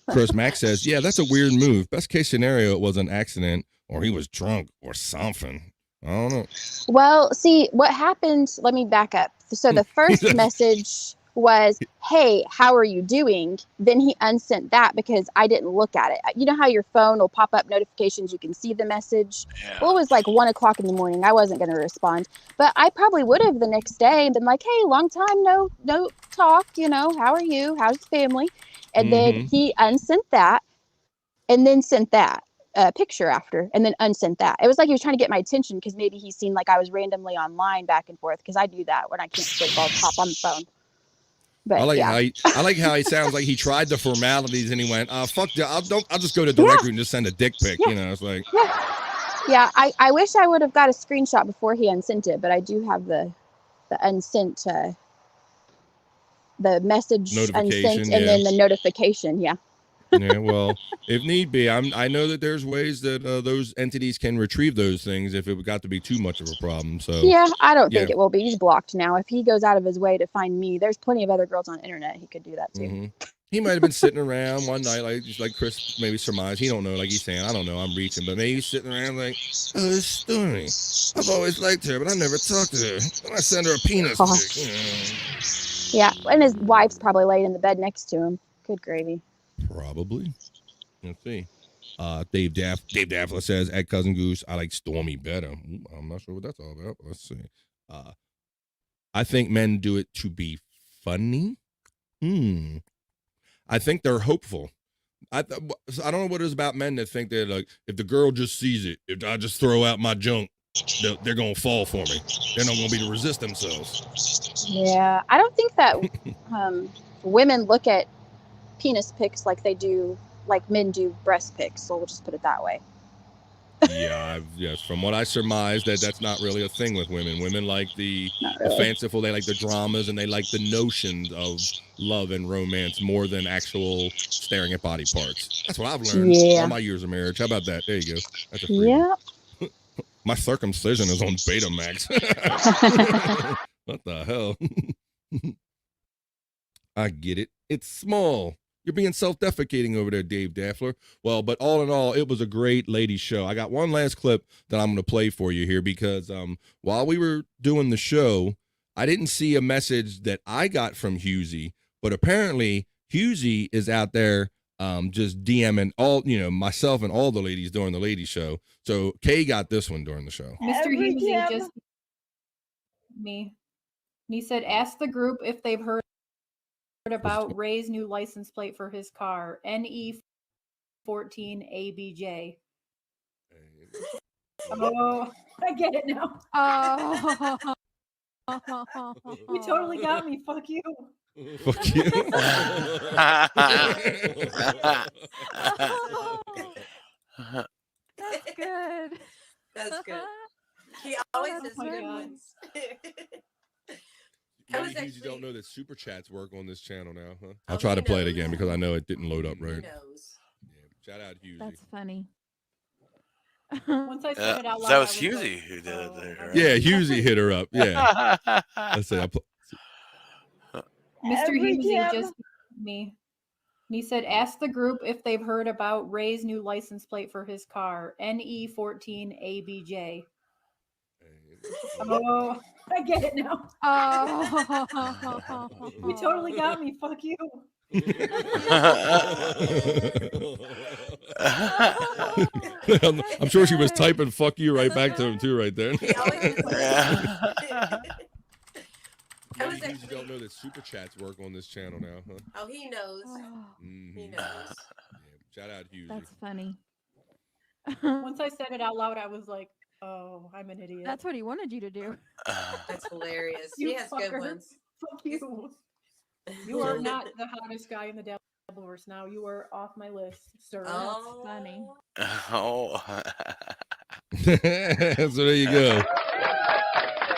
Chris Mack says, yeah, that's a weird move. Best case scenario, it was an accident or he was drunk or something. I don't know. Well, see, what happened, let me back up. So the first message was, hey, how are you doing? Then he unsent that because I didn't look at it. You know how your phone will pop up notifications, you can see the message? Yeah. Well, it was like 1 o'clock in the morning. I wasn't going to respond, but I probably would have the next day and been like, hey, long time no talk, how are you? How's the family? And then he unsent that and then sent that picture after and then unsent that. It was like he was trying to get my attention because maybe he's seen like I was randomly online back and forth because I do that when I can't sleep. I'll pop on the phone. But I like yeah. how he sounds like he tried the formalities and he went, fuck that. I'll just go to direct route and just send a dick pic. Yeah. It's like Yeah, I wish I would have got a screenshot before he unsent it, but I do have the unsent the message Notification, unsent and then the notification. Yeah. Yeah, well, if need be, I know that there's ways that those entities can retrieve those things if it got to be too much of a problem. So Yeah, I don't think it will be. He's blocked now. If he goes out of his way to find me, there's plenty of other girls on the internet. He could do that too. He might have been sitting around one night, like Chris maybe surmised. He don't know, like he's saying, I don't know, I'm reaching, but maybe he's sitting around like, oh, this Stormy. I've always liked her, but I never talked to her. I send her a penis pic. Yeah, and his wife's probably laying in the bed next to him. Good gravy. Probably. Let's see. Dave Daffler says, at Cousin Goose, I like Stormy better. I'm not sure what that's all about. Let's see. I think men do it to be funny. I think they're hopeful. I don't know what it is about men that think that like if the girl just sees it, if I just throw out my junk, they're gonna fall for me. They're not gonna be able to resist themselves. Yeah, I don't think that women look at penis pics like they do, like men do breast pics. So we'll just put it that way. Yeah, yes. From what I surmised, that's not really a thing with women. Women like the fanciful, they like the dramas, and they like the notions of love and romance more than actual staring at body parts. That's what I've learned all my years of marriage. How about that? There you go. That's a free one. My circumcision is on Betamax. What the hell? I get it. It's small. You're being self-defecating over there, Dave Daffler. Well, but all in all, it was a great ladies show. I got one last clip that I'm going to play for you here because while we were doing the show, I didn't see a message that I got from Husey, but apparently Husey is out there just DMing all, myself and all the ladies during the ladies show. So Kay got this one during the show. Mr. Husey just me. He said, ask the group if they've heard about Ray's new license plate for his car, NE14ABJ. Oh, I get it now. Oh. You totally got me. Fuck you. Fuck you. That's good. That's good. He always has good ones. You don't know that super chats work on this channel now, huh? I'll try to play it again because I know it didn't load up right. Yeah, shout out Husey. That's funny. Once I said it out loud, that was Husey who did it there. Right? Yeah, Husey hit her up. Yeah. Let's say Mr. Husey just me. He said, ask the group if they've heard about Ray's new license plate for his car, NE14ABJ. Oh, I get it now. Oh. You totally got me. Fuck you. I'm sure she was typing "fuck you" right back to him too, right there. Maybe you don't know that super chats work on this channel now, huh? Oh, he knows. He knows. Yeah, shout out Hughes. That's funny. Once I said it out loud, I was like, "Oh, I'm an idiot." That's what he wanted you to do. That's hilarious. You He has good fucker. ones. Fuck you. You are not the hottest guy in the Devilverse now. You are off my list, sir. Oh. That's funny. Oh. So there you go.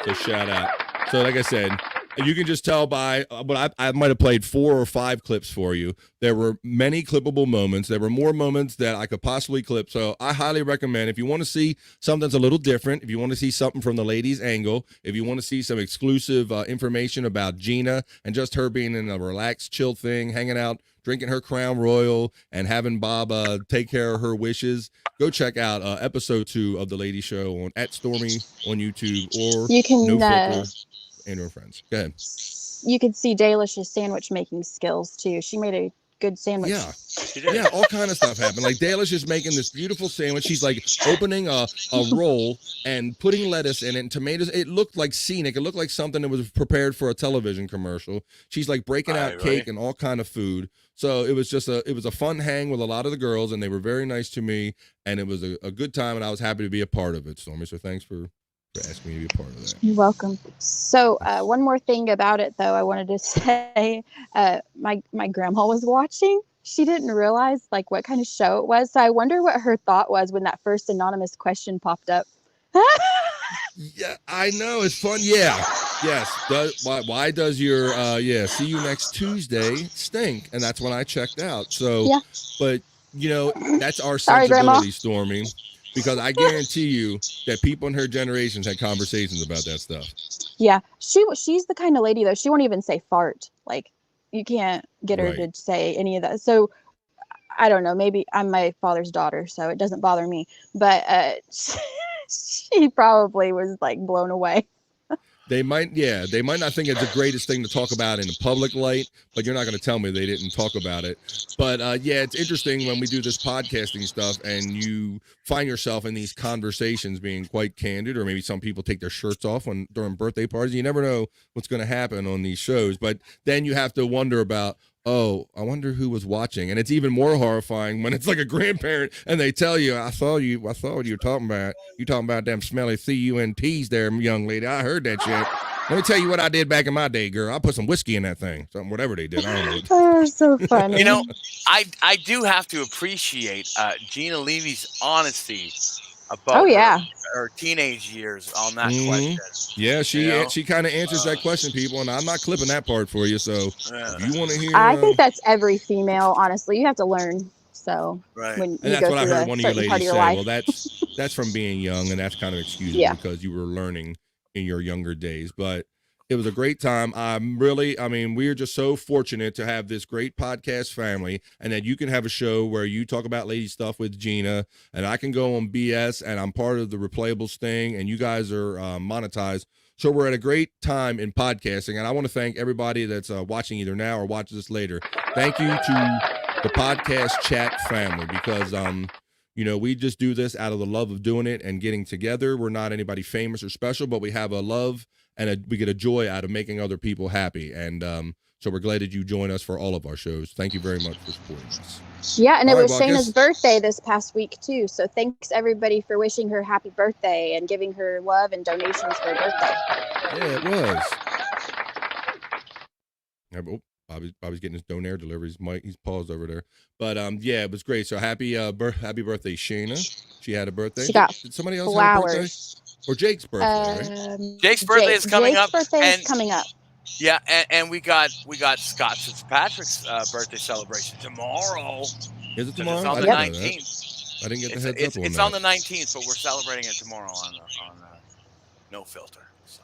So shout out. So like I said, you can just tell by, but I might have played 4 or 5 clips for you. There were many clippable moments. There were more moments that I could possibly clip. So I highly recommend, if you want to see something that's a little different, if you want to see something from the ladies' angle, if you want to see some exclusive information about Gina and just her being in a relaxed, chill thing, hanging out, drinking her Crown Royal, and having Bob take care of her wishes, go check out episode 2 of the Lady Show on @Stormy on YouTube or You can, No Filter, Andrew and Friends. Go ahead. You could see Dalish's sandwich making skills too. She made a good sandwich. Yeah, yeah, all kind of stuff happened. Like Dalish is making this beautiful sandwich. She's like opening a roll and putting lettuce in it and tomatoes. It looked like scenic. It looked like something that was prepared for a television commercial. She's like breaking out cake and all kind of food. So it was just a fun hang with a lot of the girls, and they were very nice to me, and it was a good time, and I was happy to be a part of it, Stormy. So thanks for asking me to be a part of that. You're welcome. So one more thing about it, though, I wanted to say, my grandma was watching. She didn't realize like what kind of show it was. So I wonder what her thought was when that first anonymous question popped up. Yeah, I know it's fun. Yeah, yes. Why does your see you next Tuesday stink? And that's when I checked out. So, Yeah. But that's our Sorry, Grandma. sensibility, Stormy, because I guarantee you that people in her generations had conversations about that stuff. Yeah, she's the kind of lady though. She won't even say fart. Like you can't get her to say any of that. So I don't know. Maybe I'm my father's daughter, so it doesn't bother me. But she probably was like blown away. They might not think it's the greatest thing to talk about in the public light, but you're not going to tell me they didn't talk about it. But it's interesting when we do this podcasting stuff and you find yourself in these conversations being quite candid, or maybe some people take their shirts off during birthday parties. You never know what's going to happen on these shows, but then you have to wonder about, oh, I wonder who was watching. And it's even more horrifying when it's like a grandparent and they tell you, I saw what you were talking about. You talking about them smelly CUNTs there, young lady. I heard that shit. Let me tell you what I did back in my day, girl. I put some whiskey in that thing. Something, whatever they did. I don't know. Oh, so funny. You know, I do have to appreciate Gina Levy's honesty about her teenage years on that question. Yeah, she kind of answers that question, people, and I'm not clipping that part for you. So if you want to hear, I think that's every female. Honestly, you have to learn. So when and you that's go what I through heard a one of you certain part ladies of say. your life. Well, that's from being young, and that's kind of excusable because you were learning in your younger days. But it was a great time. We're just so fortunate to have this great podcast family, and that you can have a show where you talk about lady stuff with Gina, and I can go on BS, and I'm part of the Replayables thing, and you guys are monetized. So we're at a great time in podcasting, and I want to thank everybody that's watching either now or watches this later. Thank you to the podcast chat family, because we just do this out of the love of doing it and getting together. We're not anybody famous or special, but we have a love and we get a joy out of making other people happy. And so we're glad that you join us for all of our shows. Thank you very much for supporting us. Yeah, and it was Shayna's birthday this past week too. So thanks everybody for wishing her happy birthday and giving her love and donations for her birthday. Yeah, it was. Bobby's getting his donaire deliveries. He's paused over there. But it was great. So happy birthday, Shayna. She had a birthday. She got did somebody else flowers. have a birthday? Or Jake's birthday, right? Jake's birthday is coming up. Jake's birthday is coming up. Yeah, and we got Scott Fitzpatrick's birthday celebration tomorrow. Is it tomorrow? It's on the 19th. I didn't get the heads up on It's that. on the 19th, but we're celebrating it tomorrow on No Filter. So.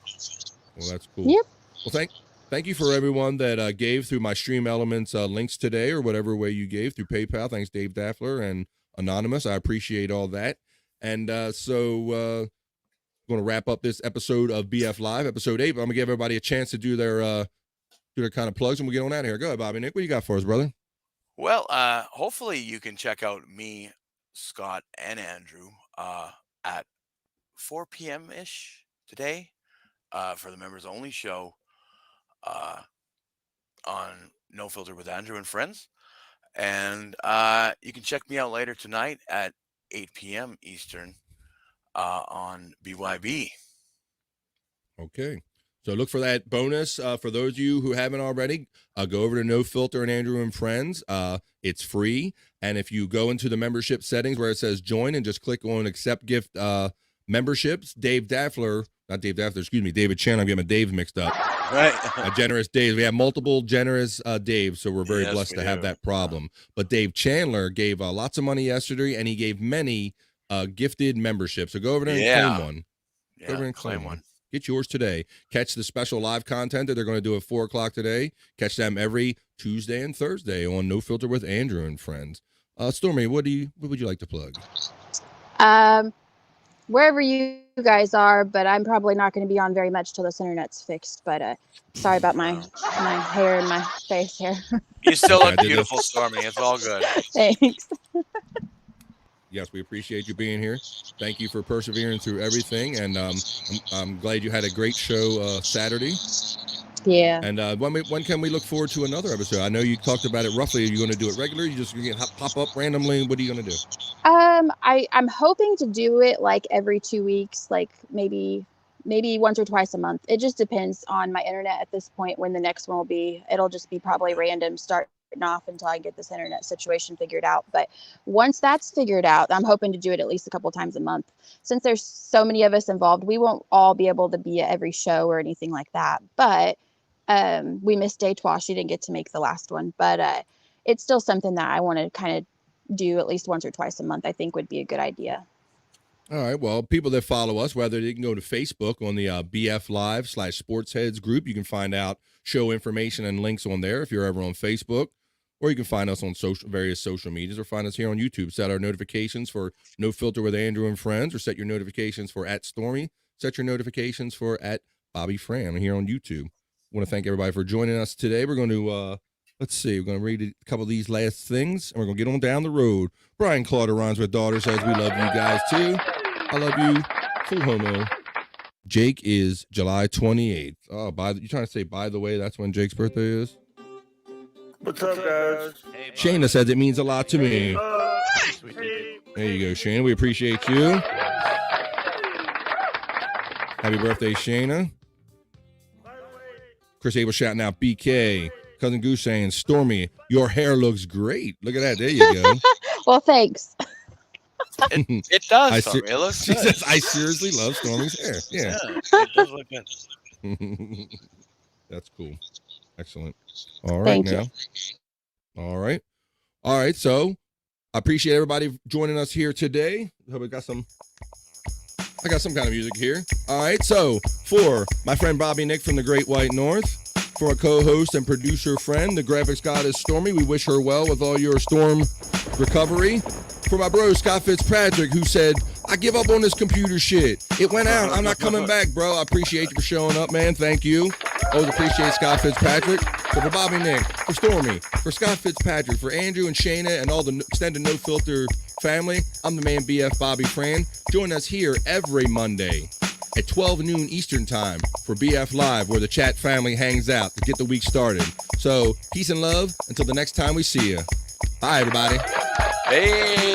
Well, that's cool. Yep. Well, thank you for everyone that gave through my Stream Elements links today, or whatever way you gave through PayPal. Thanks, Dave Daffler and Anonymous. I appreciate all that. And going to wrap up this episode of BF Live, episode 8. But I'm going to give everybody a chance to do their kind of plugs, and we'll get on out of here. Go ahead, Bobby Nick. What do you got for us, brother? Well, hopefully you can check out me, Scott, and Andrew at 4 p.m. ish today for the members only show on No Filter with Andrew and Friends. And you can check me out later tonight at 8 p.m. Eastern on BYB. Okay. So look for that bonus. For those of you who haven't already, go over to No Filter and Andrew and Friends. It's free. And if you go into the membership settings where it says join and just click on accept gift memberships, David Chandler, I'm getting my Dave mixed up. Right. Generous Dave. We have multiple generous Daves, so we're very blessed to have that problem. But Dave Chandler gave lots of money yesterday, and he gave many gifted memberships. So go over there and claim one. Go over and claim one. Get yours today. Catch the special live content that they're going to do at 4 o'clock today. Catch them every Tuesday and Thursday on No Filter with Andrew and Friends. Stormy, what would you like to plug? Wherever you guys are, but I'm probably not going to be on very much till this internet's fixed. But sorry about my hair and my face here. You still look beautiful, Stormy. It's all good. Thanks. Yes, we appreciate you being here. Thank you for persevering through everything, and I'm glad you had a great show Saturday. Yeah. And when can we look forward to another episode? I know you talked about it roughly. Are you going to do it regularly? You just going to pop up randomly? What are you going to do? I'm hoping to do it like every 2 weeks, like maybe once or twice a month. It just depends on my internet at this point when the next one will be. It'll just be probably random starting off until I get this internet situation figured out. But once that's figured out, I'm hoping to do it at least a couple times a month. Since there's so many of us involved, we won't all be able to be at every show or anything like that. But we missed Daytwa. She didn't get to make the last one, but it's still something that I want to kind of do at least once or twice a month. I think would be a good idea. All right. Well, people that follow us, whether they can go to Facebook on the BF Live /SportsHeads group, you can find out show information and links on there if you're ever on Facebook, or you can find us on various social medias, or find us here on YouTube. Set our notifications for No Filter with Andrew and Friends, or set your notifications for @Stormy. Set your notifications for @BobbyFran here on YouTube. I want to thank everybody for joining us today. We're going to let's see. We're going to read a couple of these last things, and we're going to get on down the road. Brian Claude Rhymes with daughter says, we love you guys, too. I love you. Full homo. Jake is July 28th. Oh, you trying to say, by the way, that's when Jake's birthday is? What's up, guys? Hey, Shayna says it means a lot to me. There you go, Shayna. We appreciate you. Happy birthday, Shayna. Chris Abel shouting out BK. Cousin Goose saying, Stormy, your hair looks great. Look at that. There you go. Well, thanks. It does. Stormy. It looks she good. says, I seriously love Stormy's hair. Yeah. It does look good. That's cool. Excellent. All right, Thank you. All right. All right. So I appreciate everybody joining us here today. I hope I got some kind of music here. All right. So for my friend Bobby Nick from the Great White North, for a co-host and producer friend, the graphics goddess Stormy, we wish her well with all your storm recovery. For my bro Scott Fitzpatrick, who said, I give up on this computer shit. It went out. I'm not coming back, bro. I appreciate you for showing up, man. Thank you. Always appreciate Scott Fitzpatrick. So for Bobby Nick, for Stormy, for Scott Fitzpatrick, for Andrew and Shayna and all the extended No Filter family, I'm the man BF Bobby Fran. Join us here every Monday at 12 noon Eastern time for BF Live, where the chat family hangs out to get the week started. So peace and love until the next time we see you. Bye, everybody. Hey.